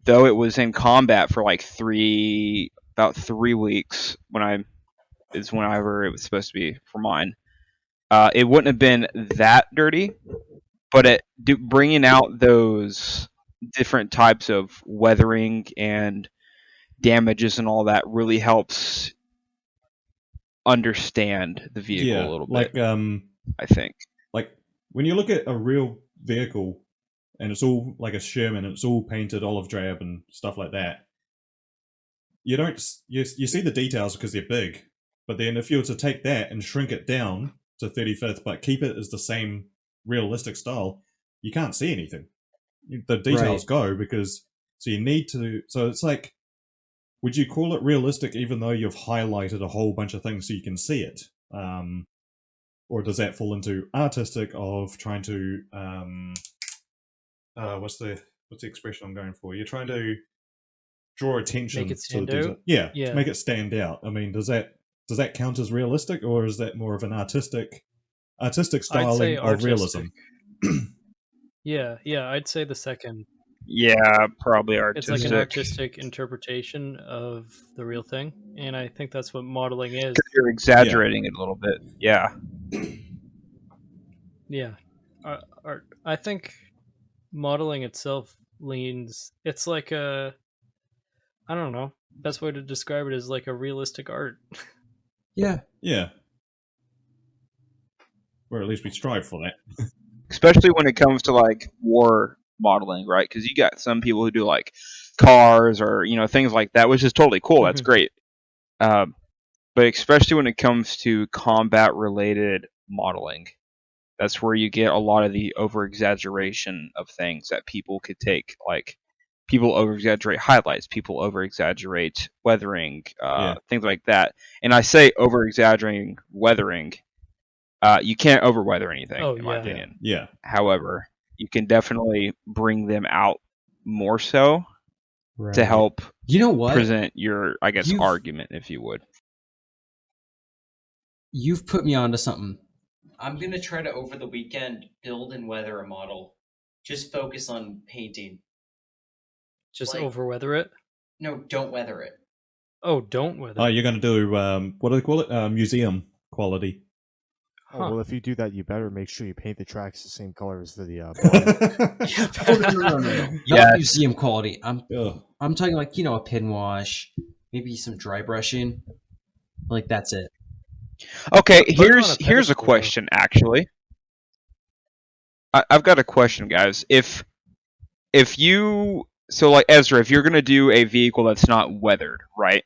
C: though it was in combat for like about 3 weeks whenever it was supposed to be for mine, it wouldn't have been that dirty, but bringing out those different types of weathering and damages and all that really helps understand the vehicle a little bit. I think.
E: Like when you look at a real vehicle and it's all like a Sherman and it's all painted olive drab and stuff like that, you see the details because they're big. But then if you were to take that and shrink it down to 35th but keep it as the same realistic style, you can't see anything. The details
F: Right.
E: go because so you need to. So it's like, would you call it realistic even though you've highlighted a whole bunch of things so you can see it? Or does that fall into artistic of trying to what's the expression I'm going for? You're trying to draw attention
D: Make it
E: to the
D: stand
E: detail.
D: out?
E: Yeah,
D: Yeah.
E: to make it stand out. I mean, does that count as realistic, or is that more of an artistic
D: I'd say
E: styling of realism?
D: artistic. Yeah, I'd say the second.
C: Yeah, probably
D: It's like an
C: artistic.
D: artistic interpretation of the real thing, and I think that's what modeling is.
C: 'Cause you're exaggerating it a little bit. Yeah.
D: Yeah, I think modeling itself leans. It's like a. I don't know. Best way to describe it is like a realistic art.
F: Yeah.
E: Yeah. Or at least we strive for that.
C: Especially when it comes to like war modeling, right? Because you got some people who do like cars or things like that, which is totally cool. That's
D: Mhm.
C: great. But especially when it comes to combat related modeling, that's where you get a lot of the over exaggeration of things that people could take. Like people over exaggerate highlights, people over exaggerate weathering,
E: Yeah.
C: things like that. And I say over exaggerating weathering. You can't over weather anything,
D: Oh,
C: in my
D: yeah.
C: opinion.
E: Yeah.
C: However, you can definitely bring them out more so
F: Right.
C: to help
F: You know what?
C: present your, I guess,
F: You've-
C: argument, if you would.
F: You've put me onto something. I'm gonna try to over the weekend build and weather a model. Just focus on painting.
D: Just
F: Like-
D: overweather it.
F: No, don't weather it.
D: Oh, don't weather.
E: Oh, you're going to do what do they call it? Museum quality.
A: Oh,
D: Huh.
A: well, if you do that, you better make sure you paint the tracks the same color as the body.
F: Oh, no. Not
C: Yes.
F: museum quality.
E: Ugh.
F: I'm talking like a pin wash, maybe some dry brushing. Like that's it.
C: Okay,
D: Put it on
C: here's
D: a
C: a
D: pedestal, though.
C: question, actually. I've got a question, guys. If you like Ezra, if you're gonna do a vehicle that's not weathered, right?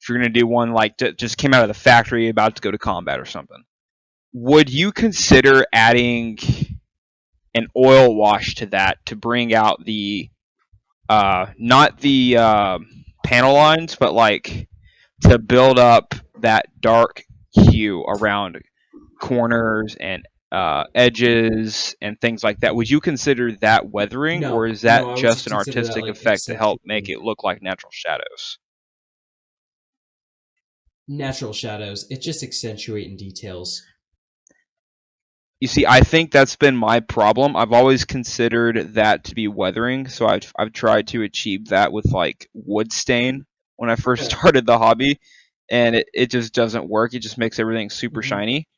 C: If you're gonna do one like just came out of the factory, about to go to combat or something, would you consider adding an oil wash to that to bring out the not the panel lines, but like to build up that dark hue around corners and edges and things like that? Would you consider that weathering,
F: No,
C: or is that
F: no, I would
C: just
F: just
C: an
F: consider that,
C: artistic
F: like,
C: effect to help make
F: accentuating.
C: it look like natural shadows?
F: Natural shadows. It's just accentuating details.
C: You see, I think that's been my problem. I've always considered that to be weathering, so I've tried to achieve that with like wood stain when I first
F: Okay.
C: started the hobby, and it just doesn't work. It just makes everything super
F: Mhm.
C: shiny.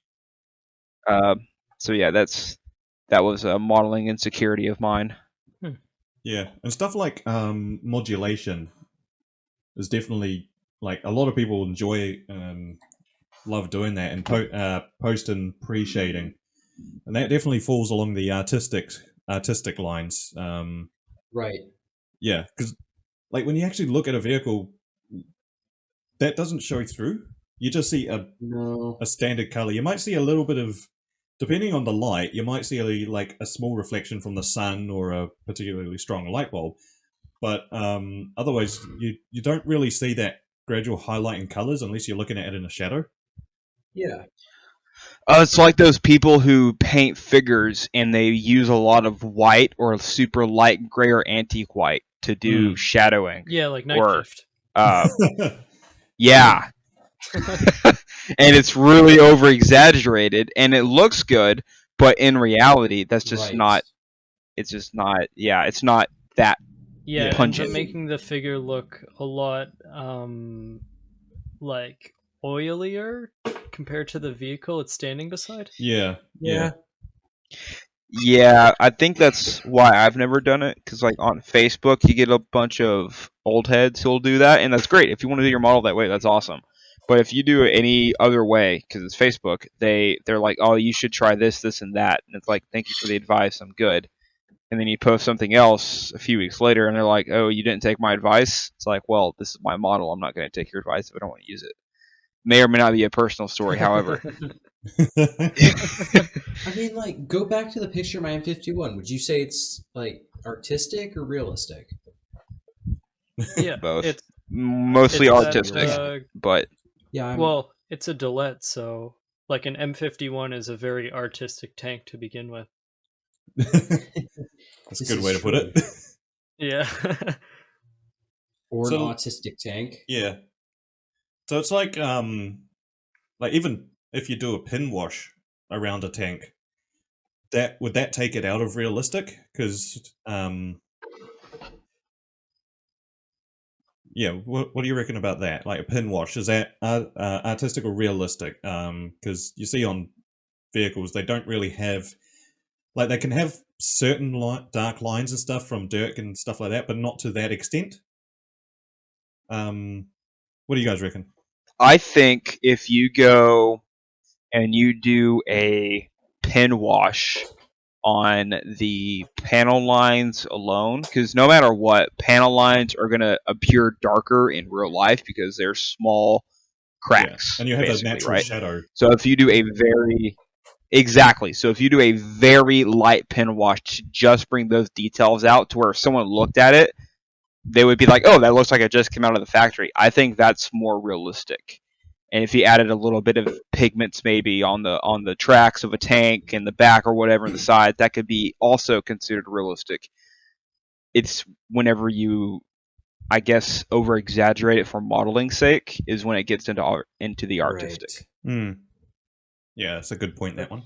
C: So yeah, that was a modeling insecurity of mine.
E: Yeah, and stuff like modulation is definitely like a lot of people enjoy, love doing that, and post and pre-shading, and that definitely falls along the artistic lines.
F: Right.
E: Yeah, because like when you actually look at a vehicle, that doesn't show through. You just see
F: No.
E: a standard color. You might see a little bit of, depending on the light, you might see a small reflection from the sun or a particularly strong light bulb. But otherwise, you don't really see that gradual highlight in colors unless you're looking at it in a shadow.
F: Yeah.
C: It's like those people who paint figures and they use a lot of white or super light gray or antique white to do shadowing.
D: Yeah, like night
C: Or-
D: shift.
C: Yeah. And it's really over exaggerated and it looks good, but in reality that's just
F: Right.
C: not it's just not it's not that
D: Yeah, it ends up
C: pungent.
D: making the figure look a lot like oilier compared to the vehicle it's standing beside.
E: Yeah.
C: Yeah, I think that's why I've never done it, because like on Facebook you get a bunch of old heads who'll do that, and that's great. If you want to do your model that way, that's awesome. But if you do it any other way, because it's Facebook, they're like, oh, you should try this, this, and that, and it's like, thank you for the advice, I'm good. And then you post something else a few weeks later, and they're like, oh, you didn't take my advice? It's like, well, this is my model, I'm not going to take your advice if I don't want to use it. may or may not be a personal story. However,
F: I mean, like, go back to the picture of my M51. Would you say it's like artistic or realistic?
D: Yeah,
C: both.
D: it's
C: Mostly
D: it's
C: artistic,
D: that,
C: but
F: Yeah,
D: well, it's a Dillette, so like an M51 is a very artistic tank to begin with.
E: That's a
F: This
E: good
F: is
E: way to put
F: true.
E: it.
D: Yeah.
F: or an
E: So-
F: autistic tank.
E: Yeah. So it's like even if you do a pin wash around a tank, would that take it out of realistic? Because yeah, what do you reckon about that? Like a pin wash, is that artistic or realistic? Because you see on vehicles, they don't really have, like, they can have certain dark lines and stuff from dirt and stuff like that, but not to that extent. What do you guys reckon?
C: I think if you go and you do a pin wash on the panel lines alone, because no matter what, panel lines are going to appear darker in real life because they're small cracks.
E: Yeah. And you have a
C: basically,
E: natural
C: right?
E: shadow.
C: So if you do a very exactly, so if you do a very light pin wash to just bring those details out to where if someone looked at it, they would be like, "Oh, that looks like it just came out of the factory." I think that's more realistic. And if you added a little bit of pigments maybe on the tracks of a tank in the back or whatever in the side, that could be also considered realistic. It's whenever you, I guess, over exaggerate it for modeling sake is when it gets into the artistic.
E: Hmm. Yeah, that's a good point, that one.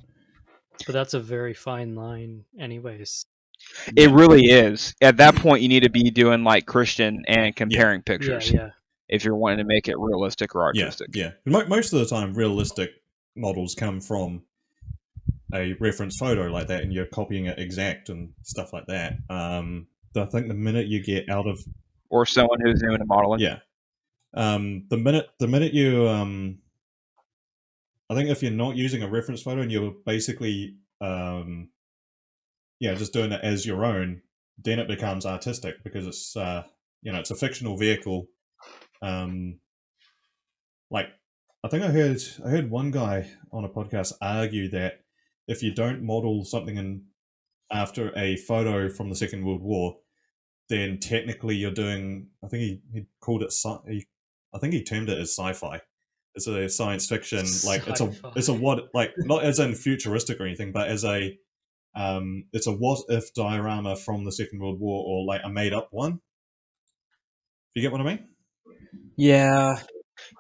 D: But that's a very fine line anyways.
C: It really is. At that point, you need to be doing like Christian and comparing
D: Yeah,
C: pictures
D: yeah.
C: if you're wanting to make it realistic or artistic.
E: Yeah. Most of the time, realistic models come from a reference photo like that, and you're copying it exact and stuff like that. I think the minute you get out of
C: Or someone who's new into modeling.
E: yeah, the minute you I think if you're not using a reference photo and you're basically just doing it as your own, then it becomes artistic because it's it's a fictional vehicle. Like I think I heard one guy on a podcast argue that if you don't model something after a photo from the Second World War, then technically you're doing. I think he called it. I think he termed it as sci-fi. It's a science fiction, like it's a what, like not as in futuristic or anything, but as a it's a what if diorama from the Second World War, or like a made up one. You get what I mean?
F: Yeah.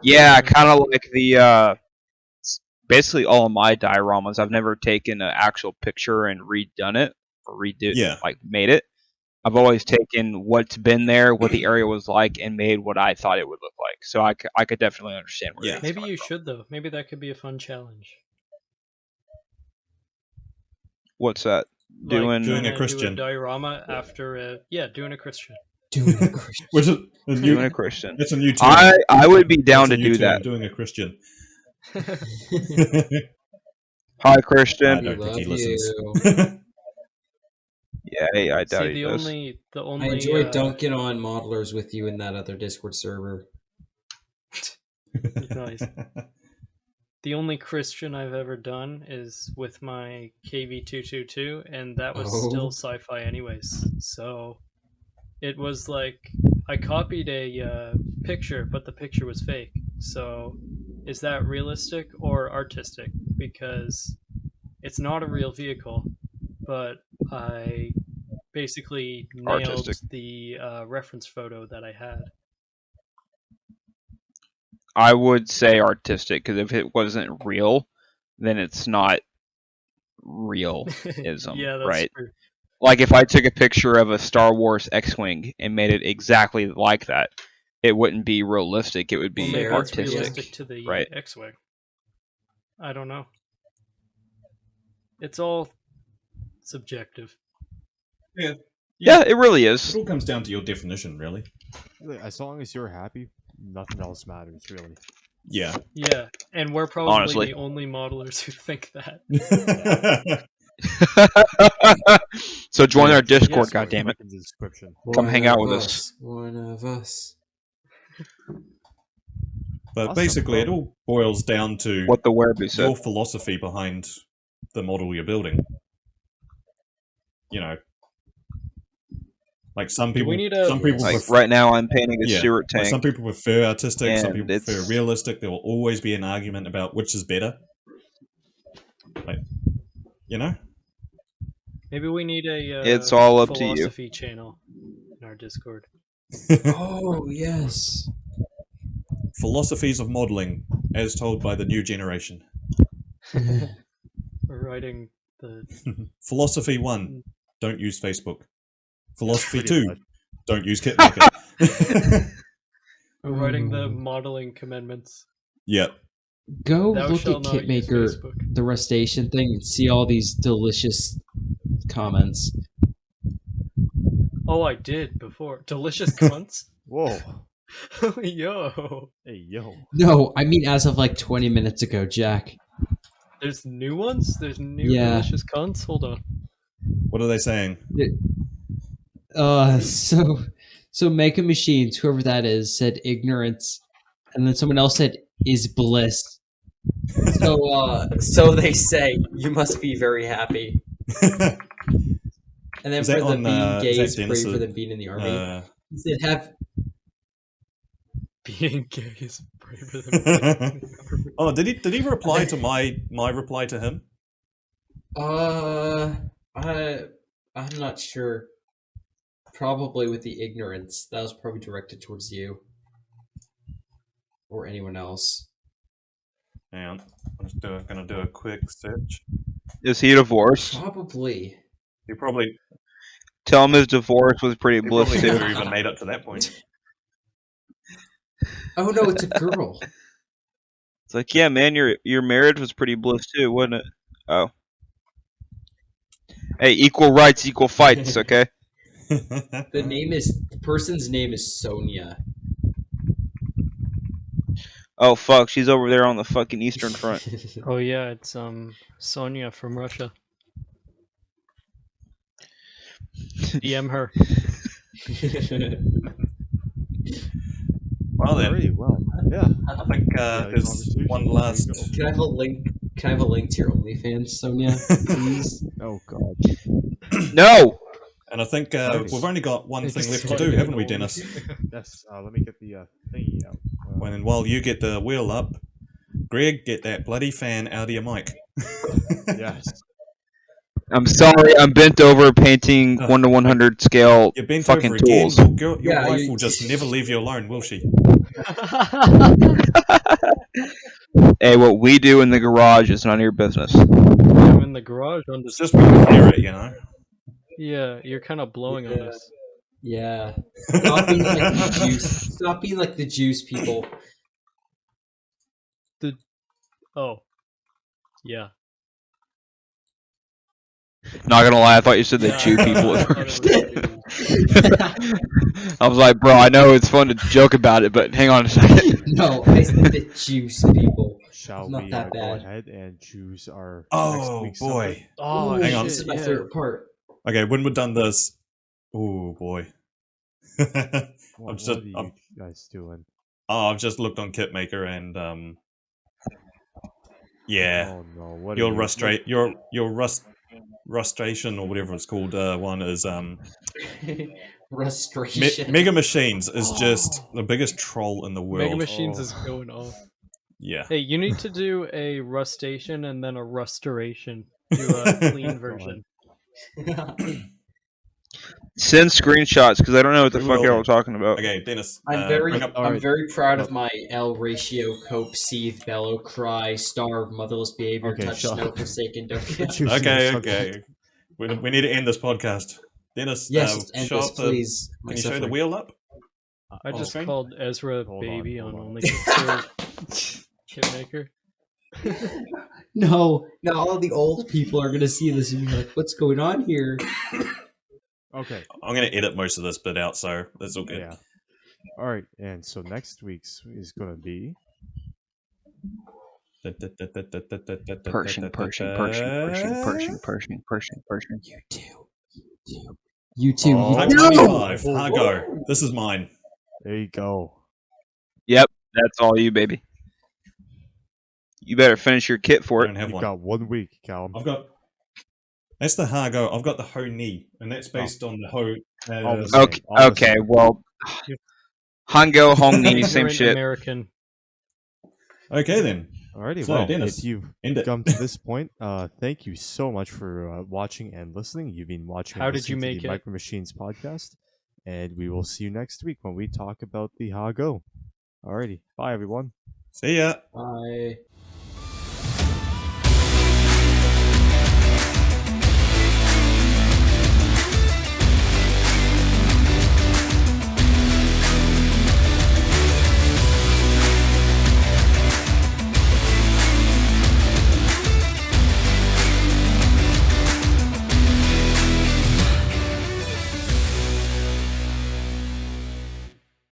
C: Yeah, kind of like the basically all of my dioramas. I've never taken an actual picture and redone it or like made it. I've always taken what's been there, what the area was like, and made what I thought it would look like. So I could definitely understand where
E: Yeah.
C: it's
D: Maybe
C: coming
D: you
C: from.
D: should though. Maybe that could be a fun challenge.
C: What's that?
D: Like,
E: Doing a
D: do
E: Christian.
D: diorama after doing a Christian.
F: Doing a Christian.
E: Which is a new,
C: Doing a Christian.
E: it's a new term.
C: I would be down
E: It's
C: to
E: a new
C: do
E: term,
C: that.
E: Doing a Christian.
C: Hi,
E: I
C: Christian.
E: don't think he
F: love
E: listens.
C: Yeah, I doubt
D: See,
C: he
D: the
C: does.
D: only
F: I enjoy dunking on modelers with you in that other Discord server.
D: Nice. The only Christian I've ever done is with my KV222, and that was still sci-fi anyways. So it was like I copied a picture, but the picture was fake. So is that realistic or artistic? Because it's not a real vehicle, but I basically nailed
C: Artistic.
D: the reference photo that I had.
C: I would say artistic, because if it wasn't real, then it's not realism,
D: Yeah, that's
C: right?
D: true.
C: Like if I took a picture of a Star Wars X-wing and made it exactly like that, it wouldn't be realistic. It would
D: Well,
C: be
D: maybe it's
C: artistic,
D: realistic to the
C: right?
D: X-wing. I don't know. It's all subjective.
C: Yeah, it really is.
E: It all comes down to your definition, really.
A: As long as you're happy, nothing else matters, really.
E: Yeah.
D: Yeah, and we're probably
C: Honestly.
D: the only modelers who think that.
C: So join
E: Yeah.
C: our Discord,
A: Yes,
C: goddammit.
A: link in the description.
C: Come hang out with us.
F: One of us.
E: But
A: Awesome,
E: basically, it
A: bro.
E: all boils down to
C: What the Werby said.
E: your philosophy behind the model you're building. You know, like some
D: Do
E: people,
D: we need a-
E: some people
C: Like
E: prefer,
C: right now, I'm painting a
E: yeah,
C: Stewart
E: like
C: tank.
E: some people prefer artistic, some
C: and
E: people prefer
C: it's-
E: realistic. There will always be an argument about which is better. Like, you know,
D: Maybe we need a
C: It's all up to you.
D: philosophy channel in our Discord.
F: Oh yes.
E: philosophies of modeling, as told by the new generation.
D: We're writing the
E: Philosophy 1, don't use Facebook. Philosophy
A: Pretty
E: 2,
A: much.
E: don't use Kitmaker.
D: we're writing the modeling commandments.
E: Yep.
F: Go
D: Thou
F: look
D: shalt
F: at
D: not use
F: Kitmaker,
D: Facebook.
F: the rustation thing, and see all these delicious comments.
D: Oh, I did before. Delicious cunts.
A: Whoa.
D: Yo,
A: Hey, yo.
F: No, I mean as of like 20 minutes ago, Jack.
D: there's new ones. There's new
F: Yeah.
D: delicious cunts. Hold on.
E: What are they saying?
F: So Mega Machines, whoever that is, said ignorance, and then someone else said is bliss. So they say you must be very happy. And then
E: Is
F: for
E: that
F: the
E: on,
F: being gay
E: is that
F: is brave
E: Dennis,
F: for them being in the army. He said have
D: Being gay is braver than
E: oh, did he reply to my reply to him?
F: I'm not sure. Probably with the ignorance. That was probably directed towards you. Or anyone else.
E: Hang on. I'm just gonna do a quick search.
C: Is he divorced?
F: Probably.
E: You probably
C: Tell him his divorce was pretty bliss
E: probably
C: too.
E: never even made up to that point.
F: Oh no, it's a girl.
C: It's like, yeah, man, your marriage was pretty bliss too, wasn't it? Oh. Hey, equal rights, equal fights, okay?
F: The person's name is Sonia.
C: Oh fuck, she's over there on the fucking Eastern Front.
D: Oh yeah, it's Sonia from Russia. DM her.
E: Well then,
A: Alrighty, well, yeah.
E: I think there's
A: conversation.
E: one
A: There you
E: last.
A: go.
F: Can I have a link? Can I have a link to your OnlyFans, Sonia, please?
A: Oh, God.
C: No!
E: And I think
A: Nice.
E: we've only got one
D: It's
E: thing left to
D: just
E: do,
D: like-
E: haven't we, Dennis?
A: Yes, let me get the thingy out.
E: While you get the wheel up, Greg, get that bloody fan out of your mic.
A: Yes.
C: I'm sorry, I'm bent over painting 1 to 100 scale
E: You're bent
C: fucking
E: over again.
C: tools.
E: Your
F: Yeah,
E: wife
F: you-
E: will just never leave you alone, will she?
C: Hey, what we do in the garage is none of your business.
D: I'm in the garage on
E: It's
D: this.
E: just when you hear it, you know.
D: Yeah, you're kind of blowing on us.
F: Yeah. Stop being like the juice. Stop being like the juice people.
D: Oh. Yeah.
C: Not gonna lie, I thought you said the
D: Yeah,
C: Jew people
D: I
C: at
D: thought it
C: first.
D: was
C: I was like, bro, I know it's fun to joke about it, but hang on a second.
F: No, I said the juice people.
A: Shall
F: Not
A: we
F: that
A: go
F: bad.
A: ahead and choose our
E: Oh
A: next week's
E: boy.
A: subject?
D: Oh,
F: Ooh,
E: hang on.
F: This is my
D: yeah.
F: favorite part.
E: Okay, when we're done this, oh boy.
A: What,
E: I'm just-
A: what are you guys doing?
E: I've just looked on Kitmaker and yeah,
A: Oh no! What
E: your
A: are you,
E: rustration or whatever it's called one is
F: Frustration.
E: Mega Machines is just the biggest troll in the world.
D: Mega Machines
A: Oh.
D: is going off.
E: Yeah.
D: Hey, you need to do a rustation and then a restoration. Do a clean version.
C: Send screenshots because I don't know what the
E: We
C: fuck
E: will.
C: y'all are talking about.
E: Okay, Dennis.
F: I'm
E: bring up.
F: I'm
A: Alright.
F: very proud of my L ratio, cope, seethe, bellow, cry, starve, motherless behavior,
A: Okay,
F: touch,
A: shut
F: snow,
A: up.
F: forsaken, don't
A: Choose your
E: Okay,
A: subject.
E: okay. We need to end this podcast. Dennis,
F: Yes, end
E: show
F: this,
E: up the.
F: please.
E: Can
F: My
E: you show the
F: suffering.
E: wheel up?
D: I
E: on
D: just
E: screen?
D: called Ezra
A: Hold on,
D: baby
A: hold
D: on
A: on.
D: only Kitmaker.
F: No, now all the old people are gonna see this and be like, "What's going on here?"
A: Okay.
E: I'm gonna edit most of this bit out, so that's all good.
A: Yeah. All right, and so next week's is gonna be
C: Pershing.
F: You too.
A: Oh.
F: No!
E: 125. Hago. This is mine.
A: there you go.
C: Yep. That's all you, baby. You better finish your kit for
E: I
C: it.
E: don't have
A: You've
E: one.
A: got 1 week, Callum.
E: I've got. That's the Hago. I've got the Ho Ni, and that's based on the Ho.
A: All the same.
C: Okay,
E: all the
C: okay.
E: same.
C: Well, Hango, Hongni, same
D: Ignorant
C: shit.
D: American.
E: Okay then.
A: Alrighty,
E: So,
A: well,
E: Dennis,
A: if you've
E: end it.
A: come to this point, thank you so much for watching and listening. You've been watching
D: How
A: and
D: did you
A: listening to
D: make
A: the
D: it?
A: Micro Machines podcast, and we will see you next week when we talk about the Hago. Alrighty, bye everyone.
E: See ya.
F: Bye.